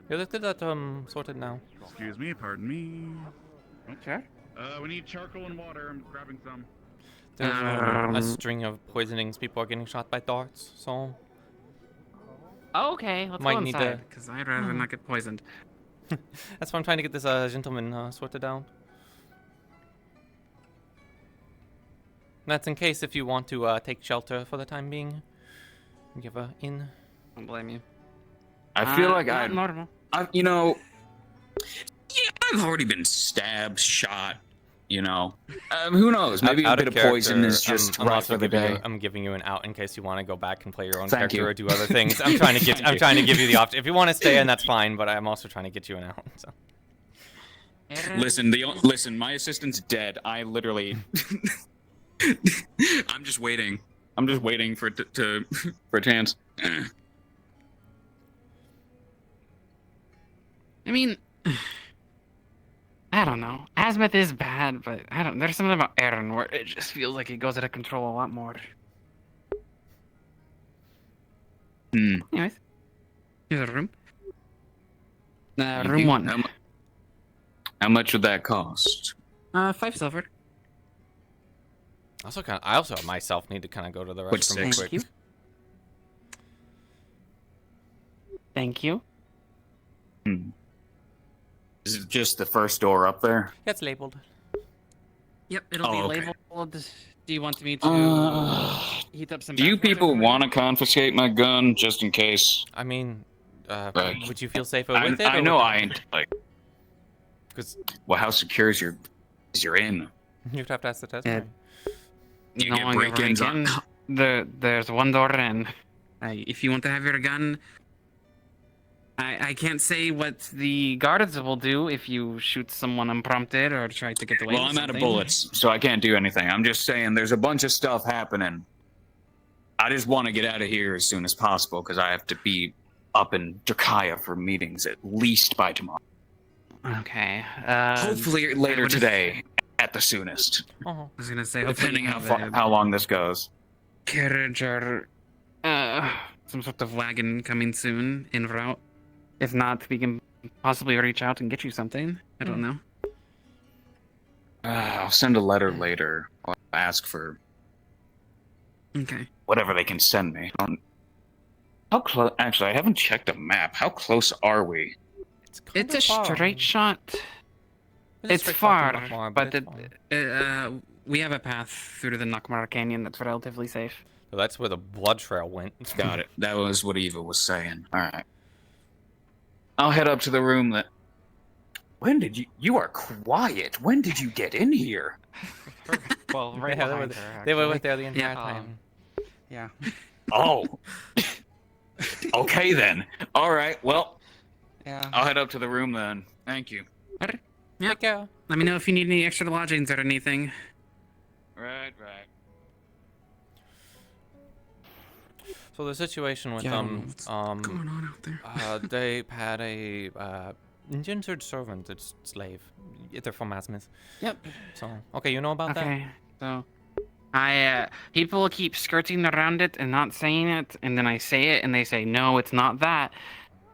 Yeah, let's get that sorted now. Excuse me, pardon me. Sure. We need charcoal and water. I'm grabbing some. There's a string of poisonings. People are getting shot by darts, so. Okay, let's Might go need inside, to- because I'd rather not get poisoned. That's why I'm trying to get this gentleman sorted out. That's in case if you want to take shelter for the time being. Give a inn. Don't blame you. I feel like not normal. Yeah, I've already been stabbed, shot. Who knows? Maybe a Out bit of character, poison is just I'm right also for the giving you- day. I'm giving you an out in case you want to go back and play your own Thank character you. or do other things. I'm trying to get. I'm trying to give you the option. If you want to stay in, that's fine. But I'm also trying to get you an out. So. Listen. My assistant's dead. I literally. I'm just waiting. I'm just waiting for for a chance. I mean, I don't know. Azimuth is bad, but there's something about Aaron where it just feels like he goes out of control a lot more. Anyways, here's a room. Room 1. How much would that cost? 5 silver. I also myself need to kind of go to the Which restroom real six? quick. Thank you. Thank you. Is it just the first door up there? Yeah, it's labeled. Yep, it'll be okay. labeled. Do you want me to heat up some? Do you bathwater people for want to confiscate my gun just in case? I mean, Like, would you feel safer with it? I or know would- I ain't like. 'Cause- Well, how secure is your inn? You'd have to ask the test. Yeah. You No get longer break-ins on. There's one door in. If you want to have your gun, I can't say what the guards will do if you shoot someone unprompted or try to get away. Well, with I'm out of something. bullets, so I can't do anything. I'm just saying there's a bunch of stuff happening. I just want to get out of here as soon as possible because I have to be up in Drakaya for meetings at least by tomorrow. Okay. Hopefully later today at the soonest. I was gonna say, Depending hopefully how long this goes. carriage or some sort of wagon coming soon en route. If not, we can possibly reach out and get you something. I don't know. I'll send a letter later. I'll ask for Okay. whatever they can send me. How close? Actually, I haven't checked a map. How close are we? It's a straight shot. It's It's a straight shot to far, Nakmar, but it's we have a path through the Nakmar Canyon that's relatively safe. So that's where the blood trail went. Got it. That was what Eva was saying. All right. I'll head up to the room that. When did you? You are quiet. When did you get in here? Well, right Yeah, behind her. they were actually. there the entire Yeah, time. Yeah. Oh. Okay then. All right. Well. Yeah. I'll head up to the room then. Thank you. Yeah. Take care. Let me know if you need any extra lodgings or anything. Right. So the situation with Yeah, them, what's going on out there? they had a indentured servant, it's slave. They're from Asmus. Yep. So okay, you know about that? Okay, so people keep skirting around it and not saying it, and then I say it, and they say no, it's not that.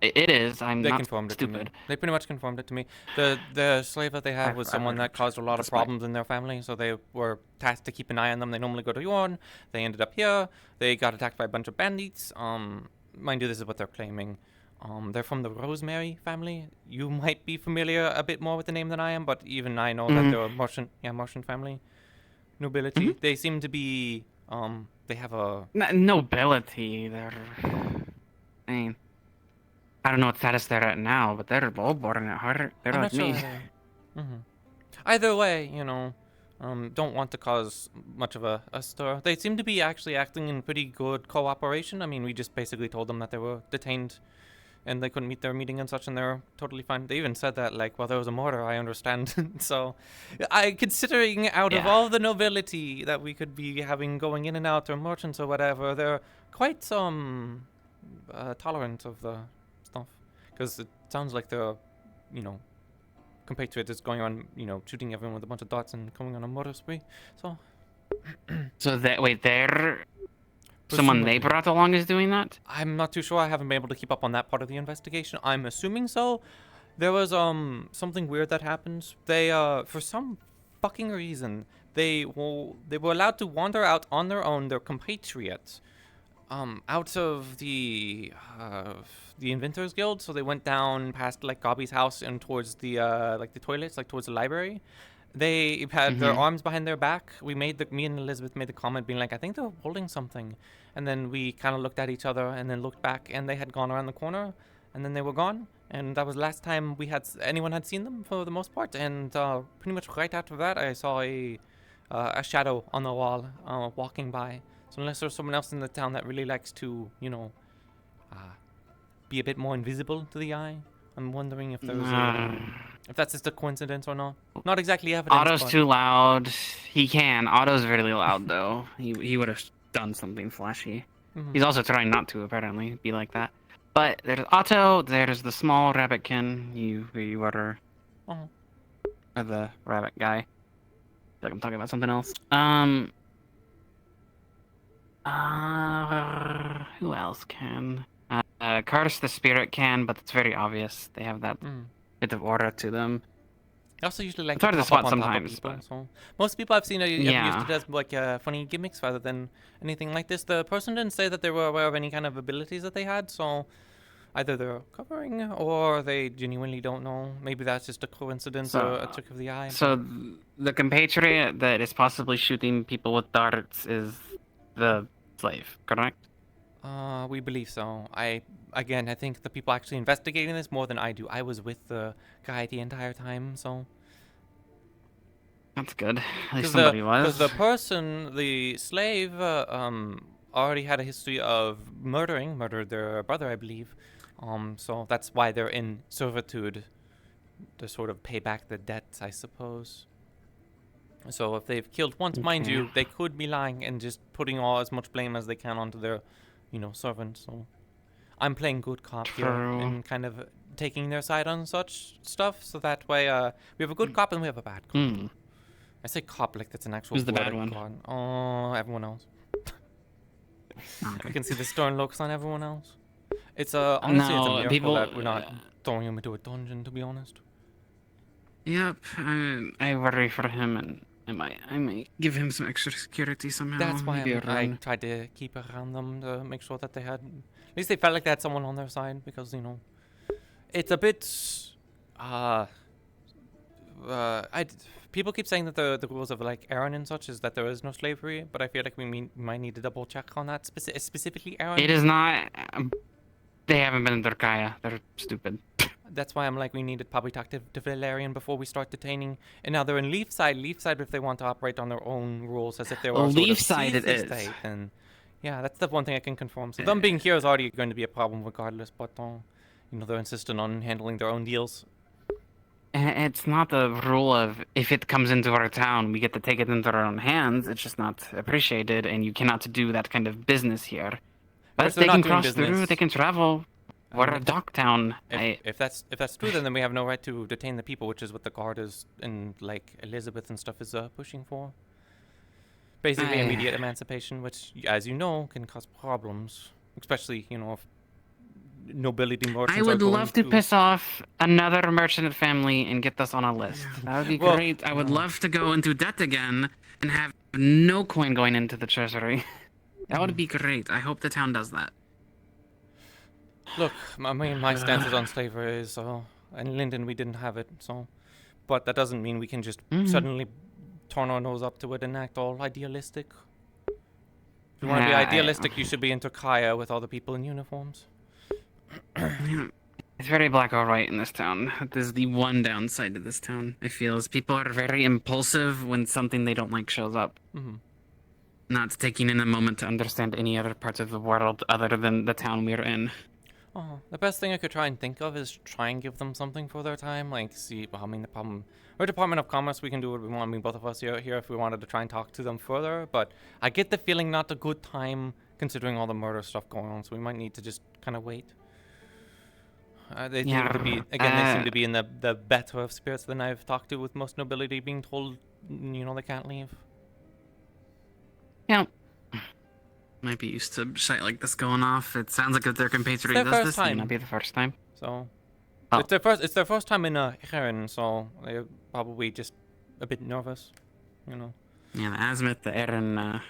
It is. I'm They not confirmed stupid. it to me. They pretty much confirmed it to me. The slave that they had was someone that caused a lot of problems in their family, so they were tasked to keep an eye on them. They normally go to Yorn. They ended up here. They got attacked by a bunch of bandits. Mind you, this is what they're claiming. They're from the Rosemary family. You might be familiar a bit more with the name than I am, but even I know that they're a Martian family. Nobility. They seem to be, they have a... Nobility, they're... I mean... I don't know what status they're at now, but they're all born at heart. They're I'm like not me. sure. Either way, you know, don't want to cause much of a stir. They seem to be actually acting in pretty good cooperation. I mean, we just basically told them that they were detained and they couldn't meet their meeting and such, and they're totally fine. They even said that, like, well, there was a murder, I understand. So, considering out of all the nobility that we could be having going in and out, or merchants or whatever, they're quite, tolerant of the stuff. Because it sounds like they're, you know, compatriots going on, you know, shooting everyone with a bunch of darts and going on a murder spree. So, So they're someone they brought along is doing that? I'm not too sure. I haven't been able to keep up on that part of the investigation. I'm assuming so. There was something weird that happened. They for some fucking reason they were allowed to wander out on their own. They're compatriots. Out of the Inventors Guild, so they went down past like Gobby's house and towards the like the toilets, like towards the library. They had their arms behind their back. Me and Elizabeth made the comment being like, I think they're holding something. And then we kind of looked at each other and then looked back, and they had gone around the corner, and then they were gone. And that was the last time anyone had seen them for the most part. And pretty much right after that, I saw a shadow on the wall walking by. So unless there's someone else in the town that really likes to, you know, be a bit more invisible to the eye, I'm wondering if there's if that's just a coincidence or not. Not exactly evidence. Otto's but... too loud. He can. Otto's really loud though. He would have done something flashy. He's also trying not to apparently be like that. But there's Otto. There's the small rabbitkin. You are the rabbit guy. Like I'm talking about something else. Who else can? Curse the Spirit can, but it's very obvious. They have that bit of aura to them. I also usually like it's hard to pop spot up on sometimes. People, But... so most people I've seen have used Yeah. it as like funny gimmicks rather than anything like this. The person didn't say that they were aware of any kind of abilities that they had, so either they're covering or they genuinely don't know. Maybe that's just a coincidence or a trick of the eye. So the compatriot that is possibly shooting people with darts is the slave, correct? We believe so. I think the people actually investigating this more than I do. I was with the guy the entire time, so... That's good. At least somebody was. Because the person, the slave, already had a history of murdered their brother, I believe. So that's why they're in servitude, to sort of pay back the debts, I suppose. So if they've killed once, mind you, they could be lying and just putting as much blame as they can onto their, you know, servant. So I'm playing good cop here and kind of taking their side on such stuff. So that way, we have a good cop and we have a bad cop. I say cop like that's an actual. Who's the bad one? God. Oh, everyone else. I can see the stern looks on everyone else. It's honestly, it's a No, miracle people. that we're not throwing him into a dungeon. To be honest. Yep, I worry for him, and I might give him some extra security somehow. That's why maybe a I run. tried to keep around them to make sure that they had, at least they felt like they had someone on their side, because you know, it's a bit, people keep saying that the rules of like Aaron and such is that there is no slavery, but I feel like we might need to double check on that specifically Aaron. It is not. They haven't been in Durkaya. They're stupid. That's why I'm like, we need to probably talk to Valerian before we start detaining. And now they're in Leafside, if they want to operate on their own rules, as if they were Well, sort of Leafside it seized is. estate. And yeah, that's the one thing I can confirm. So them being here is already going to be a problem regardless. But you know, they're insistent on handling their own deals. It's not the rule of if it comes into our town, we get to take it into our own hands. It's just not appreciated, and you cannot do that kind of business here. But they're they not can doing cross business. through. They can travel. We're a dock town. If that's true, then we have no right to detain the people, which is what the guard is and like Elizabeth and stuff is pushing for. Basically, immediate emancipation, which, as you know, can cause problems, especially you know if nobility merchants. I would love to piss off another merchant family and get this on a list. That would be great. I would love to go into debt again and have no coin going into the treasury. That would be great. I hope the town does that. Look, I mean, my stances on slavery is, in Linden we didn't have it, so, but that doesn't mean we can just suddenly turn our nose up to it and act all idealistic. If you want to be idealistic, you should be into Kaya with all the people in uniforms. It's very black or white in this town. This is the one downside to this town, I feel, is people are very impulsive when something they don't like shows up. Not taking in a moment to understand any other parts of the world other than the town we're in. Oh, the best thing I could try and think of is try and give them something for their time. Like, see, I mean, the problem... We're Department of Commerce, we can do what we want. I mean, both of us here if we wanted to try and talk to them further. But I get the feeling not a good time, considering all the murder stuff going on. So we might need to just kind of wait. They seem to be, again, they seem to be in the better of spirits than I've talked to, with most nobility being told, you know, they can't leave. Yeah. Might be used to shit like this going off. It sounds like if their compatriot does this, it might not be the first time. So, it's their first time in Heron, so they're probably just a bit nervous, you know. Yeah, the Azimuth, the Erin,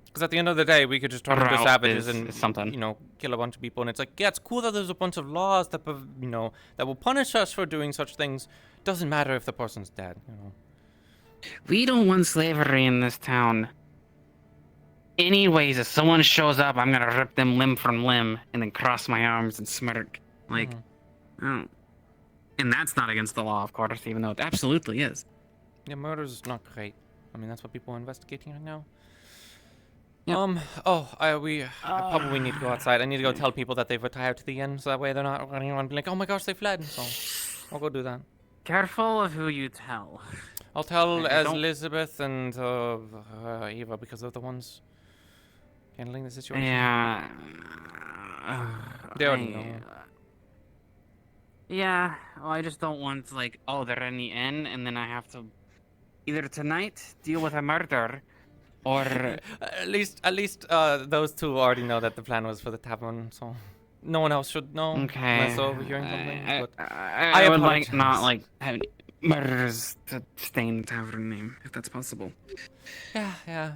because at the end of the day, we could just turn into savages and something. you know, kill a bunch of people, and it's like, yeah, it's cool that there's a bunch of laws that you know that will punish us for doing such things. Doesn't matter if the person's dead, you know. We don't want slavery in this town. Anyways, if someone shows up, I'm gonna rip them limb from limb and then cross my arms and smirk. Like, oh. And that's not against the law, of course, even though it absolutely is. Yeah, murder's not great. I mean, that's what people are investigating right now. Yep. I probably need to go outside. I need to go tell people that they've retired to the end, so that way they're not running around and be like, oh my gosh, they fled. So, I'll go do that. Careful of who you tell. I'll tell Elizabeth and Eva, because they're the ones handling the situation. Yeah. They already know. Yeah, well, I just don't want, like, oh, they're in the inn, and then I have to either tonight deal with a murder, or... at least those two already know that the plan was for the tavern, so no one else should know. Okay. Unless they're overhearing something. I would like not, like, have murders to stain the tavern name, if that's possible. Yeah.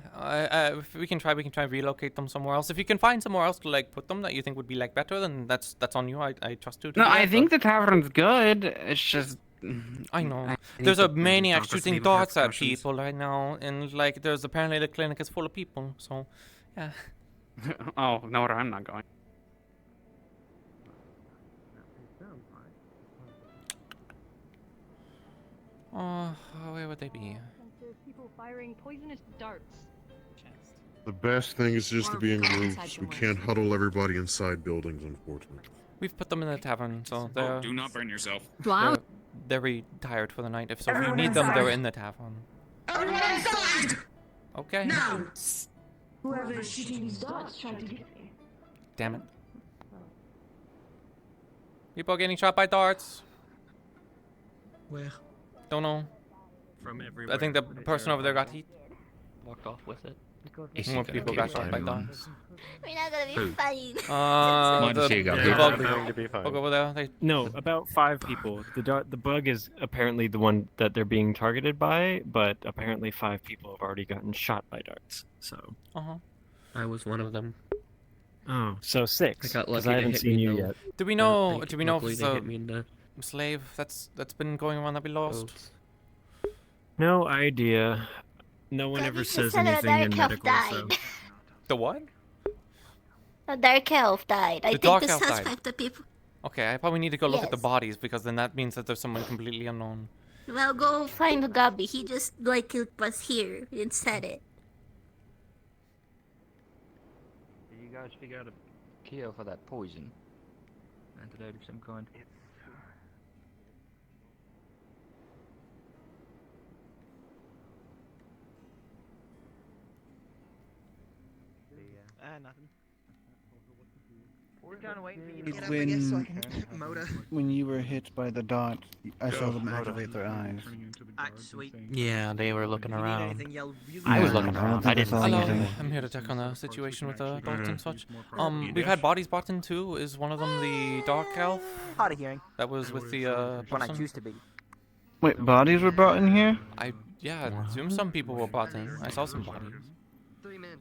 If we can try and relocate them somewhere else. If you can find somewhere else to like put them that you think would be like better, then that's on you. I trust you. No, I think the tavern's good. It's just. I know. There's a maniac shooting darts at people right now, and like there's apparently the clinic is full of people. So, yeah. Oh no, I'm not going. Oh, where would they be? People firing poisonous darts. The best thing is just to be in groups. We can't huddle everybody inside buildings, unfortunately. We've put them in the tavern, so they're... do not burn yourself. Wow. They're retired for the night. If you need them, they're in the tavern. Everyone inside! Okay. Now! Whoever is shooting these darts tried to get me. Damn it. People are getting shot by darts. Where? Don't know. From everywhere. I think the person over there got heat. Walked off with it. More people got shot by dogs. We're not gonna be fine. The bug over there. No, about 5 people. The bug is apparently the one that they're being targeted by, but apparently 5 people have already gotten shot by darts. So. I was one of them. Oh, so 6. I got lucky. Because I haven't seen you yet. Do we know? Thank Do you. we know if Luckily it's they a hit me in the slave that's been going around that we lost? No idea. No one ever says anything in medical. So. The what? The dark elf died. I The think dark the elf died. suspect, the people. Okay, I probably need to go look at the Yes. bodies because then that means that there's someone completely unknown. Well, go find Gabi. He just like was here and said it. Did you guys figure out a cure for that poison? Antidote of some kind? Nothing. We're kind of waiting for you to get up, I guess, so I can motor. When you were hit by the dot, I saw them activate their eyes. Sweet. Yeah, they were looking If you need around. anything, yell really I was loud. looking I don't around. think I didn't I saw see Hello, anything. I'm here to check on the situation with the dogs and such. You We've dash? had bodies brought in too. Is one of them the dark elf? Hard of hearing. That was with the When I person? choose to be. Wait, bodies were brought in here? I assume some people were brought in. I saw some bodies.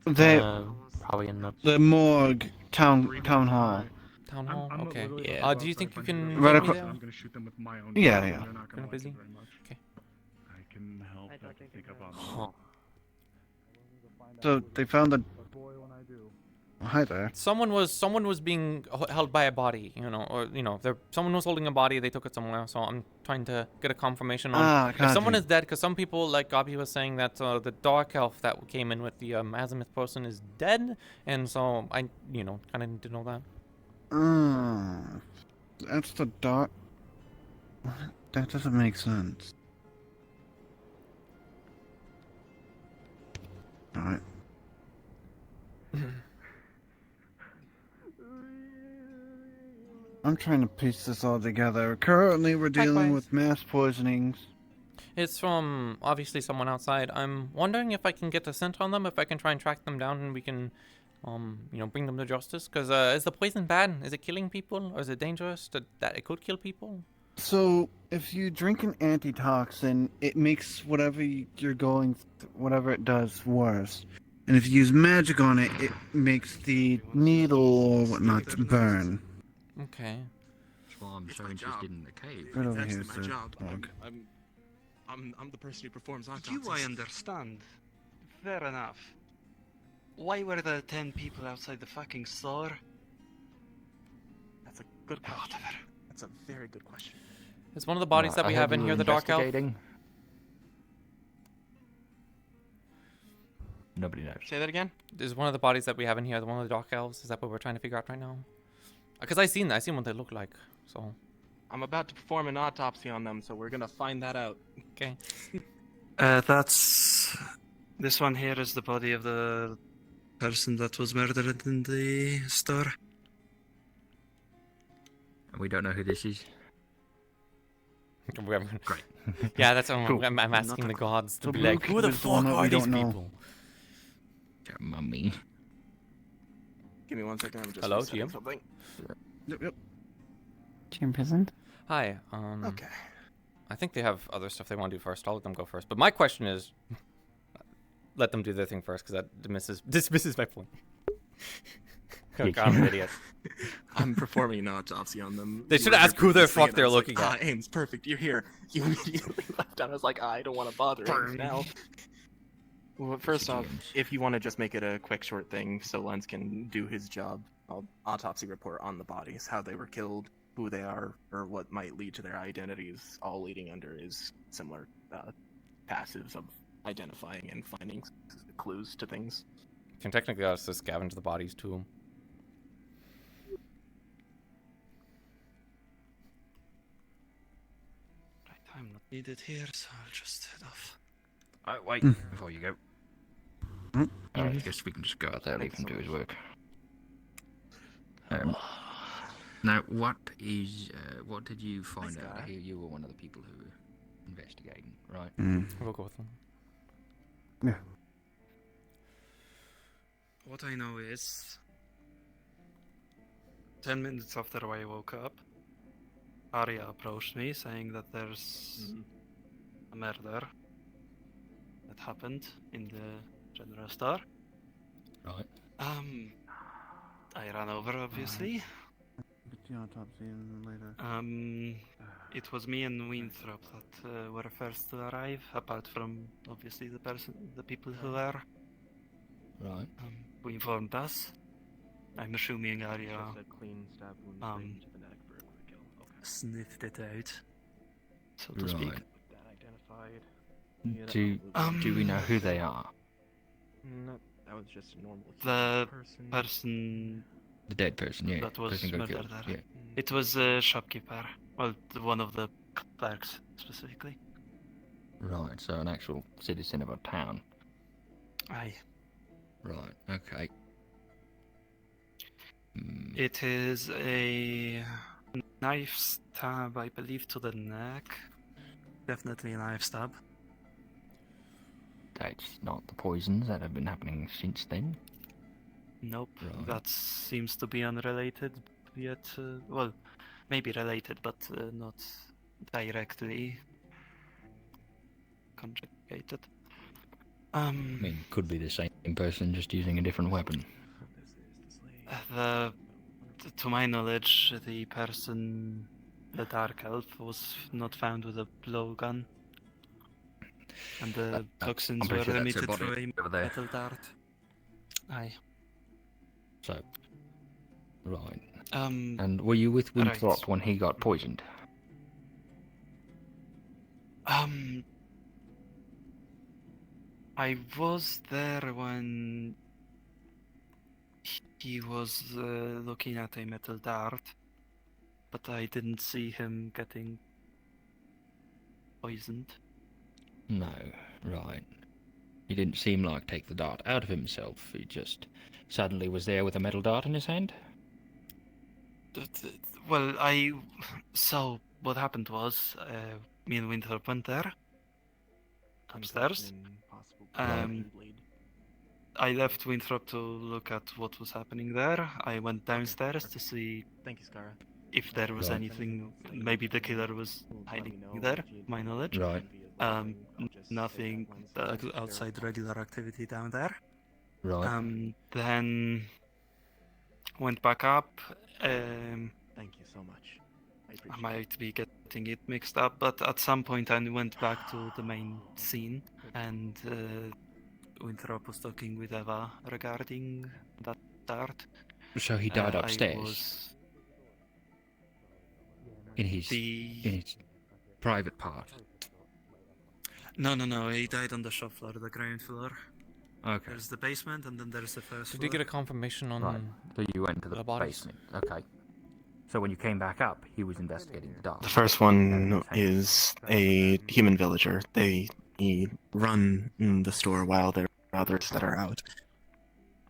They Probably in the morgue town hall. Town hall. Okay. Yeah. Do you think you can Right get me acro- there? I'm gonna shoot them with my own. Yeah, gun. yeah. They're not Kinda gonna busy? like it very much. Okay. I can help them pick up on. Huh. So they found the. Hi there. Someone was being held by a body, or someone was holding a body. They took it somewhere. So I'm trying to get a confirmation on if got someone you. is dead. Because some people, like Gabi was saying, that the dark elf that came in with the azimuth person is dead, and so I kind of need to know that. That's the dark. That doesn't make sense. Alright. I'm trying to piece this all together. Currently, we're dealing with mass poisonings. It's from obviously someone outside. I'm wondering if I can get a scent on them, if I can try and track them down, and we can, bring them to justice. Because is the poison bad? Is it killing people, or is it dangerous that it could kill people? So, if you drink an antitoxin, it makes whatever whatever it does worse. And if you use magic on it, it makes the needle or whatnot burn. Okay. That's why I'm so interested in the cave. Right over That's here is my the job. dog. I'm the person who performs You, I autopsies. understand. Fair enough. Why were there 10 people outside the fucking store? That's a good question. That's a very good question. It's one of the bodies that we have in here, the dark elf. Nobody knows. Say that again? Is one of the bodies that we have in here, the one of the dark elves? Is that what we're trying to figure out right now? Because I seen what they look like, so. I'm about to perform an autopsy on them, so we're gonna find that out. Okay. That's... This one here is the body of the person that was murdered in the store. And we don't know who this is. Great. Yeah, that's what Cool. I'm asking the gods to The be blue like, who the cube is the fuck one that are we these don't know. people? Mummy. Give me 1 second. I'm just Hello, resetting GM? something. Yep. GM present? Hi. Okay. I think they have other stuff they want to do first. I'll let them go first. But my question is, let them do their thing first, because that dismisses my point. I'm an idiot. I'm performing an autopsy on them. They You should were ask here who the previously, fuck and I they're was like, looking at. Ames, perfect. You're here. You immediately left. I was like, I don't want to bother him now. Well, first off, if you want to just make it a quick, short thing, so Lens can do his job, I'll autopsy report on the bodies, how they were killed, who they are, or what might lead to their identities, all leading under is similar passives of identifying and finding clues to things. You can technically also scavenge the bodies too. I'm not needed here, so I'll just head off. Wait, before you go. I guess we can just go out there, leave him do his work. Now, what did you find out? I hear you were one of the people who were investigating, right? We'll go with them. Yeah. what I know is 10 minutes after I woke up, Arya approached me saying that there's a murder that happened in the general store. Right. I ran over, obviously. Get the autopsy and later. It was me and Winthrop that were first to arrive, apart from obviously the people who were. Right. We informed us. I'm assuming Arya sniffed it out, so to speak. Right. Do we know who they are? No, that was just a normal The person. The dead person, yeah. That was person got murdered killed. there. Yeah. It was a shopkeeper. Well, one of the clerks, specifically. Right, so an actual citizen of a town. Aye. Right, okay. It is a knife stab, I believe, to the neck. Definitely a knife stab. That's not the poisons that have been happening since then. Nope, Right. that seems to be unrelated yet. Well, maybe related, but not directly conjugated. I mean, could be the same person just using a different weapon. To my knowledge, the person, the Dark Elf, was not found with a blowgun. And the toxins I'm were pretty sure that's her emitted body through a over there. metal dart. Aye. So, right. Um, and were you with Winthrop right. when he got poisoned? I was there when he was looking at a metal dart, but I didn't see him getting poisoned. No, right. He didn't seem like take the dart out of himself. He just suddenly was there with a metal dart in his hand. Well, so what happened was, me and Winthrop went there, upstairs. I left Winthrop to look at what was happening there. I went downstairs to see if there was anything. Maybe the killer was hiding there, to my knowledge. Right. Nothing outside regular activity down there. Right. Then went back up. Thank you so much. I might be getting it mixed up, but at some point I went back to the main scene, and Winthrop was talking with Eva regarding that dart. So he died upstairs? In his private part? No, he died on the shop floor, the ground floor. Okay. There's the basement, and then there's the first Did floor. you get a confirmation on Right. So you went to the bodies? basement. Okay. So when you came back up, he was investigating the dart. The first one is a human villager. They run the store while there are others that are out.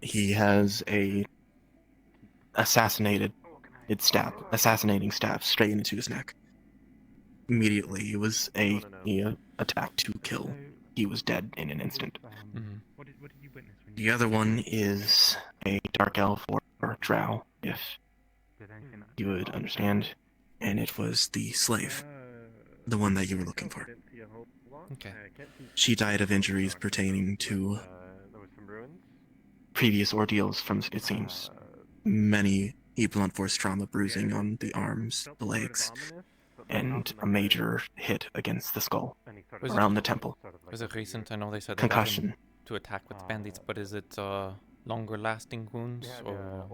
He has a assassinating stab straight into his neck. Immediately, it was a attack to kill. He was dead in an instant. The other one is a dark elf or drow, if you would understand, and it was the slave, the one that you were looking for. Okay. She died of injuries pertaining to previous ordeals from, it seems, many blunt force trauma, bruising on the arms, the legs, and a major hit against the skull around the temple. Was it recent? I know they said Concussion. they got him to attack with bandits, but is it longer lasting wounds or?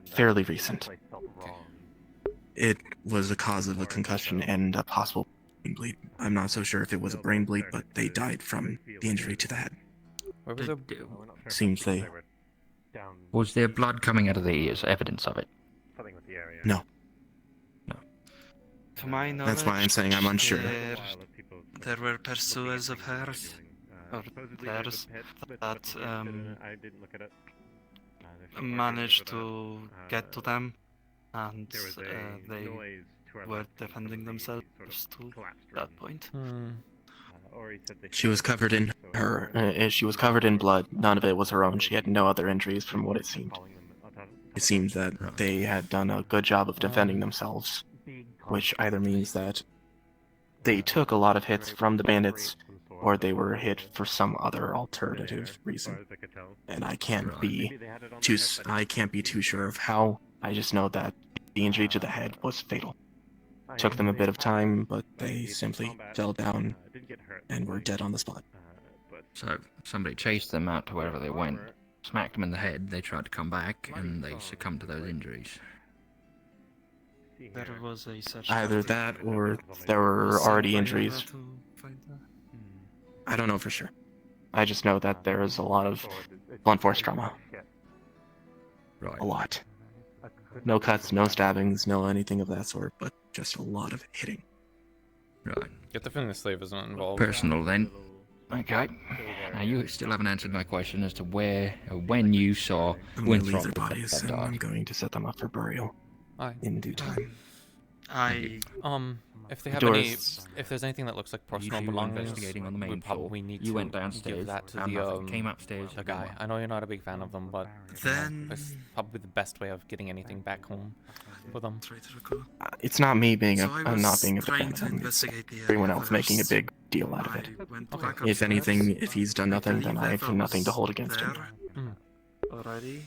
Fairly recent. Okay. It was a cause of a concussion and a possible brain bleed. I'm not so sure if it was a brain bleed, but they died from the injury to the head. Where was the... Seems they... Was there blood coming out of the ears? Evidence of it? No. To my knowledge, That's why I'm saying I'm unsure. There were pursuers of hers, or theirs, that managed to get to them, and they were defending themselves to that point. She was covered in she was covered in blood. None of it was her own. She had no other injuries from what it seemed. It seemed that they had done a good job of defending themselves, which either means that they took a lot of hits from the bandits, or they were hit for some other alternative reason. And I can't be too sure of how. I just know that the injury to the head was fatal. Took them a bit of time, but they simply fell down and were dead on the spot. So somebody chased them out to wherever they went, smacked them in the head, they tried to come back, and they succumbed to those injuries. There was a search Either party. that, or there were already injuries. To find her. I don't know for sure. I just know that there is a lot of blunt force trauma. Right. A lot. No cuts, no stabbings, no anything of that sort, but just a lot of hitting. Right. Get the feeling the slave is not involved. Personal then. Okay. Now you still haven't answered my question as to where or when you saw I'm going to leave Winthrop their bodies, and I'm going to set them up for burial in due time. If they have Doris, if there's anything that looks like personal usually were belongings, investigating on the we main floor. probably need You to went downstairs, give that to found the nothing, came upstairs, the guy. I know you're not a big fan of them, but Then- it's probably the best way of getting anything back home for them. It's not me being So a I was not being a big trying fan of to him. It's investigate the everyone else making a first. big deal out of it. Went back If upstairs. anything, if he's done nothing, I then I believe have Eva nothing to was hold against him. there already,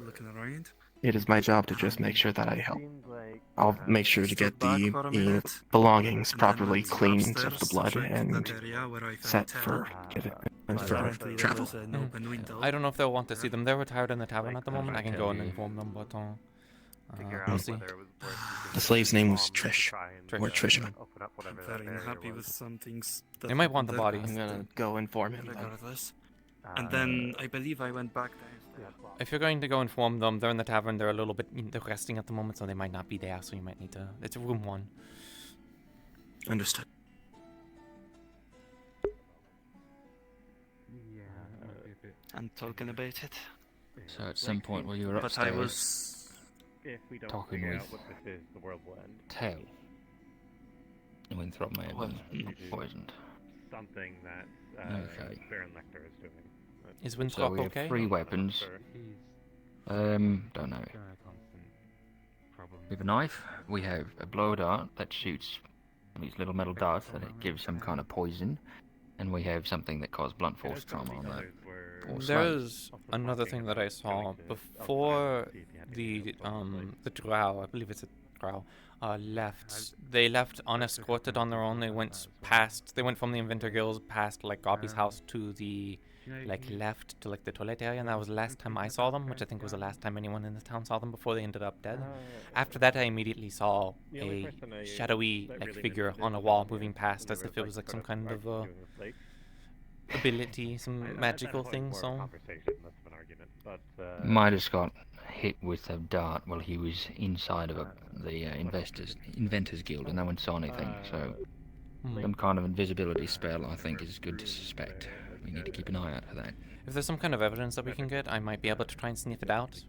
looking around. It is my job to just make sure that I help. I'll make sure to get back the for a minute, belongings and then properly went cleaned of upstairs the to blood check and that area where I found set Tara. for Apparently there travel. was an open window. I don't know if they'll want to see them. They're retired in the tavern at the moment. I can go and inform them, but we'll see. The slave's name was Trish, or Trisha. I'm very unhappy with some things. They might want the body. I'm gonna go inform him. Then. Regardless. And then I believe I went back downstairs. If you're going to go inform them, they're in the tavern. They're a little bit they're resting at the moment, so they might not be there. So you might need to. It's room 1. Understood. And talking about it. So at some point while you were But upstairs, I was talking with Tell, Winthrop may have been poisoned. Something that Okay. Baron Lecter is doing. Is So Winthrop we have okay? 3 weapons. Don't know. We have a knife. We have a blow dart that shoots these little metal darts that it gives some kind of poison, and we have something that causes blunt force trauma on that. poor slave. There's another thing that I saw before the drow. I believe it's a drow. Left. They left unescorted on their own. They went past. They went from the Inventor Guilds past like Gobby's house to the left to like the toilet area, and that was the last time I saw them, which I think was the last time anyone in the town saw them before they ended up dead. After that, I immediately saw a shadowy like figure on a wall moving past, as if it was like some kind of ability, some magical thing. So Midas got hit with a dart while he was inside of the Inventors Guild, and no one saw anything. So some kind of invisibility spell, I think, is good to suspect. We need to keep an eye out for that. if there's some kind of evidence that we can get, I might be able to try and sniff it out.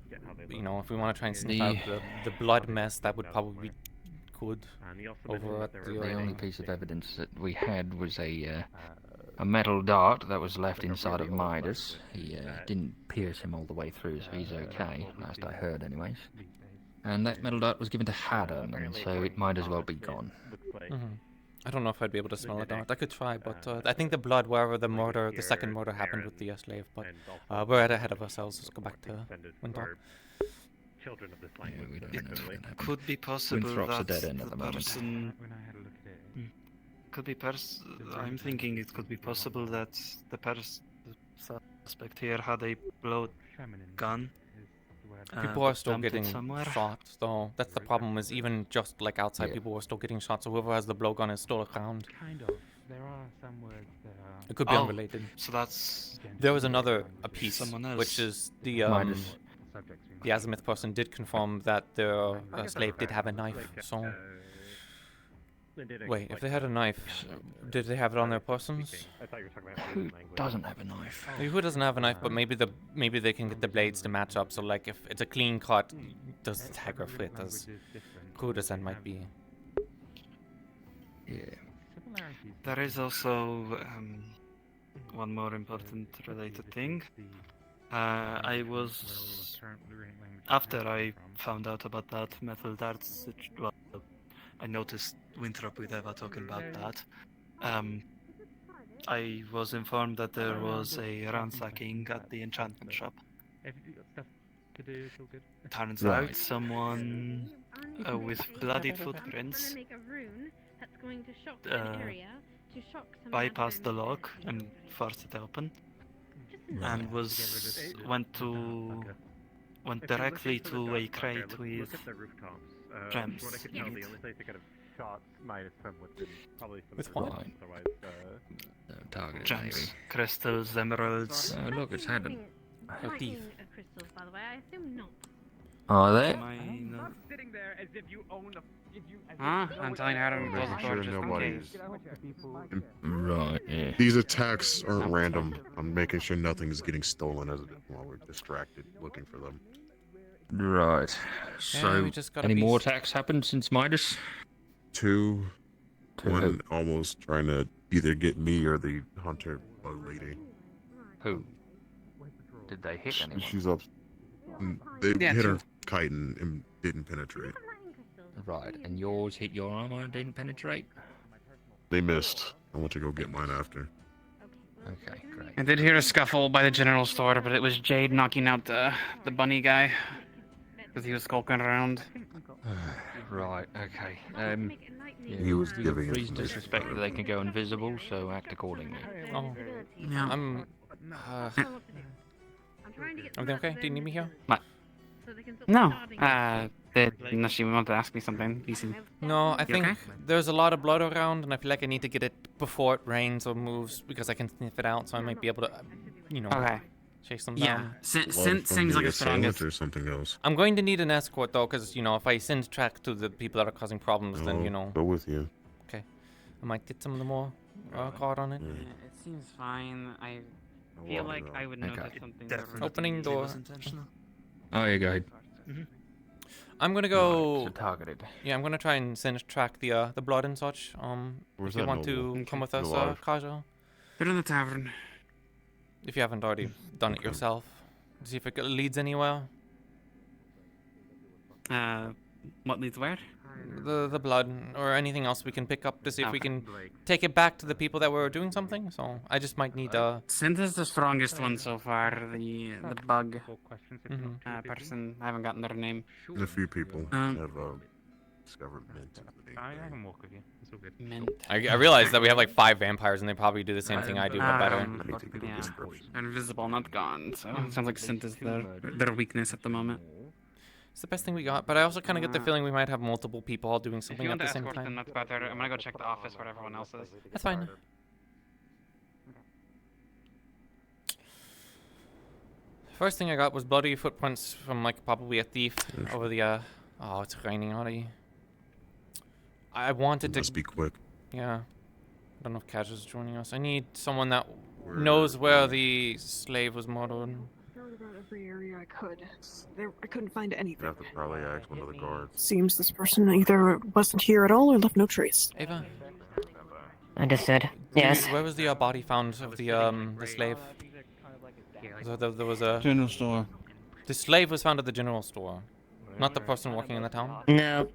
You know, if we want to try and sniff out the blood mess, that would probably be good. Over at The only piece of evidence that we had was a metal dart that was left inside of Midas. He didn't pierce him all the way through, so he's okay, last I heard anyways. And that metal dart was given to Haddon, and so it might as well be gone. I don't know if I'd be able to smell it out. I could try, but I think the blood, wherever the murder, the second murder happened with the slave, but we're ahead of ourselves. Let's go back to Winthrop. Children of this Yeah, language. we don't know what's gonna happen. Could be possible Winthrop's a that dead end at the the moment. person could be I'm thinking it could be possible that the suspect here had a blow gun. People are but still dumped it getting somewhere. shot, though. That's the problem, is even just like outside, people are still getting shot, so whoever has the blowgun is still around. Kind of. There are some words that are. It could be unrelated. So that's There was another piece, someone else. which is the Azimuth person did confirm that the slave did have a knife. So wait, if they had a knife, did they have it on their persons? Who doesn't have a knife? Who doesn't have a knife? But maybe they can get the blades to match up. So like if it's a clean cut, does the dagger fit? As good as that might be. Yeah. There is also one more important related thing. I was after I found out about that metal darts. Well, I noticed Winthrop with Eva talking about that. I was informed that there was a ransacking at the enchantment shop. Turns out someone with bloodied footprints bypassed the lock and forced it open, and went directly to a crate with gems in it. With what? Targeted, Gems, maybe. crystals, emeralds. Oh, look, it's had a thief. Are they? I'm telling you how to close the Making door sure just in nobody's. case. Right, yeah. These attacks aren't random. I'm making sure nothing is getting stolen as while we're distracted looking for them. Right. So, we just gotta any be more attacks happened since Midas? Two. To One who? almost trying to either get me or the hunter bug lady. Who? Did they hit anyone? She's up. They Yeah, hit two. her kite and didn't penetrate. Right, and yours hit your armor and didn't penetrate? They missed. I want to go get mine after. Okay, great. I did hear a scuffle by the general store, but it was Jade knocking out the bunny guy because he was skulking around. Right, okay. Yeah, He was you giving please information. disrespect that they can go invisible, so act accordingly. Oh, Yeah. I'm. Everything okay? Do you need me here? What? No. Unless you want to ask me something, easy. No, I You think okay? there's a lot of blood around, and I feel like I need to get it before it rains or moves because I can sniff it out, so I might be able to, Okay. chase them Yeah. down. Blood Seems from like the a strongest. assailant or something else. I'm going to need an escort though, because if I send track to the people that are causing problems, then I'll go with you. Okay, I might get some of the more guard on it. Yeah, it seems fine. I feel like I would notice something. Opening door. Oh, yeah, go ahead. I'm gonna go. So targeted. Yeah, I'm gonna try and send track the blood and such. Where's if you that want noble? to come with He's us, alive. Kaja. They're in the tavern. If you haven't already done it yourself, see if it leads anywhere. What leads where? The blood or anything else we can pick up to see if we Okay. can take it back to the people that were doing something. So I just might need Synth is the strongest one so far. The bug Mhm. person. I haven't gotten their name. And a few people have discovered mint. I can walk with you. It's all good. Mint. I realized that we have like 5 vampires and they probably do the same thing I do, but better. Yeah. They're invisible, not gone. So it sounds like synth is their weakness at the moment. It's the best thing we got, but I also kind of get the feeling we might have multiple people all doing If something you at want to the same escort them, time. that's better. I'm gonna go check the office where everyone else is. That's fine. First thing I got was bloody footprints from like probably a thief over the oh, it's raining already. I wanted to Must be quick. Yeah. I don't know if Cash is joining us. I need someone that knows where the slave was murdered. Scouted around every area I could. I couldn't find You anything. have to probably ask one of the guards. Seems this person either wasn't here at all or left no trace. Ava? Understood. Yes. Where was the body found of the slave? There was a General store. The slave was found at the general store, not the person working in the town. No.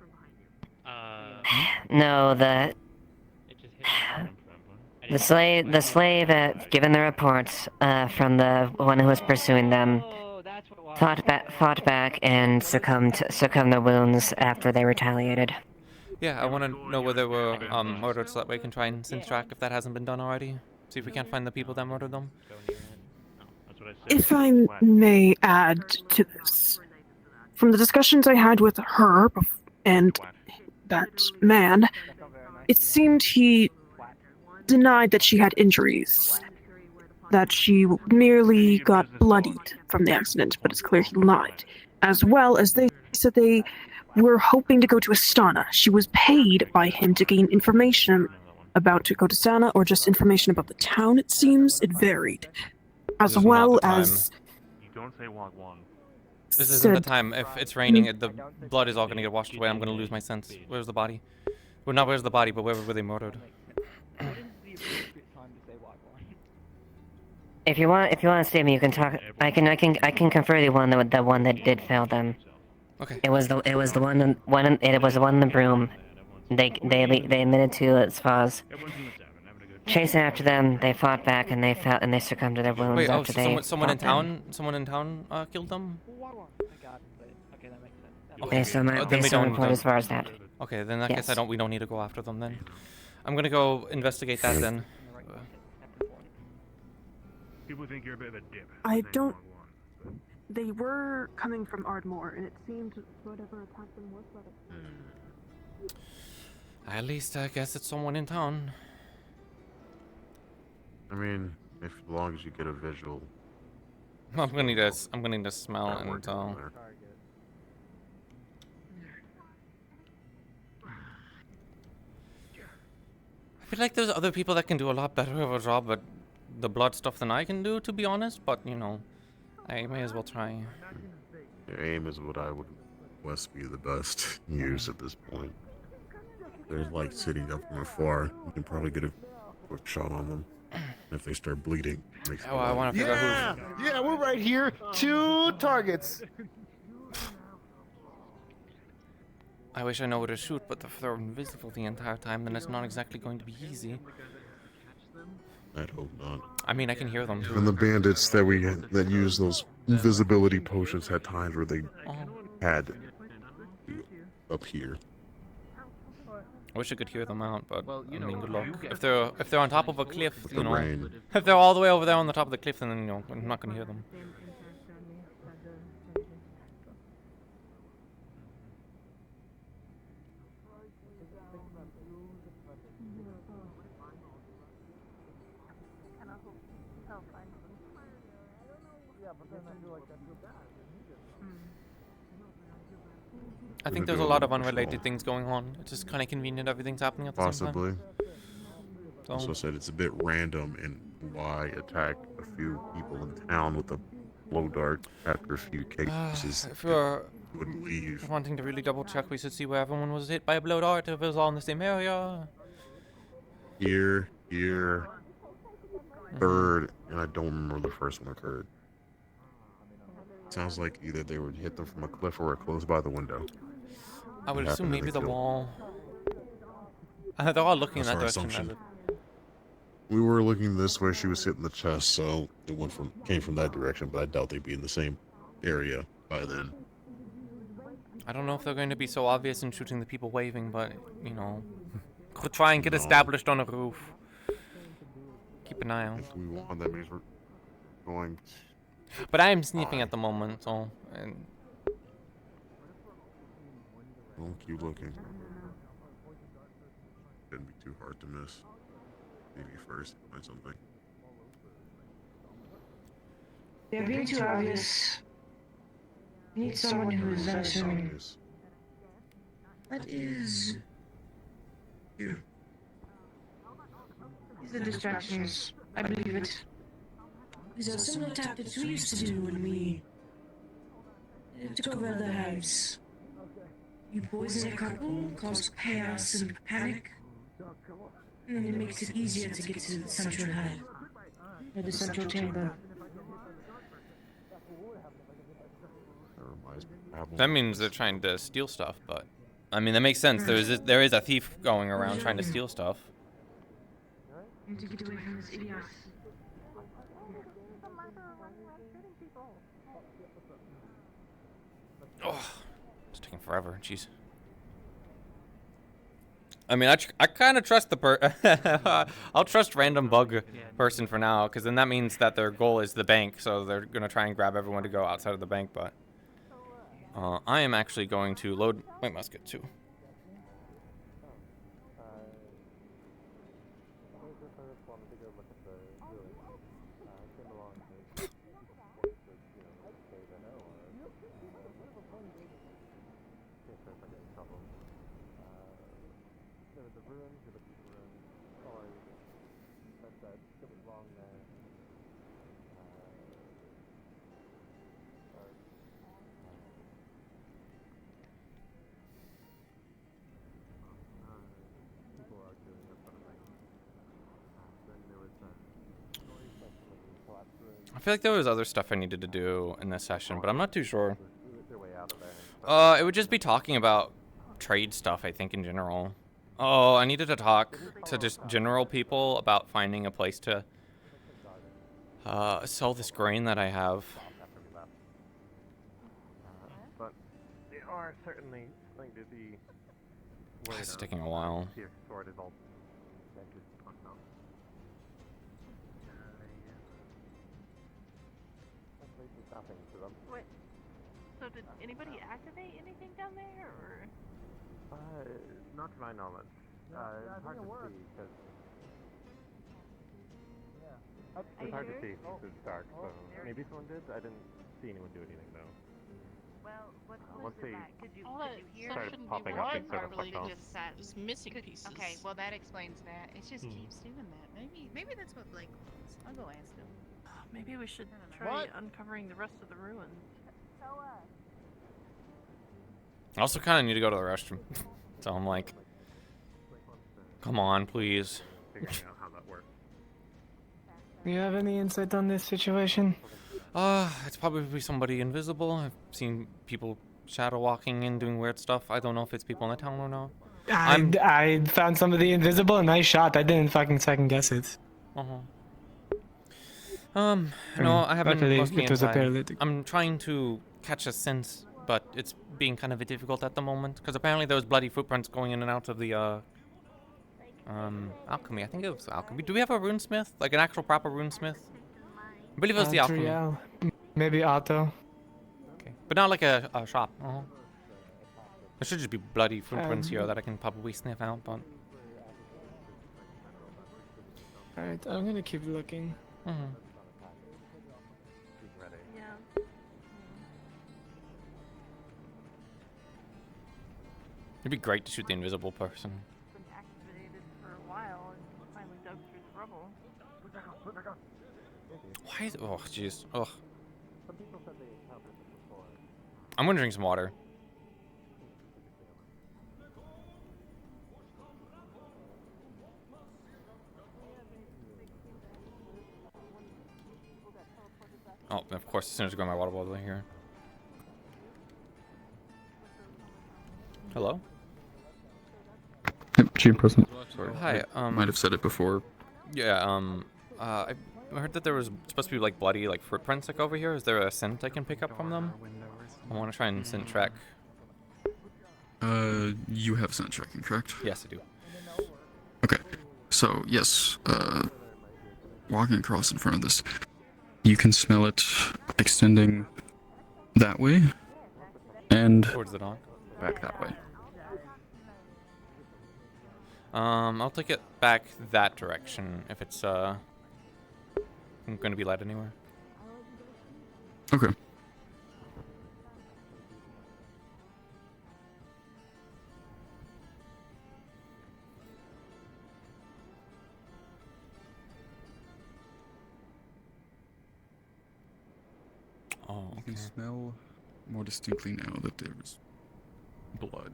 No, the slave, given the reports from the one who was pursuing them, fought back and succumbed to wounds after they retaliated. Yeah, I want to know where they were murdered, so that way we can try and sense track if that hasn't been done already. See if we can't find the people that murdered them. If I may add to this, from the discussions I had with her and that man, it seemed he denied that she had injuries, that she merely got bloodied from the accident, but it's clear he lied. As well as they said they were hoping to go to Astana. She was paid by him to gain information about to go to Astana, or just information about the town, it seems. It varied. As This is not well the time. as... You don't say walk one. This isn't the time. If it's raining, the blood is all going to get washed away. I'm going to lose my sense. Where's the body? Well, not where's the body, but where were they murdered? If you want to see me, you can talk. I can confer the one that did fail them. Okay. It was the one it was the one in the broom. They admitted to it as far as chasing after them. They fought back and they succumbed to their wounds Wait, after they someone in fought them. town, someone in town killed them. Based on my report as far as that. Okay, then I Yes. guess we don't need to go after them then. I'm gonna go investigate that then. People think you're a bit of a dip. I don't. They were coming from Ardmore, and it seemed whatever attacked them was At least I guess it's someone in town. I mean, as long as you get a visual. I'm gonna need to smell and I feel like there's other people that can do a lot better of a job at the blood stuff than I can do, to be honest, but you know, I may as well try. Your aim is what I would must be the best use at this point. They're like sitting up from afar. You can probably get a quick shot on them. If they start bleeding, makes Oh, I want to figure out who's... Yeah, we're right here. 2 targets. I wish I know where to shoot, but if they're invisible the entire time, then it's not exactly going to be easy. I'd hope not. I mean, I can hear them. And the bandits that use those invisibility potions had times where they had up here. I wish I could hear them out, but I mean, good luck. If they're on top of a cliff, you know, rain. if they're all the way over there on the top of the cliff, then you know, I'm not gonna hear them. I think there's a lot of unrelated things going on. It's just kind of convenient everything's happening at the same time. Possibly. Also said it's a bit random in why attack a few people in town with a blow dart after a few cases. If we're wouldn't leave. wanting to really double check, we should see where everyone was hit by a blow dart, if it was all in the same area. Here, third, and I don't remember the first one occurred. Sounds like either they would hit them from a cliff or close by the window. I would It assume happened maybe and the they killed. wall. They're all looking in That's that our direction. assumption. We were looking this way, she was hitting the chest, so it came from that direction, but I doubt they'd be in the same area by then. I don't know if they're going to be so obvious in shooting the people waving, but, you know, could try and get established on a roof. Keep an eye out. If we want, that means we're going. But I am sniffing at the moment, so... And Don't keep looking. Shouldn't be too hard to miss. Maybe first, find something. They're being too obvious. We need someone who is unassuming. That is you. These are distractions. I believe it. These are similar tactics we used to do when we took over other hives. You poison a couple, cause chaos and panic, and then it makes it easier to get to the central hive, or the central chamber. that means they're trying to steal stuff, but... I mean, that makes sense. There is a thief going around trying to steal stuff. I need to get away from this idiot. Oh, it's taking forever. Jeez. I mean, I kind of trust the I'll trust random bug person for now, because then that means that their goal is the bank, so they're gonna try and grab everyone to go outside of the bank. But I am actually going to load my musket too. feel like there was other stuff I needed to do in this session, but I'm not too sure. It would just be talking about trade stuff, I think, in general. Oh, I needed to talk to just general people about finding a place to sell this grain that I have. But they are certainly going to be. This is taking a while. Wait, so did anybody activate anything down there, or? Not to my knowledge. It's hard to see because. It's hard to see since it's dark, so maybe someone did. I didn't see anyone do anything though. Well, Once they could you hear? started popping up in certain portals. Just missing pieces. Okay, well that explains that. It just keeps doing that. Maybe that's what Blake wants. I'll go ask him. Maybe we should try uncovering the rest of the ruins. I also kind of need to go to the restroom. So I'm like, come on, please. Figuring out how that works. Do you have any insight on this situation? It's probably somebody invisible. I've seen people shadow walking and doing weird stuff. I don't know if it's people in the town or not. I found somebody invisible and I shot. I didn't fucking second guess it. No, I haven't luckily, lost me it was a inside. paralytic. I'm trying to catch a sense, but it's being kind of difficult at the moment because apparently there was bloody footprints going in and out of the alchemy. I think it was alchemy. Do we have a runesmith, like an actual proper runesmith? I believe it was the alchemy. Trial. Maybe Otto. Okay, but not like a shop. There should just be bloody footprints here that I can probably sniff out, but. Alright, I'm gonna keep looking. It'd be great to shoot the invisible person. Been activated for a while and finally dug through the rubble. Why is? Oh, jeez. Ugh. I'm gonna drink some water. Oh, of course, as soon as I go my water bottle in here. Hello? Yep, Chief President. Hi, Might have said it before. Yeah, I heard that there was supposed to be like bloody like footprints like over here. Is there a scent I can pick up from them? I want to try and scent track. You have scent tracking, correct? Yes, I do. Okay, so yes, walking across in front of this, you can smell it extending that way, and towards the dock. Back that way. I'll take it back that direction if it's going to be light anywhere. Okay. Oh, You can smell more distinctly now that there is blood.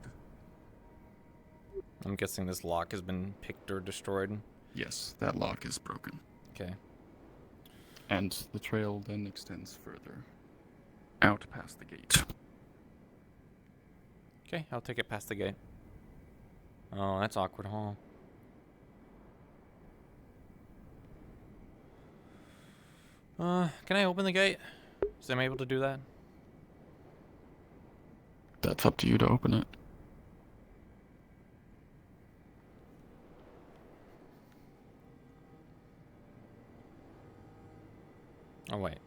I'm guessing this lock has been picked or destroyed. Yes, that lock is broken. Okay. And the trail then extends further out past the gate. Okay, I'll take it past the gate. Oh, that's awkward, huh? Can I open the gate? Is I'm able to do that? That's up to you to open it. Oh, wait.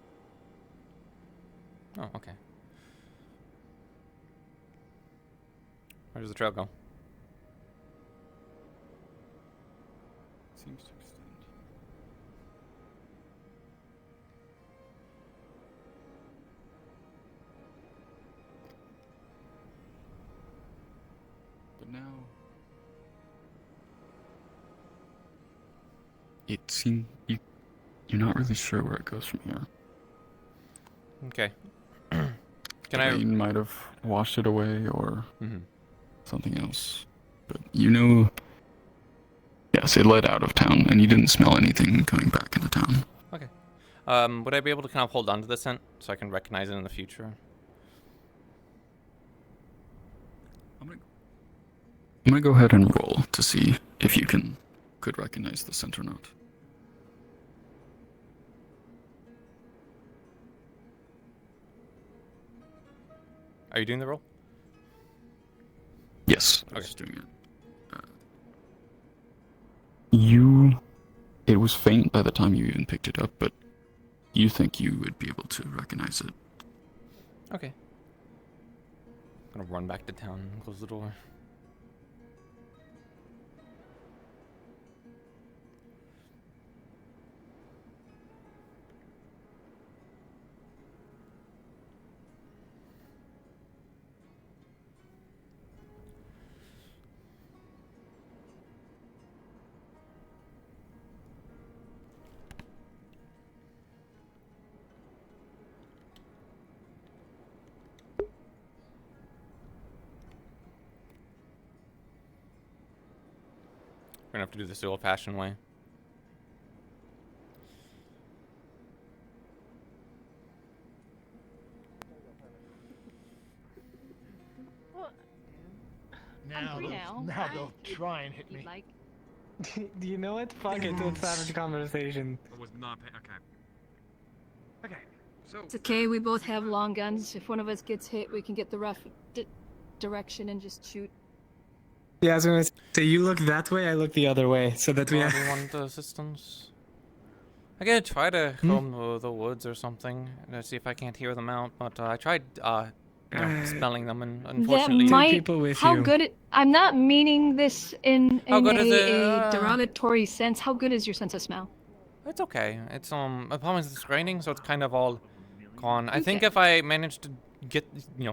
Oh, okay. Where does the trail go? Seems to extend. But now it seems you're not really sure where it goes from here. Okay. The rain might have washed it away or something else. But you know, yes, it led out of town, and you didn't smell anything coming back into town. Okay. Would I be able to kind of hold on to the scent so I can recognize it in the future? I'm gonna go ahead and roll to see if you could recognize the scent or not. Are you doing the roll? Yes, I Okay. was doing it. It was faint by the time you even picked it up, but you think you would be able to recognize it. Okay. I'm gonna run back to town and close the door. We're gonna have to do this the old-fashioned way. I'm free now. they'll try and hit me. Like, Do you know what? Fuck it, let's have a conversation. I was not okay. Okay, so It's okay, we both have long guns. If one of us gets hit, we can get the rough direction and just shoot. Yeah, I was gonna say, you look that way, I look the other way, so that we Do have... you want assistance? I could try to comb the woods or something to see if I can't hear them out, but I tried smelling them, and unfortunately, That might. people with how you. good it? I'm not meaning this in How good is it? a derogatory sense. How good is your sense of smell? it's okay. It's the problem is it's raining, so it's kind of all gone. I think Okay. if I managed to get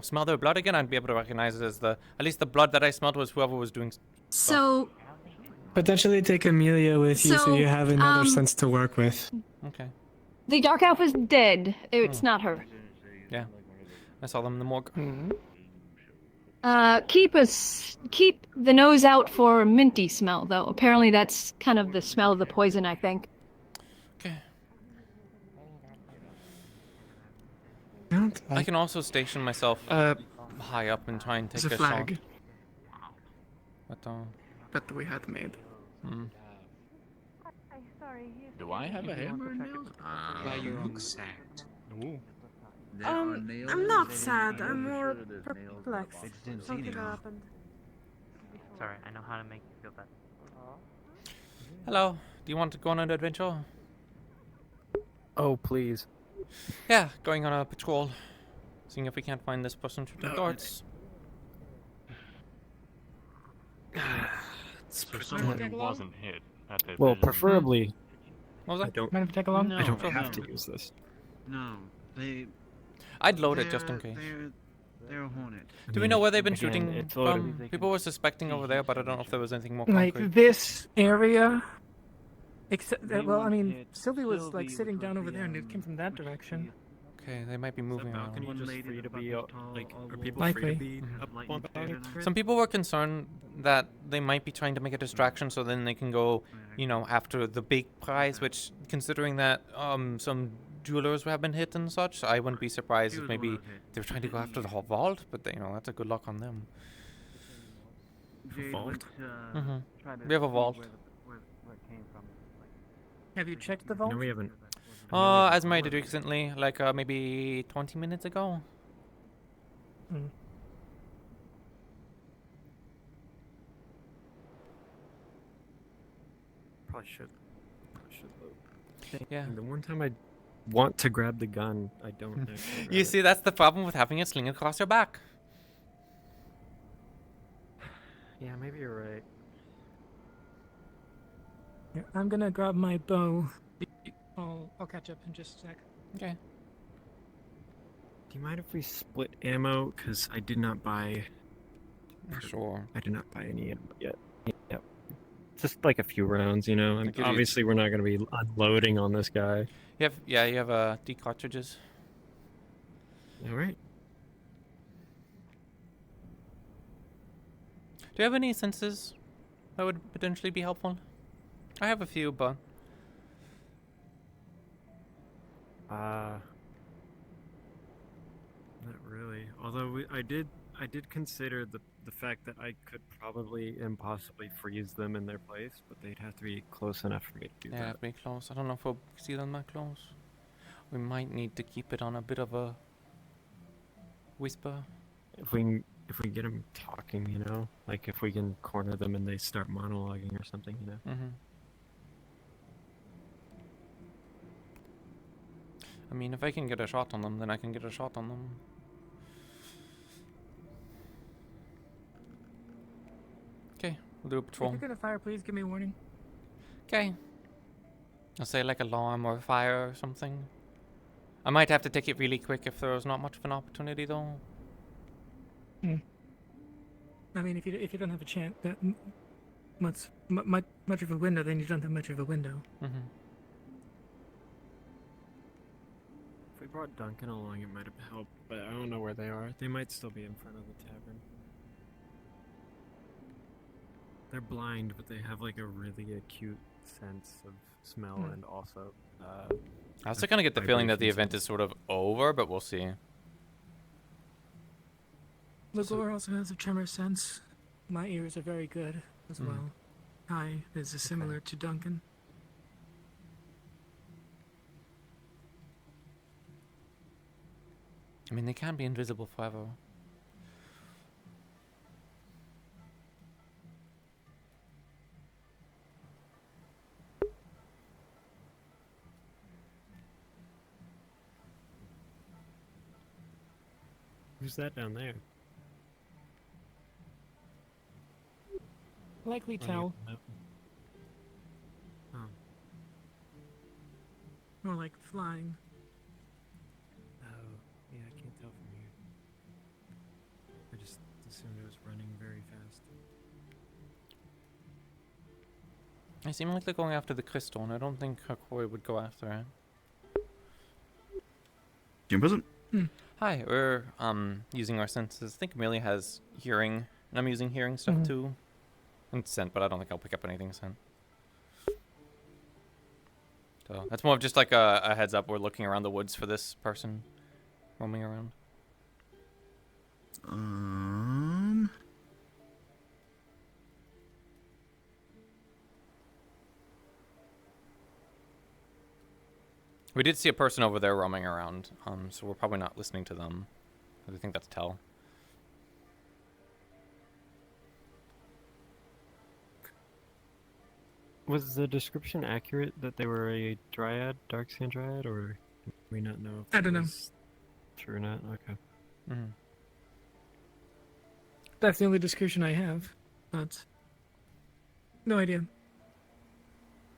smell their blood again, I'd be able to recognize it as at least the blood that I smelled was whoever was doing. So Potentially take Amelia with you so So, you have another sense to work with. Okay. the dark elf is dead. It's not her. Yeah, I saw them in the morgue. Keep the nose out for minty smell, though. Apparently, that's kind of the smell of the poison. I think. I can also station myself high up and try and take There's a a flag. shot. But That we had made. Do I have a hammer and nails? By your own sacked. I'm not sad. I'm more perplexed. Something happened. Sorry, I know how to make you feel better. hello, do you want to go on an adventure? Oh, please. Yeah, going on a patrol, seeing if we can't find this person shooting darts. For someone who wasn't hit at the Well, vision- preferably. What was I that? don't. Mind if I take along? I don't No, have no. to use this. No, I'd load it just in case. They're a hornet. Do we know where they've been Again, shooting it's from? loaded. People were suspecting over there, but I don't know if there was anything more Like concrete. this area. Except, They well, I would mean, hit Sylvie was like Sylvie, sitting which down was over the, there, and it came from that direction. Okay, they might be moving around. Balcony just lady free that to be was up, tall, like, all are wool. people free Likely. to be up Light on and balcony? fair. Some people were concerned that they might be trying to make a distraction so then they can go, after the big prize, which, considering that some jewelers have been hit and such, I wouldn't be surprised if maybe they were trying to go after the whole vault, but that's a good luck on them. Jade Vault? went to, Mhm. try to We have a see vault. where it came from. Have you checked the vault? No, we haven't. As I did recently, like maybe 20 minutes ago. Probably should. Yeah. The one time I want to grab the gun, I don't. actually grab You it. see, that's the problem with having a sling across your back. Yeah, maybe you're right. Yeah, I'm gonna grab my bow. I'll catch up in just a sec. Okay. Do you mind if we split ammo? Because I did not buy. Sure. I did not buy any ammo yet. Yep. Just like a few rounds, you know. give you- Obviously, we're not going to be unloading on this guy. You have D cartridges. All right. Do you have any senses that would potentially be helpful? I have a few, but Not really. Although I did consider the fact that I could probably impossibly freeze them in their place, but they'd have to be close enough for me to do Yeah, that. it'd be close. I don't know if we'll see them that close. We might need to keep it on a bit of a whisper. If we get them talking, you know, like if we can corner them and they start monologuing or something, you know. I mean, if I can get a shot on them, then I can get a shot on them. Okay, we'll do a patrol. If you're gonna fire, please give me a warning. Okay. I'll say like alarm or fire or something. I might have to take it really quick if there's not much of an opportunity though. I mean, if you don't have a chance, that much of a window, then you don't have much of a window. If we brought Duncan along, it might have helped, but I don't know where they are. They might still be in front of the tavern. They're blind, but they have like a really acute sense of smell and also. I also kind of get the feeling that the event is sort of over, but we'll see. Lagor also has a tremor sense. My ears are very good as well. Kai is similar to Duncan. I mean, they can be invisible forever. Who's that down there? Likely tell. Oh. More like flying. Oh, yeah, I can't tell from here. I just assumed it was running very fast. They seem like they're going after the crystal, and I don't think Hakoi would go after it. Jim Present? Hi, we're using our senses. I think Amelia has hearing, and I'm using hearing stuff too. And scent, but I don't think I'll pick up anything scent. So that's more of just like a heads up. We're looking around the woods for this person roaming around. We did see a person over there roaming around, so we're probably not listening to them. I think that's Tell. Was the description accurate that they were a dryad, dark skin dryad, or do we not know if I don't know. True or not? Okay. That's the only description I have, but no idea.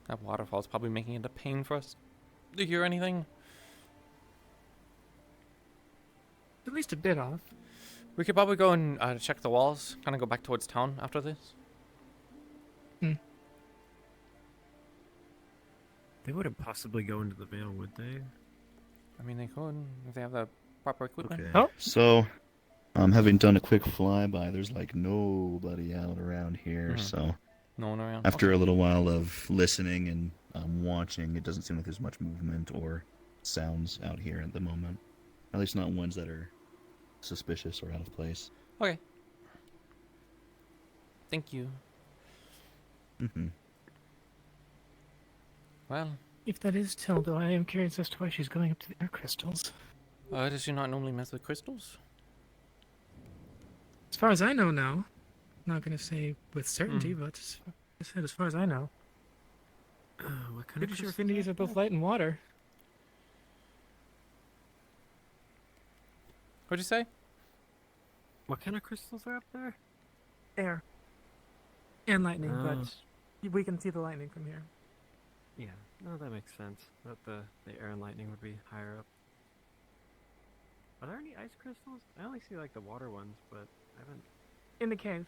That waterfall's probably making it a pain for us to hear anything. At least a bit off. We could probably go and check the walls, kind of go back towards town after this. They wouldn't possibly go into the Vale, would they? I mean, they could if they have the proper equipment. Okay. Oh. So, having done a quick flyby, there's like nobody out around here. So, no one around. After a little while of listening and watching, it doesn't seem like there's much movement or sounds out here at the moment. At least not ones that are suspicious or out of place. Okay. Thank you. Well, if that is Tilda, I am curious as to why she's going up to the air crystals. Does she not normally mess with crystals? As far as I know, no. I'm not going to say with certainty, but as far as I know. What kind Pretty of sure affinities are both light and water. What'd you say? What kind of crystals are up there? Air. And lightning, but we can see the lightning from here. Yeah, no, that makes sense. That the air and lightning would be higher up. Are there any ice crystals? I only see like the water ones, but I haven't. In the cave.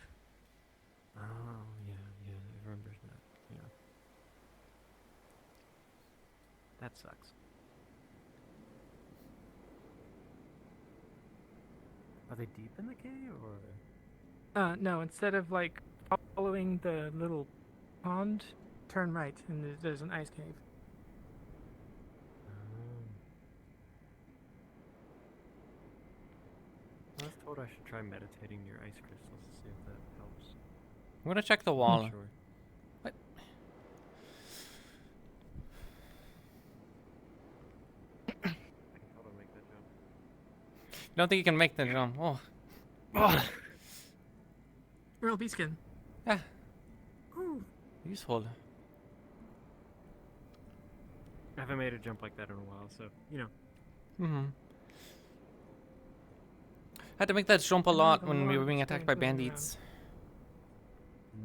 Oh, yeah, I remember that. Yeah. That sucks. Are they deep in the cave, or? No, instead of like following the little pond, turn right, and there's an ice cave. I should try meditating near ice crystals to see if that helps. I'm gonna check the wall. Not sure. What? How do I make that jump? You don't think you can make the jump? Oh. Earl Beatskin. Yeah. Ooh. Useful. I haven't made a jump like that in a while, so, you know. Mm-hmm. Had to make that jump a lot when we were being attacked by bandits. I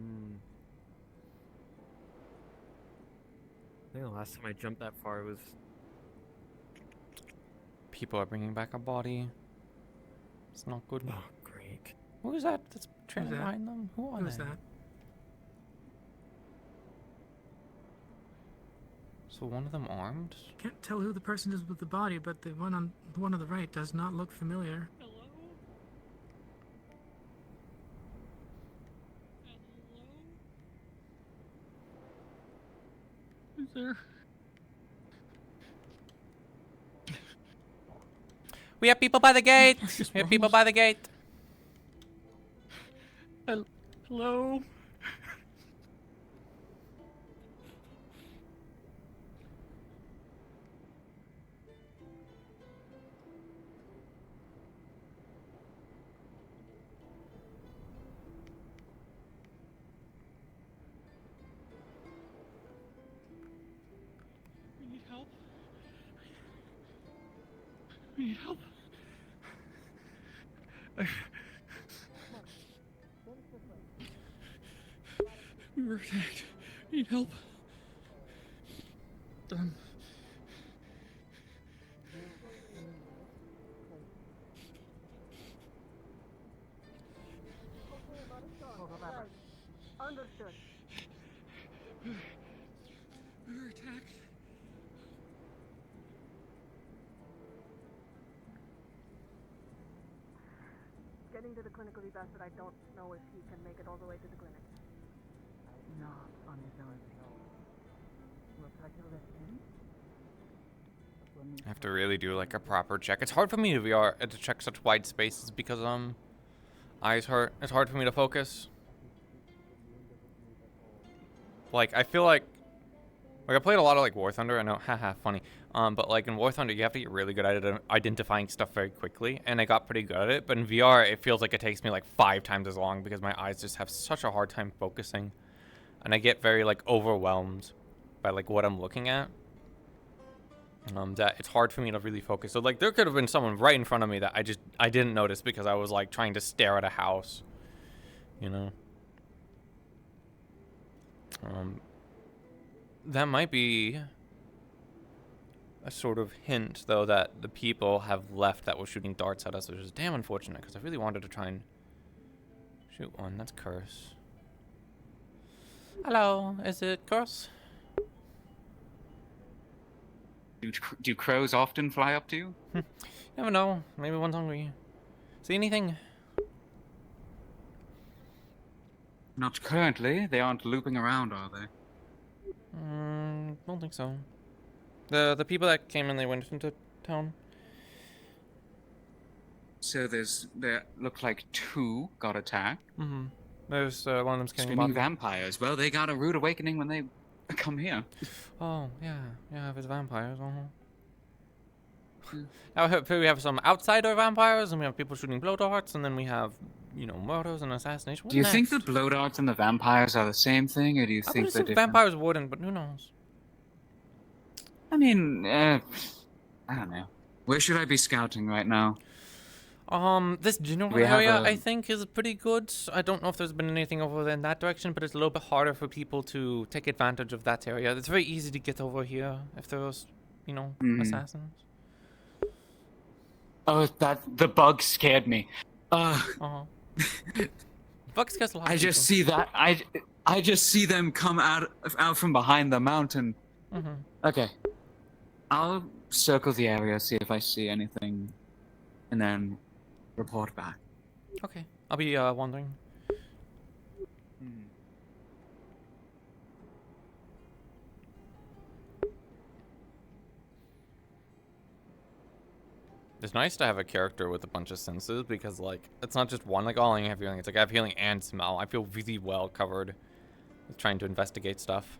think the last time I jumped that far was... People are bringing back a body. It's not good. Oh, great. Who is that that's trailing that? behind them? Who are Who's they? that? So one of them armed? Can't tell who the person is with the body, but the one on the right does not look familiar. Who's there? We have people by the gate! We have people by the gate! Hello? We need help. We need help. We were attacked. We need help. Understood. We were attacked. Getting to the clinic will be best, but I don't know if he can make it all the way to the clinic. Not on his own. Looks like he'll let him. I have to really do like a proper check. It's hard for me to VR to check such wide spaces because eyes hurt. It's hard for me to focus. Like I feel like I played a lot of like War Thunder. I know, haha, funny. But like in War Thunder, you have to get really good at identifying stuff very quickly, and I got pretty good at it. But in VR, it feels like it takes me like 5 times as long because my eyes just have such a hard time focusing, and I get very like overwhelmed by like what I'm looking at. That it's hard for me to really focus. So like there could have been someone right in front of me that I didn't notice because I was like trying to stare at a house, you know. That might be a sort of hint, though, that the people have left that were shooting darts at us, which is damn unfortunate, because I really wanted to try and shoot one. That's Curse. Hello, is it Curse? Do crows often fly up to you? Never know. Maybe one's hungry. See anything? Not currently. They aren't looping around, are they? Don't think so. The people that came in, they went into town. So there look like 2 got attacked. Mm-hmm. There's one of them's killing Screaming vampires. Well, they got a rude awakening when they come here. Oh yeah, if it's vampires. Now we have some outsider vampires, and we have people shooting blow darts, and then we have, you know, murders and assassination. Do you think the blow darts and the vampires are the same thing, or do you think they're different? Vampires wouldn't, but who knows? I mean, I don't know. Where should I be scouting right now? This general area I think is pretty good. I don't know if there's been anything over in that direction, but it's a little bit harder for people to take advantage of that area. It's very easy to get over here if there was, you know, assassins. Oh, the bug scared me. Bug scares a lot of I just see that. I just see them come out from behind the mountain. Okay. I'll circle the area, see if I see anything, and then report back. Okay. I'll be wandering. It's nice to have a character with a bunch of senses because, like, it's not just one, like, oh, I have healing. It's like I have healing and smell. I feel really well covered with trying to investigate stuff.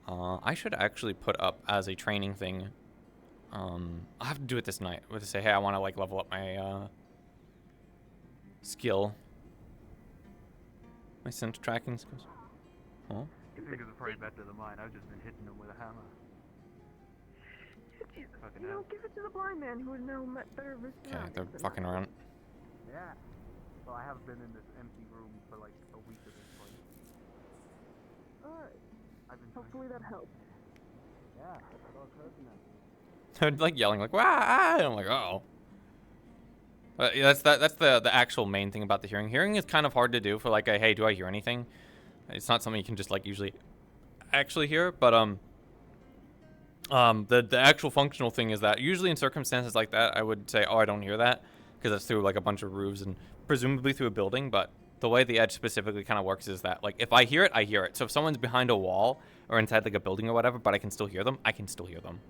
I should actually put up as a training thing. I'll have to do it this night. We'll just say, hey, I want to, like, level up my, skill. My scent tracking skills. Huh? Your fingers are probably better than mine. I've just been hitting them with a hammer. Fucking You know, give it to the blind man who would know better risk. Okay, they're fucking around. Yeah. Well, I have been in this empty room for like a week at this point. Alright. Hopefully that helps. Yeah, that's all close enough. They're like yelling like, "Wah!" And I'm like, oh. But yeah, that's the actual main thing about the hearing. Hearing is kind of hard to do for like a, hey, do I hear anything? It's not something you can just like usually actually hear, but the actual functional thing is that usually in circumstances like that, I would say, oh, I don't hear that because it's through like a bunch of roofs and presumably through a building. But the way the edge specifically kind of works is that like if I hear it, I hear it. So if someone's behind a wall or inside like a building or whatever, but I can still hear them, I can still hear them.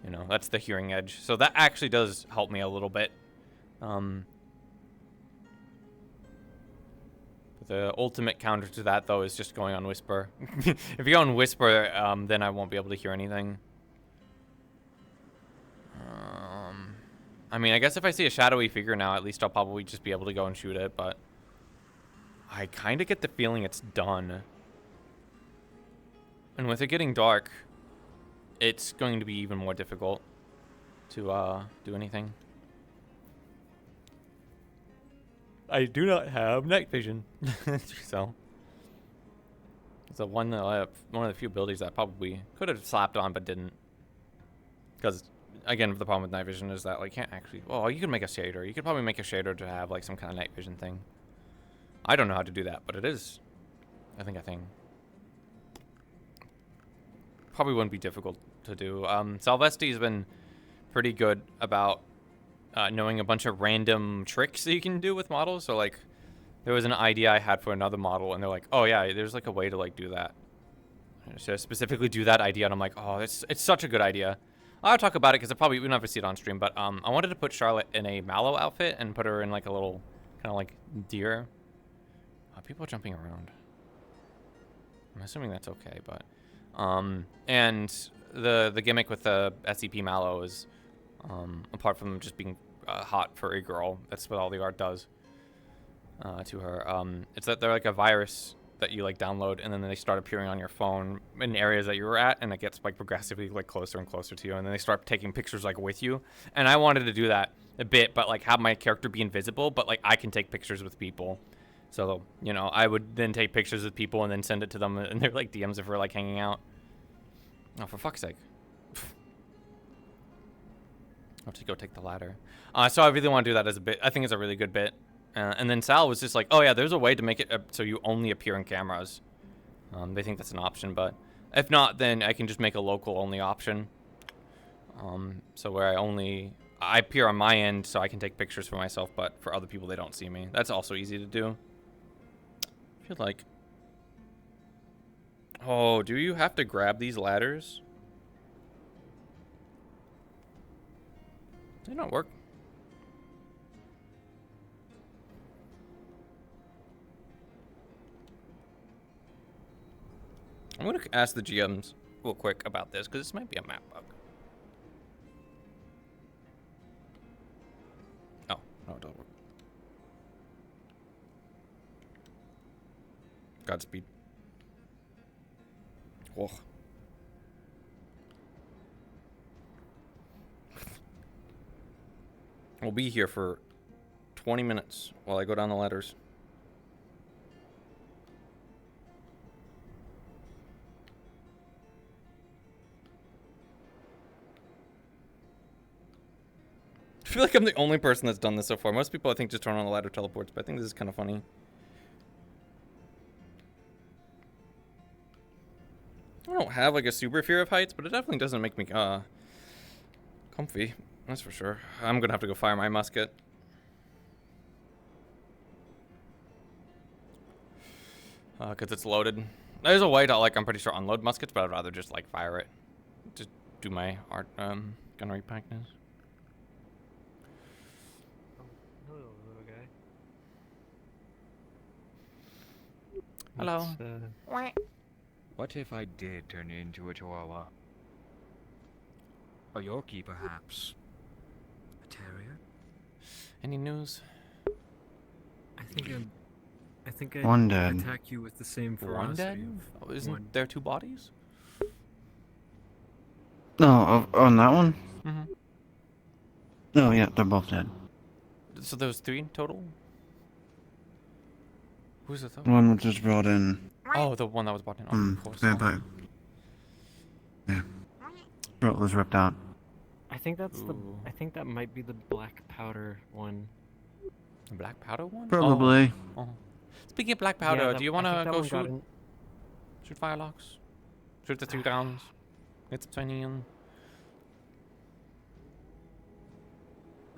You know, that's the hearing edge. So that actually does help me a little bit. The ultimate counter to that though is just going on whisper. If you go on whisper, then I won't be able to hear anything. I mean, I guess if I see a shadowy figure now, at least I'll probably just be able to go and shoot it, but I kind of get the feeling it's done. And with it getting dark, it's going to be even more difficult to do anything. I do not have night vision, so it's one of the few abilities that I probably could have slapped on but didn't. Because again, the problem with night vision is that like can't actually. Well, you can make a shader. You could probably make a shader to have like some kind of night vision thing. I don't know how to do that, but it is, I think, a thing. Probably wouldn't be difficult to do. Salvesti's been pretty good about knowing a bunch of random tricks that you can do with models. So like, there was an idea I had for another model, and they're like, "Oh yeah, there's like a way to like do that." So specifically do that idea, and I'm like, "Oh, it's such a good idea." I'll talk about it because we never see it on stream. But I wanted to put Charlotte in a mallow outfit and put her in like a little kind of like deer. People are jumping around. I'm assuming that's okay, but and the gimmick with the SCP mallow is apart from just being hot for a girl, that's what all the art does to her. It's that they're like a virus that you like download, and then they start appearing on your phone in areas that you were at, and it gets like progressively like closer and closer to you, and then they start taking pictures like with you. And I wanted to do that a bit, but like have my character be invisible, but like I can take pictures with people. So, you know, I would then take pictures with people and then send it to them, and they're like DMs if we're like hanging out. Oh, for fuck's sake. I'll have to go take the ladder. So I really want to do that as a bit. I think it's a really good bit. And then Sal was just like, oh yeah, there's a way to make it so you only appear in cameras. They think that's an option, but if not, then I can just make a local only option. So where I appear on my end so I can take pictures for myself, but for other people, they don't see me. That's also easy to do. I feel like... Oh, do you have to grab these ladders? They don't work. I'm going to ask the GMs real quick about this, because this might be a map bug. Oh, no, it doesn't work. Godspeed. Whoa. We'll be here for 20 minutes while I go down the ladders. I feel like I'm the only person that's done this so far. Most people, I think, just turn on the ladder teleports, but I think this is kind of funny. I don't have like a super fear of heights, but it definitely doesn't make me comfy. That's for sure. I'm gonna have to go fire my musket. Cause it's loaded. There's a way to like, I'm pretty sure, unload muskets, but I'd rather just like fire it. Just do my art gunnery practice. Hello. What if I did turn you into a chihuahua? A Yorkie, perhaps? A terrier? Any news? I think I'd One dead. attack you with the same ferocity. One dead? of Oh, isn't one. there 2 bodies? No, on that one? Mm-hmm. No, yeah, they're both dead. So there's 3 in total? Who's the third? One was just brought in. Oh, the one that was brought in. Oh, of course. Vampire. Yeah. Throat was ripped out. I think that's Ooh. I think that might be the black powder one. The black powder one? Probably. Oh. Speaking of black powder, Yeah, do you I want think to that go one got shoot firelocks? Shoot the 3 rounds? Get some training in?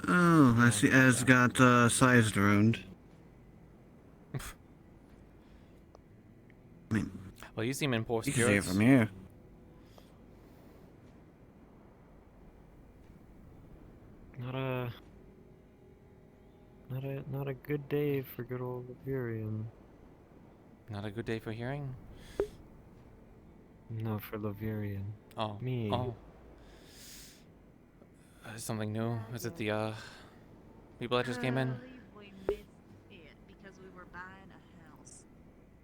Oh, I see. Ez got sized wound. I mean, Well, you seem in poor you can see it spirits. from here. Not a good day for good old Lavirian. Not a good day for hearing? No, for Lavirian. Oh. Me. Oh. Something new? Is it the people that just came in? We missed it because we were buying a house.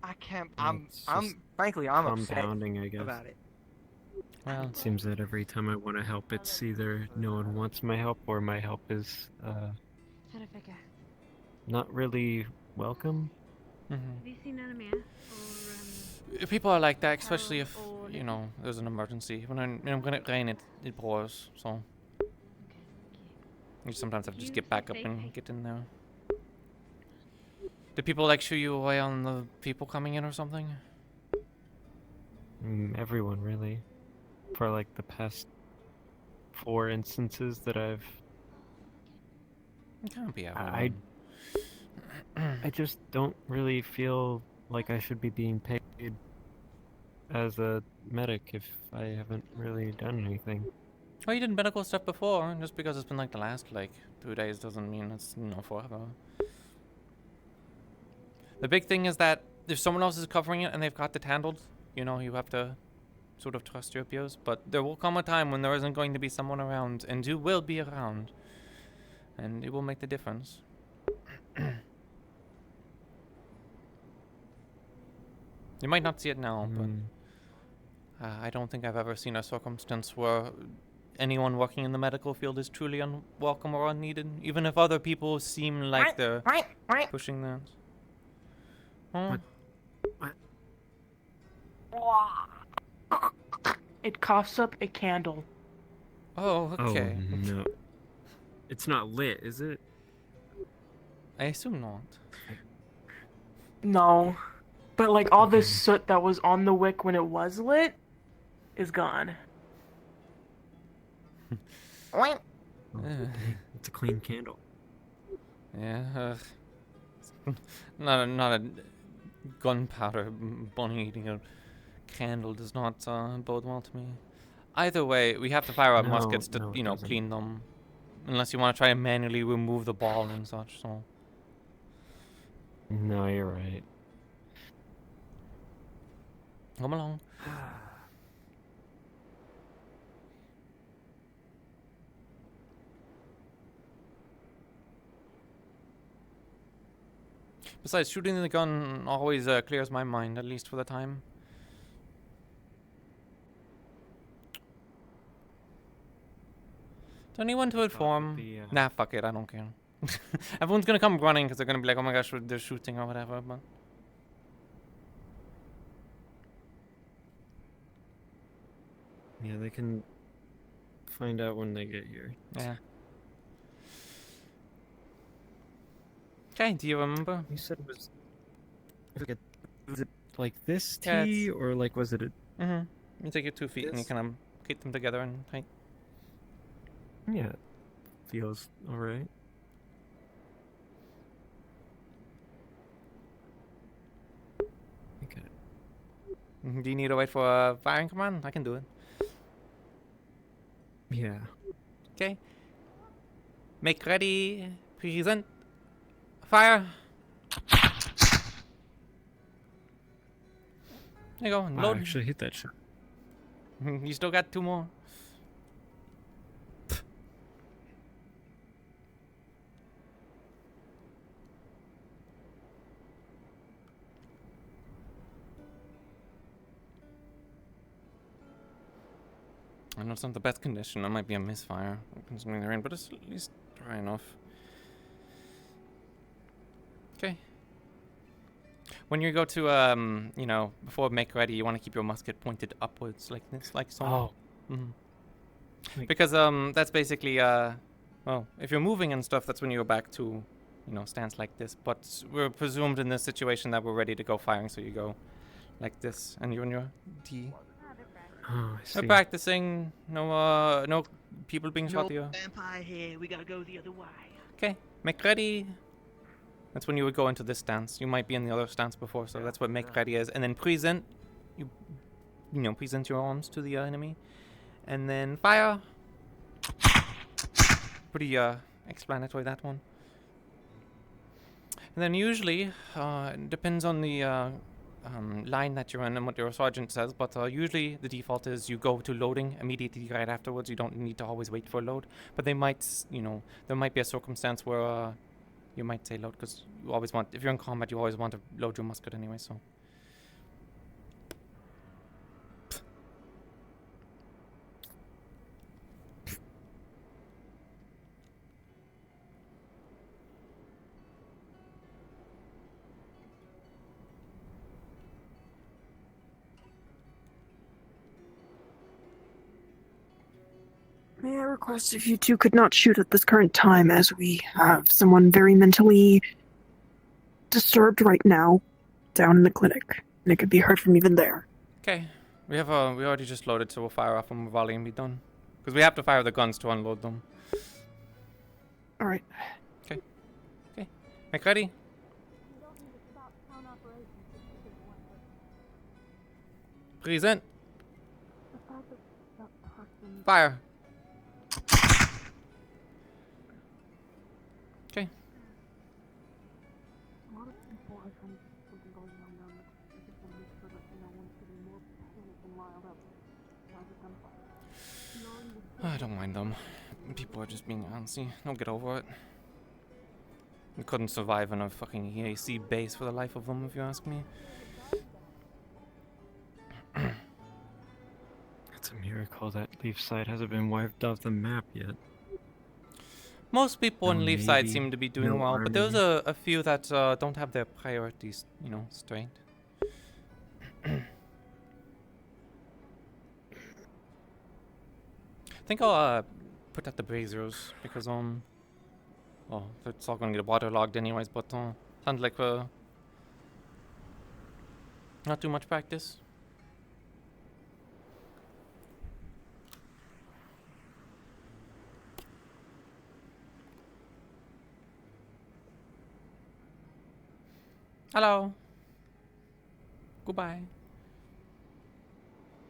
I can't. It's I'm just frankly, I'm upset compounding, I guess. about it. Well, It seems that every time I want to help, it's either no one wants my help or my help is not really welcome. Mm-hmm. Have you seen Anamir? Or People are like that, especially if, you know, there's an emergency. When it rains, it pours, so. You sometimes have to just get back up and get in there. Did people like shoo you away on the people coming in or something? Everyone, really. For like the past 4 instances that I've... It can't be everyone. I just don't really feel like I should be being paid as a medic if I haven't really done anything. Oh, you did medical stuff before. Just because it's been like the last, like, 2 days doesn't mean it's, you know, forever. The big thing is that if someone else is covering it and they've got it handled, you know, you have to sort of trust your peers. But there will come a time when there isn't going to be someone around, and you will be around. And it will make the difference. You might not see it now, but I don't think I've ever seen a circumstance where anyone working in the medical field is truly unwelcome or unneeded, even if other people seem like they're pushing that. Oh. It coughs up a candle. Oh, okay. Oh, no. It's not lit, is it? I assume not. No. But like all the soot that was on the wick when it was lit is gone. Oh, dang. It's a clean candle. Yeah. Not a gunpowder bunny eating a candle does not bode well to me. Either way, we have to fire up muskets to, you know, clean them. Unless you want to try and manually remove the ball and such, so. No, you're right. Come along. Besides, shooting the gun always clears my mind, at least for the time. Is anyone to inform? Nah, fuck it, I don't care. Everyone's gonna come running because they're gonna be like, oh my gosh, they're shooting or whatever, but... Yeah, they can find out when they get here. Yeah. Okay, do you remember? You said it was was it like this Yeah, tea, or like was it a... Mm-hmm. You take your 2 feet and you kind of keep them together and tight. Yeah, feels alright. Okay. Do you need to wait for a firing command? I can do it. Yeah. Okay. Make ready. Present. Fire. There you go. And I load. actually hit that shot. You still got 2 more. I know it's not the best condition. It might be a misfire considering the rain, but it's at least dry enough. Okay. When you go to, you know, before make ready, you want to keep your musket pointed upwards like this, like so. Oh. Because, that's basically, well, if you're moving and stuff, that's when you go back to, you know, stance like this. But we're presumed in this situation that we're ready to go firing, so you go like this, and you're in your D. Oh, I see. No practicing, no people being shot here. Vampire here. We gotta go the other way. Okay, make ready. That's when you would go into this stance. You might be in the other stance before, so that's what make ready is. And then present, you know, present your arms to the enemy, and then fire. Pretty explanatory, that one. And then usually, it depends on the line that you're in and what your sergeant says, but usually the default is you go to loading immediately right afterwards. You don't need to always wait for a load, but they might, you know, there might be a circumstance where you might say load, because you always want, if you're in combat, you always want to load your musket anyway, so. May I request if you two could not shoot at this current time, as we have someone very mentally disturbed right now down in the clinic, and it could be heard from even there. Okay, we already just loaded, so we'll fire off when we're volley and be done. Because we have to fire the guns to unload them. Alright. Okay. Okay. Make ready. Present. Fire. Okay. I don't mind them. People are just being antsy. They'll get over it. We couldn't survive in a fucking EAC base for the life of them, if you ask me. It's a miracle that Leaf Side hasn't been wiped off the map yet. Most people in Leaf Side Navy, seem to be doing no well, but there's army. a few that don't have their priorities, you know, straight. I think I'll put out the braziers because well, it's all gonna get waterlogged anyways. But sounds like not too much practice. Hello. Goodbye.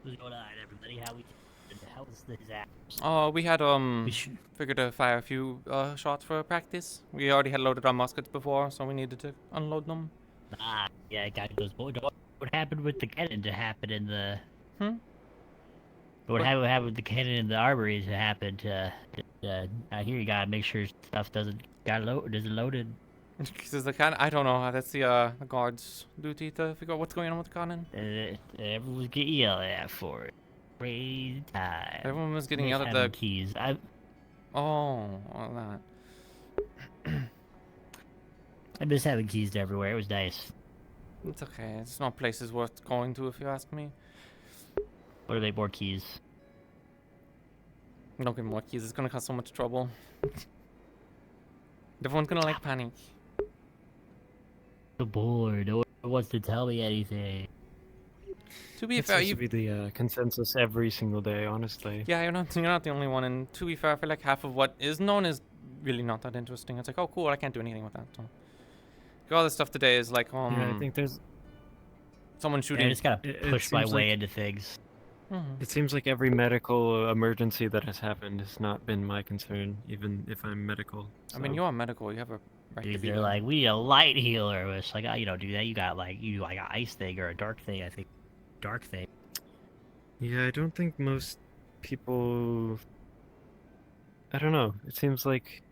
What's going on, everybody? How was the disaster? Oh, we had figured to fire a few shots for practice. We already had loaded our muskets before, so we needed to unload them. Ah, yeah, I got those boys. What happened with the cannon to happen in the? What happened with the cannon in the armory to happen to? I hear you gotta make sure stuff isn't loaded. Because the cannon, I don't know. That's the guard's duty to figure out what's going on with the cannon. Everyone's getting yelled at for it. Crazy time. Everyone was getting Miss yelled at having the keys. all that. I miss having keys to everywhere. It was nice. It's okay. It's not places worth going to, if you ask me. What are they? More keys? Don't get more keys. It's gonna cause so much trouble. Everyone's gonna like panic. The board. No one wants to tell me anything. To be It's fair, supposed to be the consensus every single day, honestly. Yeah, you're not the only one. And to be fair, I feel like half of what is known is really not that interesting. It's like, oh, cool, I can't do anything with that. So, all this stuff today is like, Yeah, I think there's someone shooting. I just gotta push my way into things. It seems like every medical emergency that has happened has not been my concern, even if I'm medical. I mean, you are medical. You have a right to be They're there. like, we need a light healer. It's like, oh, you don't do that. You got like an ice thing or a dark thing, I think. dark thing. Yeah, I don't think most people. I don't know. It seems like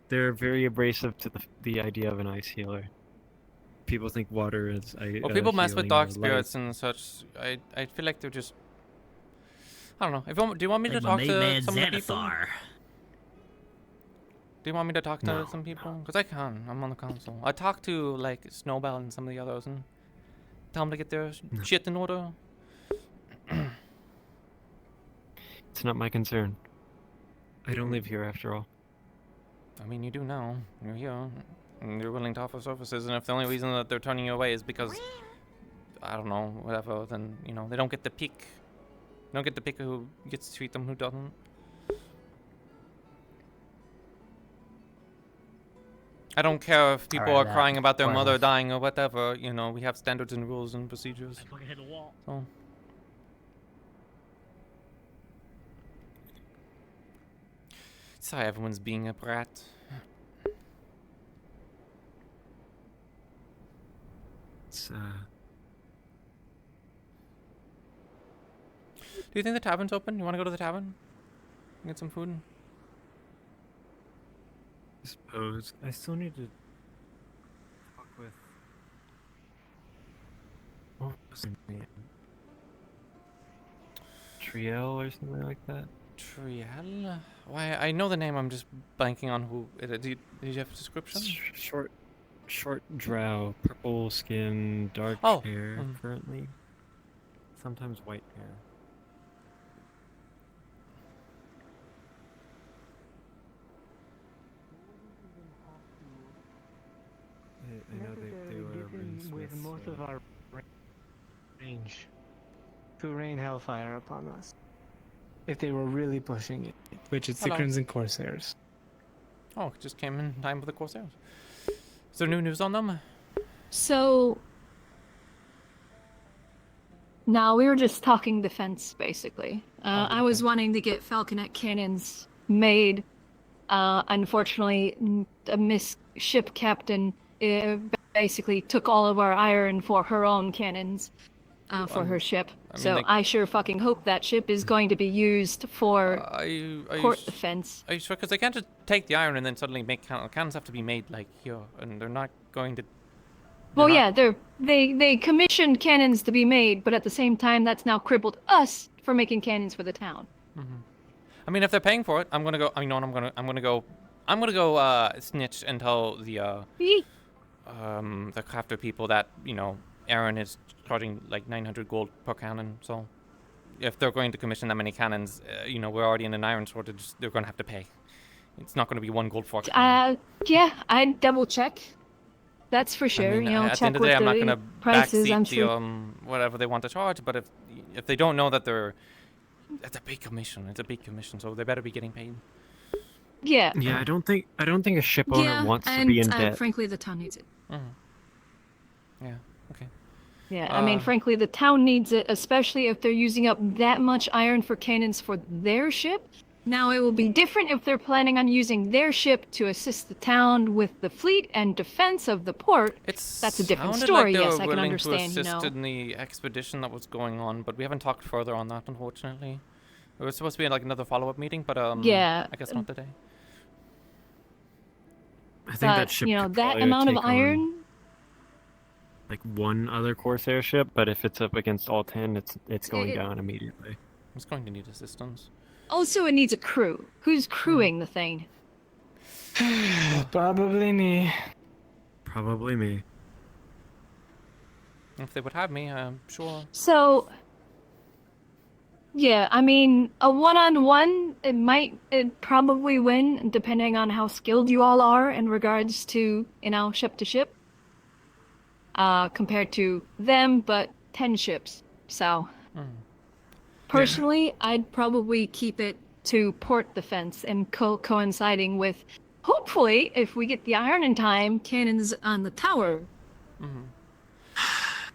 they're very abrasive to the idea of an ice healer. People think water is Well, people mess with healing dark or spirits light. and such. I feel like they're just. I don't know. Do you want me Like to my talk main to man some of the people? Xanathar. Do you want me to talk to No. some people? Because I can. I'm on the council. I talked to like Snowbell and some of the others and tell them to get their shit in order. It's not my concern. I don't live here after all. I mean, you do now. You're here. And you're willing to offer services, and if the only reason that they're turning you away is because, I don't know, whatever, then, you know, they don't get the pick. They don't get the pick of who gets to treat them, who doesn't. I don't care if people are crying about their mother dying or whatever, you know, we have standards and rules and procedures. I fucking hit the wall. So. Sorry, everyone's being a brat. It's, Do you think the tavern's open? You want to go to the tavern? Get some food? I suppose. I still need to talk with. What was her name? Triel or something like that? Triel? Why, I know the name, I'm just blanking on who. Did you have a description? Short drow, purple skin, dark hair currently. Sometimes white hair. I know they were with most of our range to rain hellfire upon us. If they were really pushing it, which it's Hello. the Crimson Corsairs. Oh, it just came in time for the Corsairs. Is there new news on them? So now we were just talking defense, basically. I was wanting to get falconet cannons made. Unfortunately, a Miss Ship Captain basically took all of our iron for her own cannons for her ship. I mean, so I sure fucking hope that ship is going to be used for port defense. Are you sure? Because they can't just take the iron and then suddenly make cannons. Cannons have to be made like here, and they're not going to. Well, yeah, they commissioned cannons to be made, but at the same time, that's now crippled us for making cannons for the town. Mm-hmm. I mean, if they're paying for it, I'm gonna go. You know what? I'm gonna go snitch and tell the crafter people that, you know, Aaron is charging like 900 gold per cannon. So if they're going to commission that many cannons, you know, we're already in an iron shortage. They're gonna have to pay. It's not gonna be 1 gold for. Yeah, I'd double check. That's for sure. I mean, you know, at check the end of the with day, I'm not the gonna prices. I'm backseat sure. the whatever they want to charge. But if they don't know that they're, it's a big commission. It's a big commission, so they better be getting paid. Yeah. Yeah, I don't think a ship owner wants to be in debt. Frankly, the town needs it. Mm-hmm. Yeah. Okay. Yeah, I mean, frankly, the town needs it, especially if they're using up that much iron for cannons for their ship. Now, it will be different if they're planning on using their ship to assist the town with the fleet and defense of the port. That's a different Sounded story. like they Yes, were I can willing understand. to You know. assist in the expedition that was going on, but we haven't talked further on that, unfortunately. It was supposed to be like another follow-up meeting, but Yeah, I guess not today. I think that ship you know, could that probably amount of take on, iron. like one other Corsair ship, but if it's up against all 10, it's going down immediately. It's going to need assistance. Also, it needs a crew. Who's crewing the thing? Probably me. Probably me. If they would have me, I'm sure. So, yeah, I mean, a one-on-one, it probably win, depending on how skilled you all are in regards to, you know, ship to ship. Compared to them, but 10 ships. So, personally, I'd probably keep it to port defense and coinciding with, hopefully, if we get the iron in time, cannons on the tower.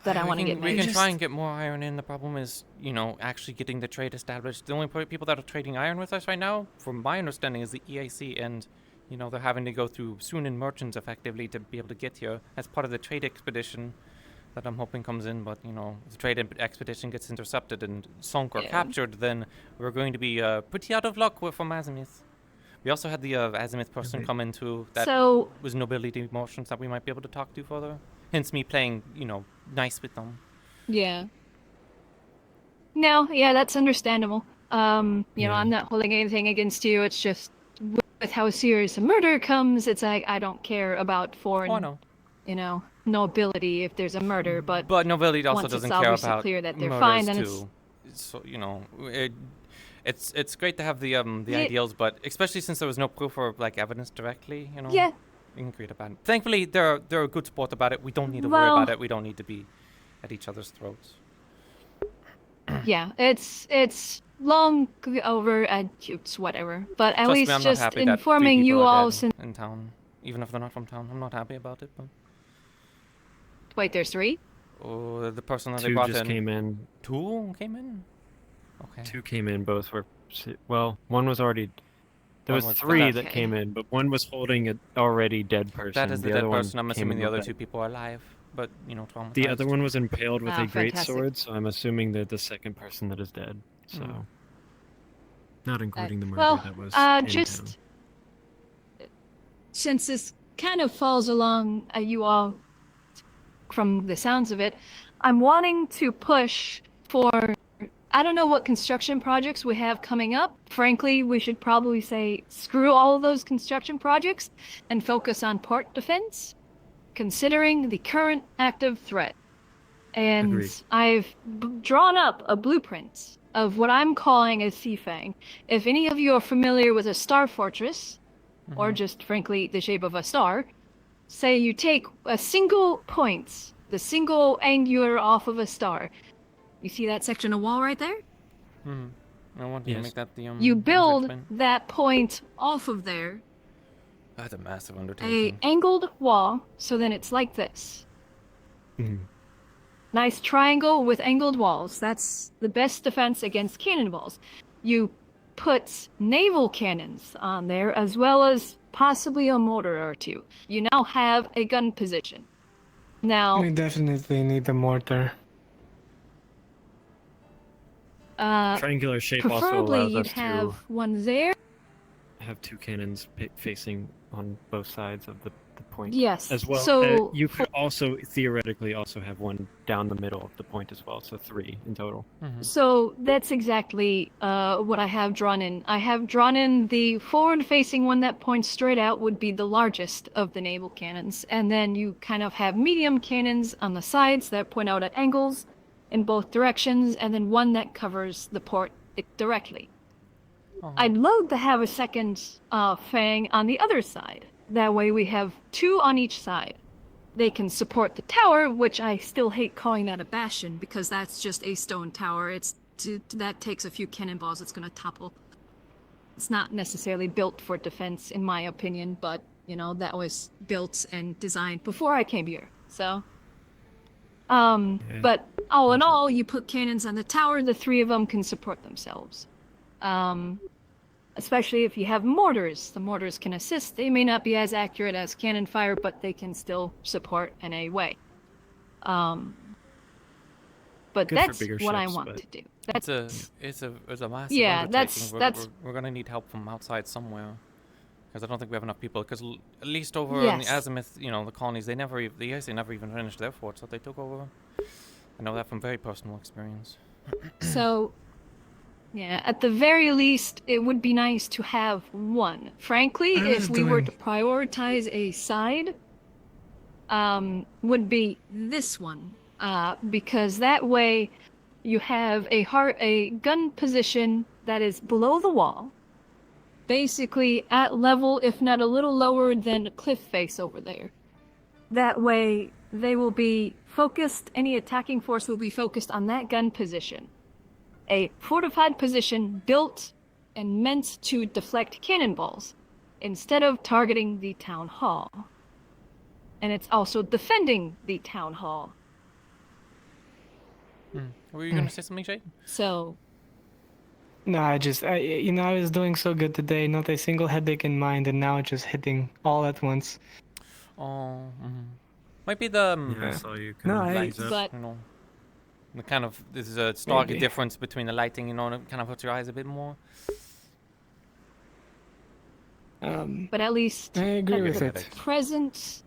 That I want to get We made. can try and get more iron in. The problem is, you know, actually getting the trade established. The only people that are trading iron with us right now, from my understanding, is the EAC, and, you know, they're having to go through Sunan merchants effectively to be able to get here as part of the trade expedition that I'm hoping comes in, but you know, if the trade expedition gets intercepted and sunk or Yeah. captured, then we're going to be pretty out of luck from Azimuth. We also had the Azimuth person come in too. That So- was nobility motions that we might be able to talk to further. Hence me playing, you know, nice with them. Yeah. No, yeah, that's understandable. You know, I'm not holding anything against you. It's just with how serious a murder comes, it's like I don't care about foreign, no. you know, nobility if there's a murder, but nobility also once doesn't it's care obviously about clear that they're murders fine, then too. So you know, it's great to have the Yeah. ideals, but especially since there was no proof or like evidence directly, you know. Yeah. You can create about it. Thankfully, they're a good sport about it. We don't need to worry Well- about it. We don't need to be at each other's throats. yeah, it's long over and it's whatever. But at Trust least me, I'm not just happy that 3 informing you people are all dead since in town, even if they're not from town. I'm not happy about it, but wait, there's 3? oh, the person that they 2 brought just in. came in. 2 came in. Okay. 2 came in. Both were well. One was already. There One was was 3 dead. that came in, but one was holding an already dead person. That is the the dead other one person. I'm came assuming in the with other that. 2 people are alive, but you know, traumatized. The other one was impaled with Ah, a great fantastic. sword, so I'm assuming they're the second person that is dead. So, Mm. not including the murder well, that was in just town. since this kind of falls along you all from the sounds of it, I'm wanting to push for I don't know what construction projects we have coming up. Frankly, we should probably say screw all of those construction projects and focus on port defense, considering the current active threat. And Agreed. I've drawn up a blueprint of what I'm calling a sea fang. If any of you are familiar with a star fortress, or just frankly the shape of a star, say you take a single point, the single angular off of a star. You see that section of wall right there? I want you to make that the You build enrichment. that point off of there, That's a massive a undertaking. angled wall, so then it's like this. Nice triangle with angled walls. That's the best defense against cannonballs. You put naval cannons on there, as well as possibly a mortar or 2. You now have a gun position. Now, We definitely need the mortar. Triangular shape also preferably allows you'd us have one there. to have 2 cannons facing on both sides of the point. Yes, As well, so you could also theoretically also have one down the middle of the point as well, so 3 in total. So that's exactly what I have drawn in. I have drawn in the forward-facing one that points straight out would be the largest of the naval cannons, and then you kind of have medium cannons on the sides that point out at angles in both directions, and then one that covers the port directly. I'd love to have a second fang on the other side. That way we have 2 on each side. They can support the tower, which I still hate calling that a bastion because that's just a stone tower. That takes a few cannonballs, it's gonna topple. It's not necessarily built for defense, in my opinion, but you know that was built and designed before I came here. So, but all in all, you put cannons on the tower, the 3 of them can support themselves. Especially if you have mortars. The mortars can assist. They may not be as accurate as cannon fire, but they can still support in a way. But Good for that's bigger what I ships, want but to do. That's it's a massive Yeah, undertaking. that's- We're gonna need help from outside somewhere, because I don't think we have enough people. Because at least over in the Yes. Azimuth, you know, the colonies, they never even finished their forts that they took over. I know that from very personal experience. So, yeah, at the very least, it would be nice to have one. Frankly, I was if we were doing- to prioritize a side, would be this one. Because that way you have a gun position that is below the wall, basically at level, if not a little lower than the cliff face over there. That way they will be focused, any attacking force will be focused on that gun position. A fortified position built and meant to deflect cannonballs instead of targeting the town hall. And it's also defending the town hall. Were you gonna say something, Shay? So, No, I was doing so good today, not a single headache in mind, and now it's just hitting all at once. Oh, Might be the Yeah, I saw you No, kind of I- lights up. But you know, the kind of there's a stark Maybe. difference between the lighting, you know, and it kind of hurts your eyes a bit more. but at least I agree at with the it. present,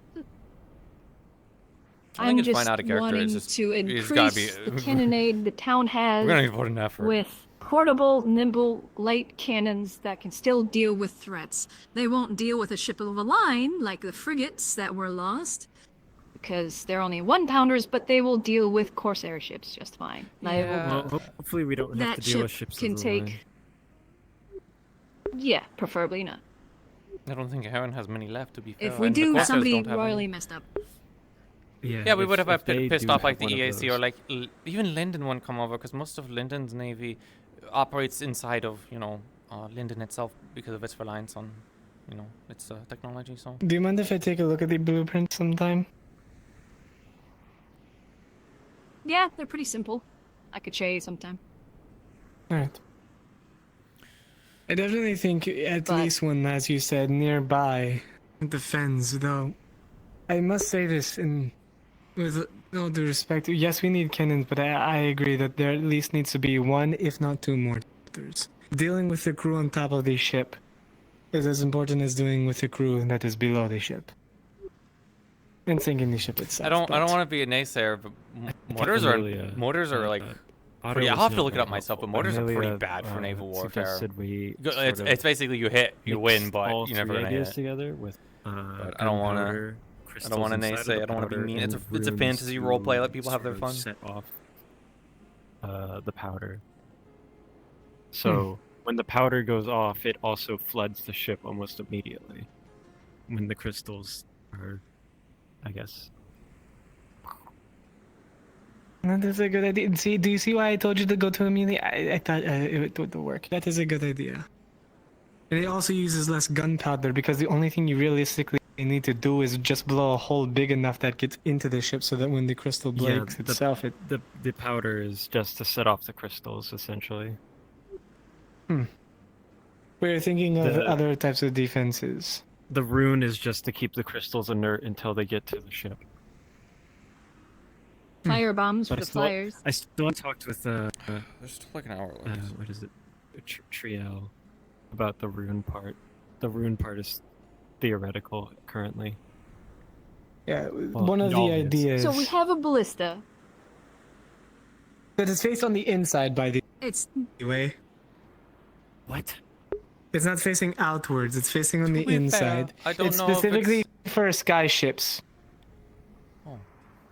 I think I'm it's fine just out of character. wanting It's just to it's gotta increase be. the cannonade the town has We're gonna need to put an effort. with portable, nimble, light cannons that can still deal with threats. They won't deal with a ship of a line like the frigates that were lost, because they're only 1-pounders, but they will deal with Corsair ships just fine. They will- Well, hopefully we don't have that to deal with ship ships can of the take. line. Yeah, preferably not. I don't think Heron has many left, to be fair. If we and the do, Corsairs somebody don't have any. royally messed up. Yeah, we would have if they pissed do off like have the one of EAC or those. like even Linden won't come over because most of Linden's navy operates inside of Linden itself because of its reliance on its technology. So Do you mind if I take a look at the blueprint sometime? Yeah, they're pretty simple. I could show you sometime. Alright. I definitely think at least one, as you said, nearby the fens, though. I must say this with all due respect. Yes, we need cannons, but I agree that there at least needs to be one, if not two more. Dealing with the crew on top of the ship is as important as dealing with the crew that is below the ship. And sinking the ship itself. I don't want to be a naysayer, but motors are like. Otto Pretty, I'll was have to not look it very up myself, but helpful. motors are pretty Amelia, bad for naval warfare. suggested we It's sort of basically you hit, you win, mix but all you're never three gonna ideas hit. together with But I don't want to. I don't want to naysay. I don't want to be mean. It's a fantasy role play. Let people have their fun. Set off the powder. So when the powder goes off, it also floods the ship almost immediately. When the crystals are, I guess. That is a good idea. See, do you see why I told you to go to Amelia? I thought it would work. That is a good idea. And it also uses less gunpowder because the only thing you realistically need to do is just blow a hole big enough that gets into the ship so that when the crystal breaks itself, the powder is just to set off the crystals, essentially. We're thinking of other types of defenses. The rune is just to keep the crystals inert until they get to the ship. Fire bombs for the flyers. I still talked with There's still like an hour left. what is it? Triel about the rune part. The rune part is theoretical currently. Yeah, Well, one of the y'all did. ideas. So we have a ballista. But it's faced on the inside by the It's way. What? It's not facing outwards. It's facing on the be fair, inside. I don't it's know if specifically for sky ships. Oh.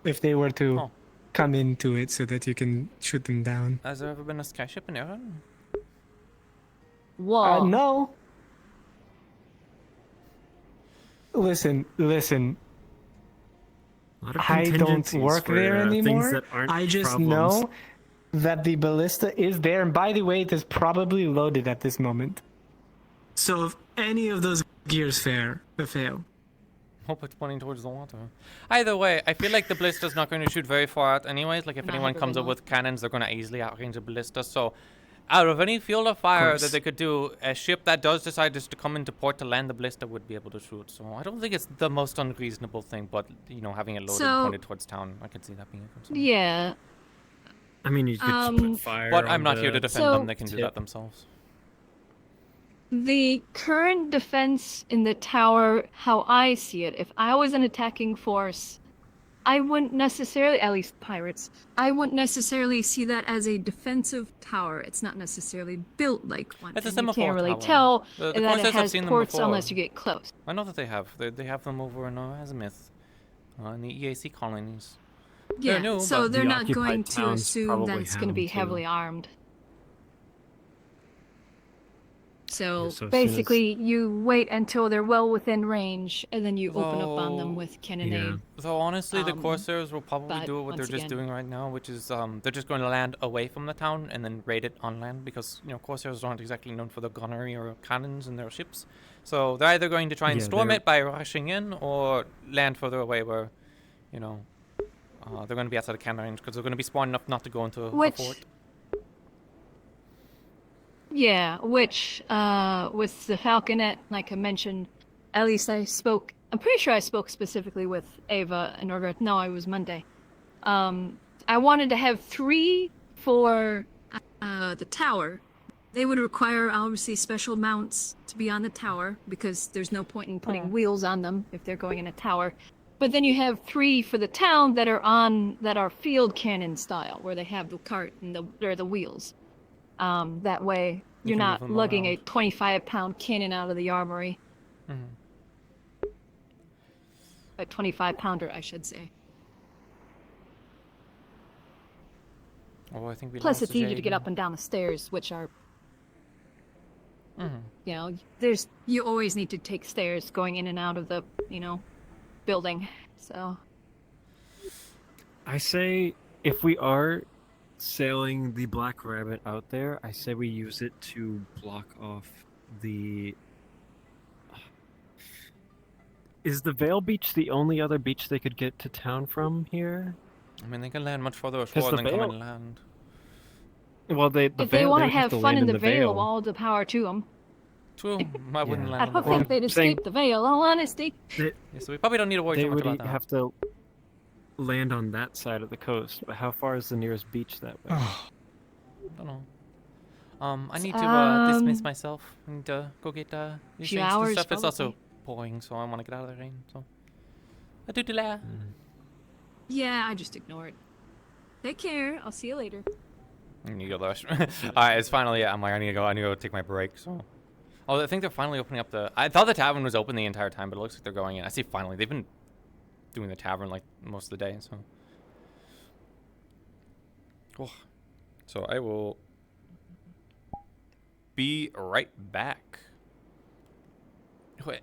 If they were to come into it, so that you can shoot them down. Has there ever been a skyship in Iran? whoa. No. Listen. I don't contingencies work for, there things anymore. that aren't I just problems. know that the ballista is there, and by the way, it is probably loaded at this moment. So if any of those gears fail. Hope it's pointing towards the water. Either way, I feel like the ballista's not going to shoot very far out anyways. Like if Not anyone very comes up long. with cannons, they're going to easily outrange a ballista. So out of any field of fire that they could do, a ship that does decide just to come into port to land the ballista would be able to shoot. So I don't think it's the most unreasonable thing, but having it loaded So- pointed towards town, I could see that being a concern. Yeah. I mean, you could just put fire. But on I'm not here to the defend So- them. They can do tip. that themselves. The current defense in the tower, how I see it, if I was an attacking force, I wouldn't necessarily, at least pirates, I wouldn't necessarily see that as a defensive tower. It's not necessarily built like one. It's a and you semaphore can't really tower. tell The that it Corsairs have has seen them ports before. unless you get close. I know that they have. They have them over in Azimuth, in the EAC colonies. Yeah, They're new, so but they're the not occupied going to towns assume probably that it's have going to be them too. heavily armed. So Yeah, so as soon as- basically, you wait until they're well within range, and then you open up on them with cannonade. So honestly, the Corsairs will probably but do what they're once just again- doing right now, which is they're just going to land away from the town and then raid it on land because Corsairs aren't exactly known for their gunnery or cannons in their ships. So they're either going to try and Yeah, storm they're- it by rushing in or land further away where, they're going to be outside of cannon range because they're going to be smart enough not to go into a Which- fort. Yeah, which with the Falconet, like I mentioned, at least I'm pretty sure I spoke specifically with Ava in order, no, it was Monday. I wanted to have 3 for the tower. They would require, obviously, special mounts to be on the tower because there's no point in putting wheels on them if they're going in a tower. But then you have 3 for the town that are field cannon style, where they have the cart and the wheels. That way, you're can move not them lugging around. a 25-pound cannon out of the armory. A 25-pounder, I should say. Oh, I think we Plus, lost it's easier to get Jaden. up and down the stairs, which are, Mhm. you know, you always need to take stairs going in and out of the, building. So. I say if we are sailing the Black Rabbit out there, I say we use it to block off the... Is the Vale Beach the only other beach they could get to town from here? I mean, they can land much farther 'Cause ashore the than come Vale- and land. Well, the If they Vale, want they to would have to fun land in in the Vale, Vale. all the power to them. True, I wouldn't land I on the don't think Vale. they'd saying- escape the Vale, all honesty. They, Yeah, so we probably don't need to worry they too much would about that. have to land on that side of the coast, but how far is the nearest beach that way? I don't know. I need to dismiss myself. I need to go get these few drinks and hours, stuff. It's also probably. pouring, so I want to get out of the rain. So, I do that. Yeah, I just ignore it. Take care. I'll see you later. I need to go to the restroom. Alright, it's finally, I'm like, I need to go take my break, so. Oh, I think they're finally opening up I thought the tavern was open the entire time, but it looks like they're going in. I see finally. They've been doing the tavern like most of the day, so. Oh. So I will be right back. Wait.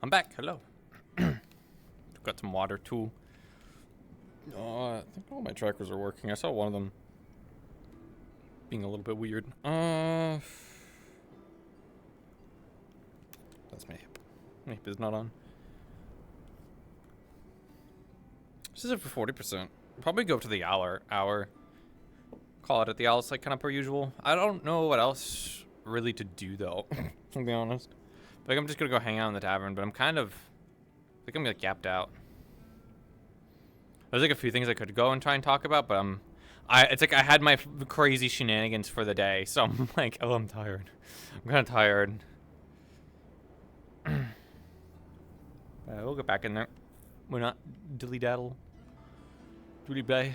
I'm back. Hello. Got some water too. I think all my trackers are working. I saw one of them being a little bit weird. That's my hip. My hip is not on. This is it for 40%. Probably go to the hour. Call it at the owl, like kind of per usual. I don't know what else really to do though, to be honest. Like I'm just gonna go hang out in the tavern, but I'm kind of, I think I'm like gapped out. There's like a few things I could go and try and talk about, but it's like I had my crazy shenanigans for the day, so I'm like, oh, I'm tired. I'm kind of tired. We'll get back in there. We're not dilly daddle. Doody bay.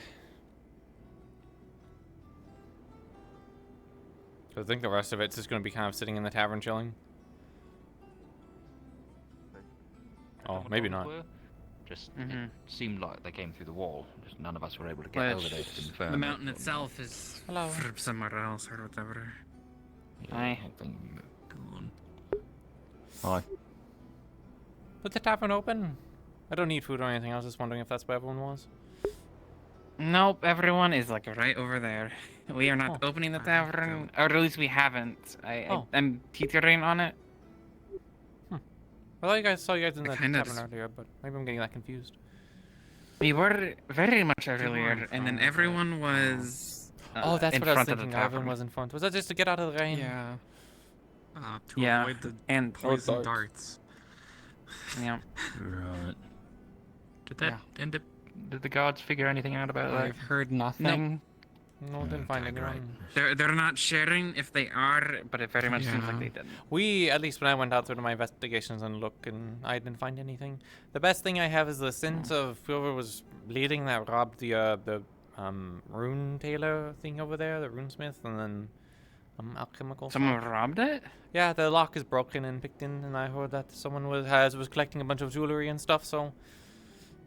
So I think the rest of it's just going to be kind of sitting in the tavern chilling. Oh, maybe not. Just it seemed like they came through the wall. Just none of us were able to get over there to confirm. The mountain itself is from somewhere else or whatever. Hi. Hi. Put the tavern open. I don't need food or anything. I was just wondering if that's where everyone was. Nope, everyone is like right over there. We are not opening the tavern, or at least we haven't. I'm teetering on it. I thought I saw you guys in the tavern earlier, but maybe I'm getting that confused. We were very much earlier, and then everyone was. Oh, that's in what I was front of the thinking. Everyone tavern. was in front. Was that just to get out of the rain? Yeah. To Yeah, avoid the and poison darts. Yeah. Right. Did that end up? Did the guards figure anything out about that? I've heard nothing. No, didn't find anyone. They're not sharing if they are, but it very much seems like they didn't. We, at least when I went out through my investigations and look, and I didn't find anything. The best thing I have is the sense of whoever was leading that robbed the rune tailor thing over there, the runesmith, and then alchemical. Someone robbed it? Yeah, the lock is broken and picked in, and I heard that someone was collecting a bunch of jewelry and stuff. So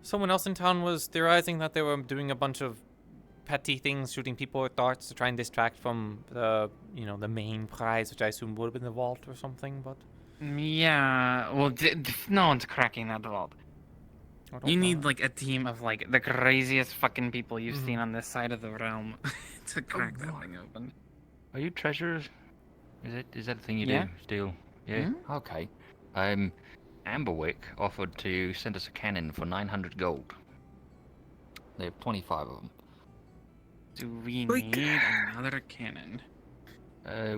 someone else in town was theorizing that they were doing a bunch of petty things, shooting people with darts to try and distract from the the main prize, which I assume would have been the vault or something. But Yeah, well, no one's cracking that vault. You need like a team of like the craziest fucking people you've seen on this side of the realm to crack that thing open. Are you treasurers? Is that a thing you Yeah. do? Still? Yeah. Okay. Amberwick offered to send us a cannon for 900 gold. They have 25 of them. Do we need another cannon?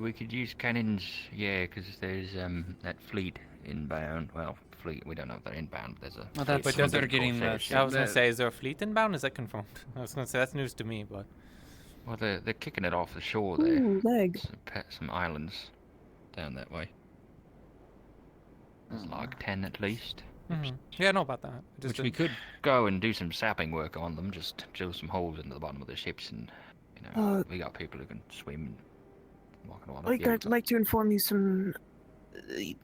We could use cannons, yeah, because there's that fleet inbound. Well, fleet, we don't know if they're inbound, but there's a. Well, that's fleet what they're getting called the- Fairship. I was gonna say, is there a fleet inbound? Is that confirmed? I was gonna say that's news to me, but. Well, they're kicking it off the shore there. Ooh, leg. Some islands down that way. There's like 10 at least. Yeah, I know about that. Which we could go and do some sapping work on them, just drill some holes into the bottom of the ships, and we got people who can swim and walk on water. I'd like to inform you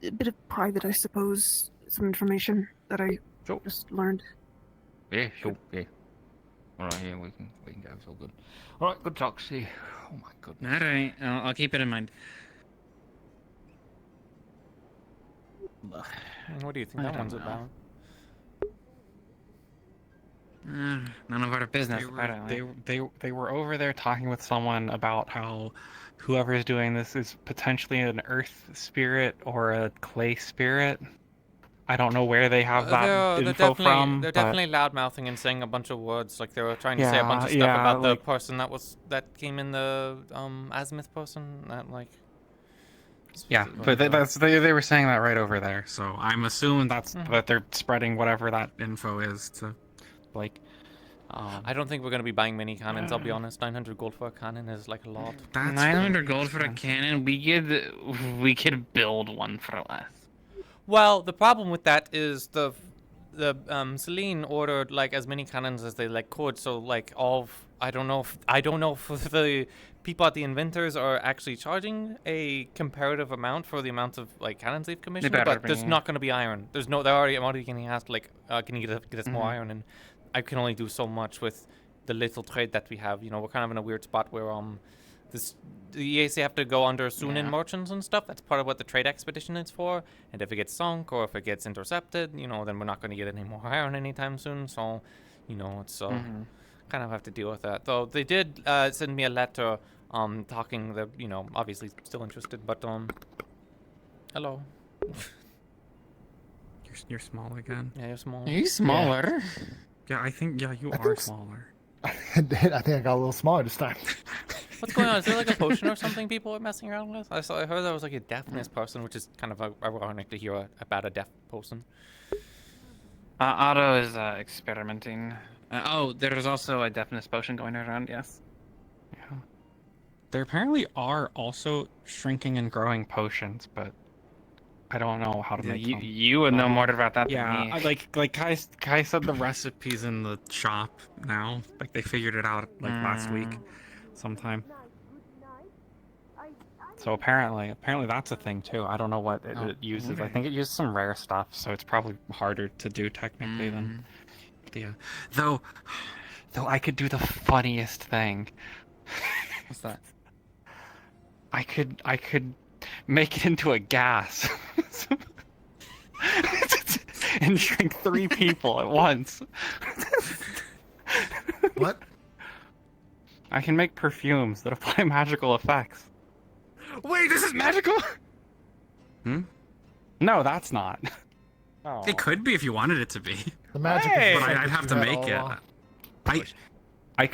a bit of private, I suppose, some information that I just learned. Yeah, sure, yeah. Alright, yeah, we can go, it's all good. Alright, good talk, see. Oh my goodness. Alright, I'll keep it in mind. What do you think that one's about? None of our business. They were over there talking with someone about how whoever's doing this is potentially an earth spirit or a clay spirit. I don't know where they have that info from. They're but definitely loud mouthing and saying a bunch of words, like they were trying to say a bunch of stuff about the person that came in, the azimuth person that like. Yeah, but they were saying that right over there, so I'm assuming that they're spreading whatever that info is to, like. I don't think we're gonna be buying many cannons. I'll be honest. 900 gold for a cannon is like a lot. 900 gold for a cannon. We could build one for less. Well, the problem with that is the Celine ordered like as many cannons as they like could. So like I don't know if the people at the inventors are actually charging a comparative amount for the amount of like cannons they've commissioned. But there's not going to be iron. I'm already getting asked like, can you get us more iron? And I can only do so much with the little trade that we have. We're kind of in a weird spot where the EAC have to go under Sunin merchants and stuff. That's part of what the trade expedition is for. And if it gets sunk or if it gets intercepted, you know, then we're not going to get any more iron anytime soon. So, you know, it's kind of have to deal with that. Though they did send me a letter talking that, you know, obviously still interested, but hello. You're small again. Yeah, you're small. Are you smaller? Yeah, I think you are smaller. I think I got a little smaller this time. What's going on? Is there like a potion or something people are messing around with? I heard there was like a deafness person, which is kind of ironic to hear about a deaf person. Otto is experimenting. There's also a deafness potion going around, yes. Yeah. There apparently are also shrinking and growing potions, but I don't know how to make them. You would know more about that yeah, than me. like Kai said the recipe's in the shop now. Like they figured it out like last week sometime. So apparently that's a thing too. I don't know what it uses. okay. I think it uses some rare stuff, so it's probably harder to do technically than though I could do the funniest thing. What's that? I could make it into a gas and shrink 3 people at once. What? I can make perfumes that apply magical effects. Wait, this is magical? No, that's not. Oh. It could be if you wanted it to be. The magic is but I'd have to make it. I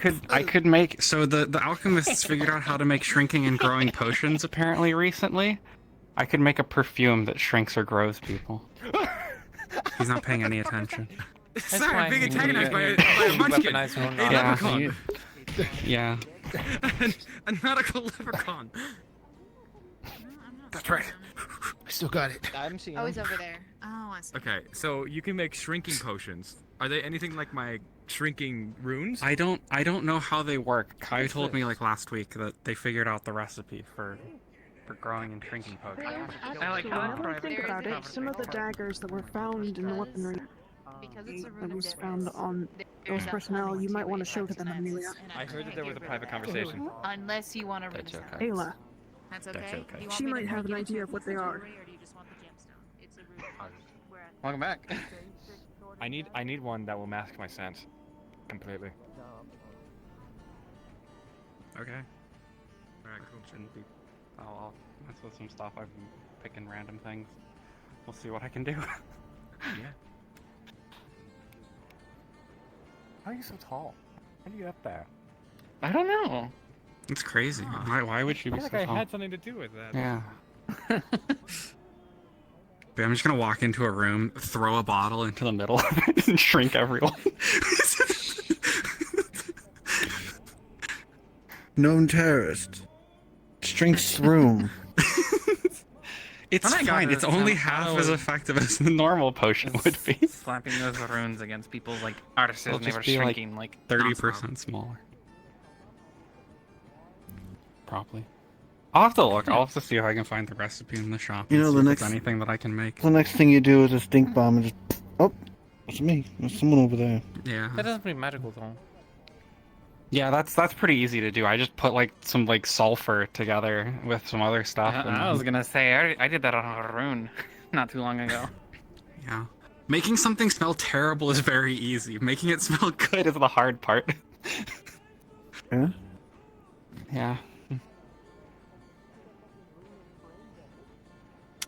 could make so the alchemists figured out how to make shrinking and growing potions apparently recently. I could make a perfume that shrinks or grows people. He's not paying any attention. Sorry, I'm being attacked by a munchkin. A leprechaun. Yeah. A nautical leprechaun. That's right. I still got it. I'm seeing he's over there. Oh, I see. Okay, so you can make shrinking potions. Are they anything like my shrinking runes? I don't know how they work. Kai told me like last week that they figured out the recipe for growing and shrinking potions. Now that I think about it, some of the daggers that were found in the weaponry that was found on those personnel, you might want to show to them, Amelia. I heard that there was a private conversation. Unless you want to read okay. Ayla. That's okay. That's okay. She might have an idea of what they are. Welcome back. I need one that will mask my scent completely. Okay. Alright, cool. Shouldn't be. I'll mess with some stuff. I've been picking random things. We'll see what I can do. Yeah. How are you so tall? How do you get up there? I don't know. It's crazy. Why would she I be feel so like tall? I had something to do with that. Yeah. But I'm just gonna walk into a room, throw a bottle into the middle of it, and shrink everyone. Known terrorist. Shrinks room. It's fine. It's only half as effective as the normal potion would be. Slapping those runes against people's like artists, It'll and they just were be shrinking like like 30% smaller. Probably. I'll have to look. I'll have to see if I can find the recipe in the shop. You know, and see the if next there's anything that I can make. The next thing you do is a stink bomb and just it's me. There's someone over there. Yeah. That doesn't be magical though. Yeah, that's pretty easy to do. I just put like some like sulfur together with some other stuff. and I was gonna say I did that on a rune not too long ago. Yeah. Making something smell terrible is very easy. Making it smell good is the hard part. Yeah? Yeah.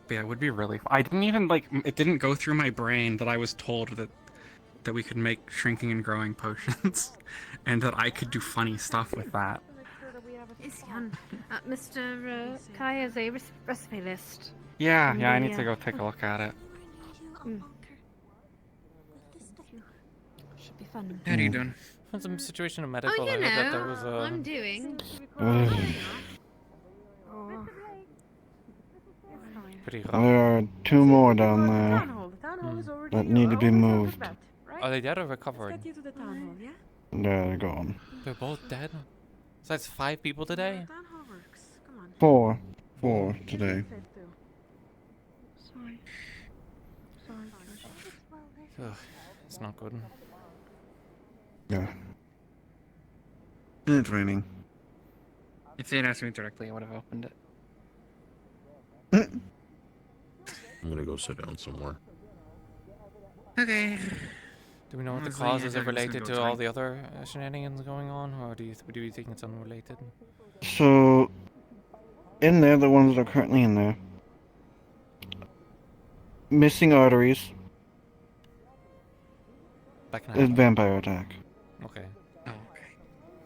But yeah, it would be really. I didn't even like. It didn't go through my brain that I was told that we could make shrinking and growing potions, and that I could do funny stuff with that. Mr. Kai has a recipe list. Yeah, And I the, need to go take a look at it. Should be fun. How are you doing? From some situation of medical, Oh, you I heard that there know, was a. I'm doing. Pretty rough. There are 2 more down there that need to be moved. Are they dead or recovered? They're gone. They're both dead? So that's 5 people today? 4. 4 today. Ugh, it's not good. Yeah. And it's raining. If they'd asked me directly, I would have opened it. I'm gonna go sit down somewhere. Okay. Do we know what the Honestly, cause is I thought he was related gonna to go all tonight. the other shenanigans going on, or do you think it's unrelated? So, in there, the ones that are currently in there, missing arteries, That can is happen. vampire attack. Okay. Oh, okay.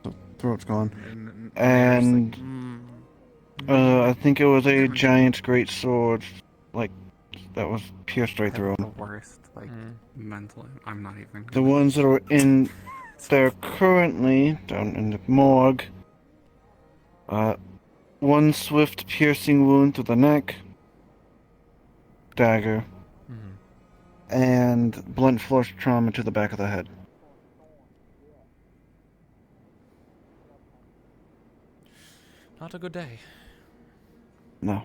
So, throat's gone. And And I think it was a giant great sword, like, that was pierced right through The him. worst, like, mentally. I'm not even. The ones that are in there currently, down in the morgue, one swift piercing wound to the neck, dagger, and blunt force trauma to the back of the head. Not a good day. No.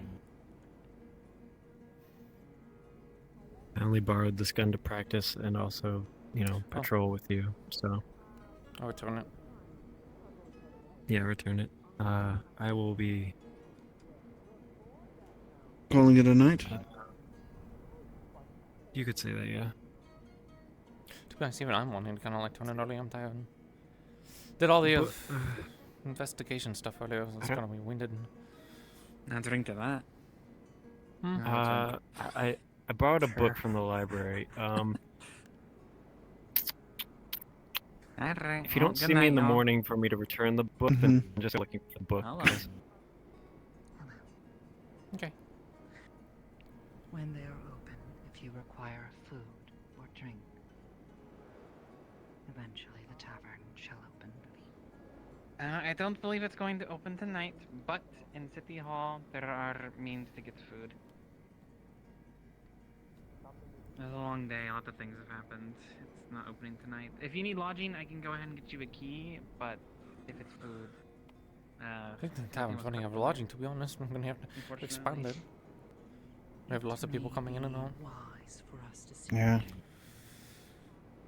I only borrowed this gun to practice and also, you know, patrol with you. So I'll return it. yeah, return it. I will be Calling it a night? You could say that, yeah. To be honest, even I'm wanting to kind of like turn it early. I'm tired. Did all the investigation stuff earlier. It's gonna be winded. Not drink to that. I borrowed a book from the library. Alright. If you don't see me in the morning for me to return the book, then I'm just looking for the book. Hello. 'cause- Okay. When they are open, if you require food or drink, eventually the tavern shall open. I don't believe it's going to open tonight, but in City Hall there are means to get food. It was a long day, a lot of things have happened. It's not opening tonight. If you need lodging, I can go ahead and get you a key, but if it's food... I think the tavern's running out of lodging, to be honest. I'm gonna have to expand it. We have lots of people coming in and out. Wise for us to see Yeah.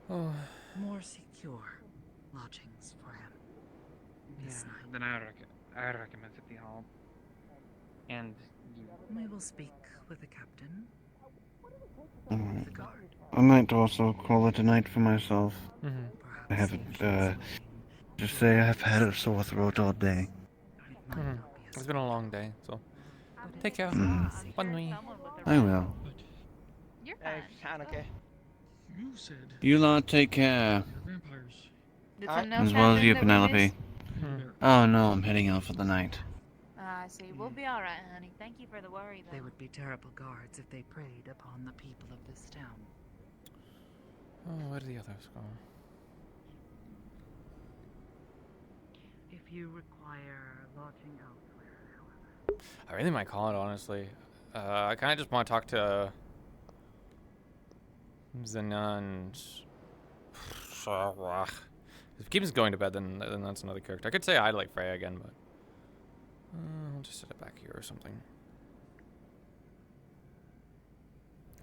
Oh. more secure lodgings for him. This night. Then I would recommend City Hall. And you... We will speak with the captain. Alright. I might also call it a night for myself. I haven't, just say I've had a sore throat all day. It's been a long day, so take care. Bonne nuit. I will. You're fine. okay. You said. You lot take care. Vampires. Did As some know well as something you, that we Penelope. missed? Oh no, I'm heading out for the night. I see. We'll be alright, honey. Thank you for the worry, though. They would be terrible guards if they preyed upon the people of this town. Oh, where did the others go? If you require lodging elsewhere, however. I really might call it, honestly. I kind of just want to talk to Zenand. If Keeps going to bed, then that's another character. I could say I like Freya again, but I'll just set it back here or something.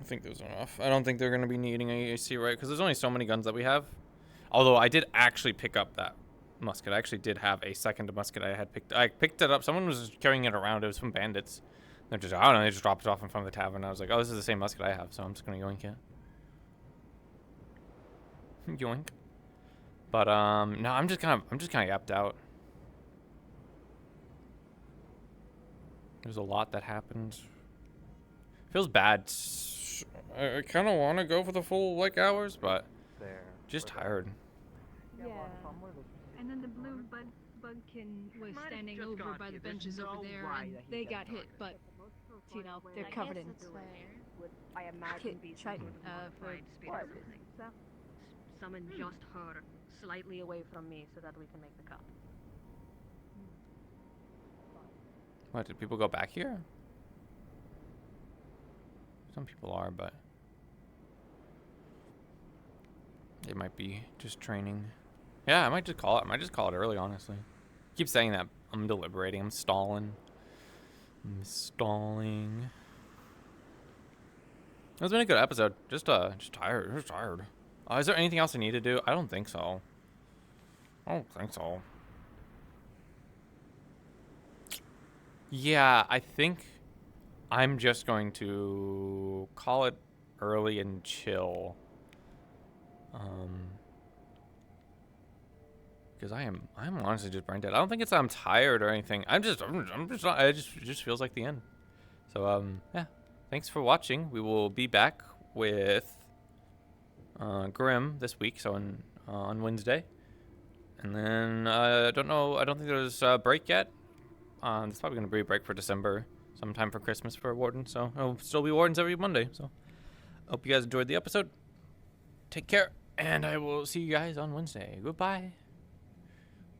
I think there's enough. I don't think they're going to be needing AAC, right? Because there's only so many guns that we have. Although I did actually pick up that musket. I actually did have a second musket I had picked. I picked it up. Someone was carrying it around. It was from bandits. They're just, I don't know, they just dropped it off in front of the tavern. I was like, oh, this is the same musket I have, so I'm just going to yoink it. Yoink. But, no, I'm just kind of yapped out. There's a lot that happened. Feels bad. I kind of want to go for the full, like, hours, but just tired. Yeah. And then the blue budkin was standing over by the benches over there, and they got hit, but you know they're covered in. I imagine be for what? Someone just her slightly away from me so that we can make the cut. What, did people go back here? Some people are, but they might be just training. Yeah, I might just call it. I might just call it early, honestly. I keep saying that. I'm deliberating. I'm stalling. It's been a good episode. Just tired. Just tired. Is there anything else I need to do? I don't think so. Yeah, I think I'm just going to call it early and chill. Because I'm honestly just brain dead. I don't think it's that I'm tired or anything. I'm just not, it just feels like the end. So yeah, thanks for watching. We will be back with Grim this week, so on Wednesday. And then I don't think there's a break yet. There's probably going to be a break for December, sometime for Christmas for Wardens. So it'll still be Wardens every Monday. So hope you guys enjoyed the episode. Take care, and I will see you guys on Wednesday. Goodbye.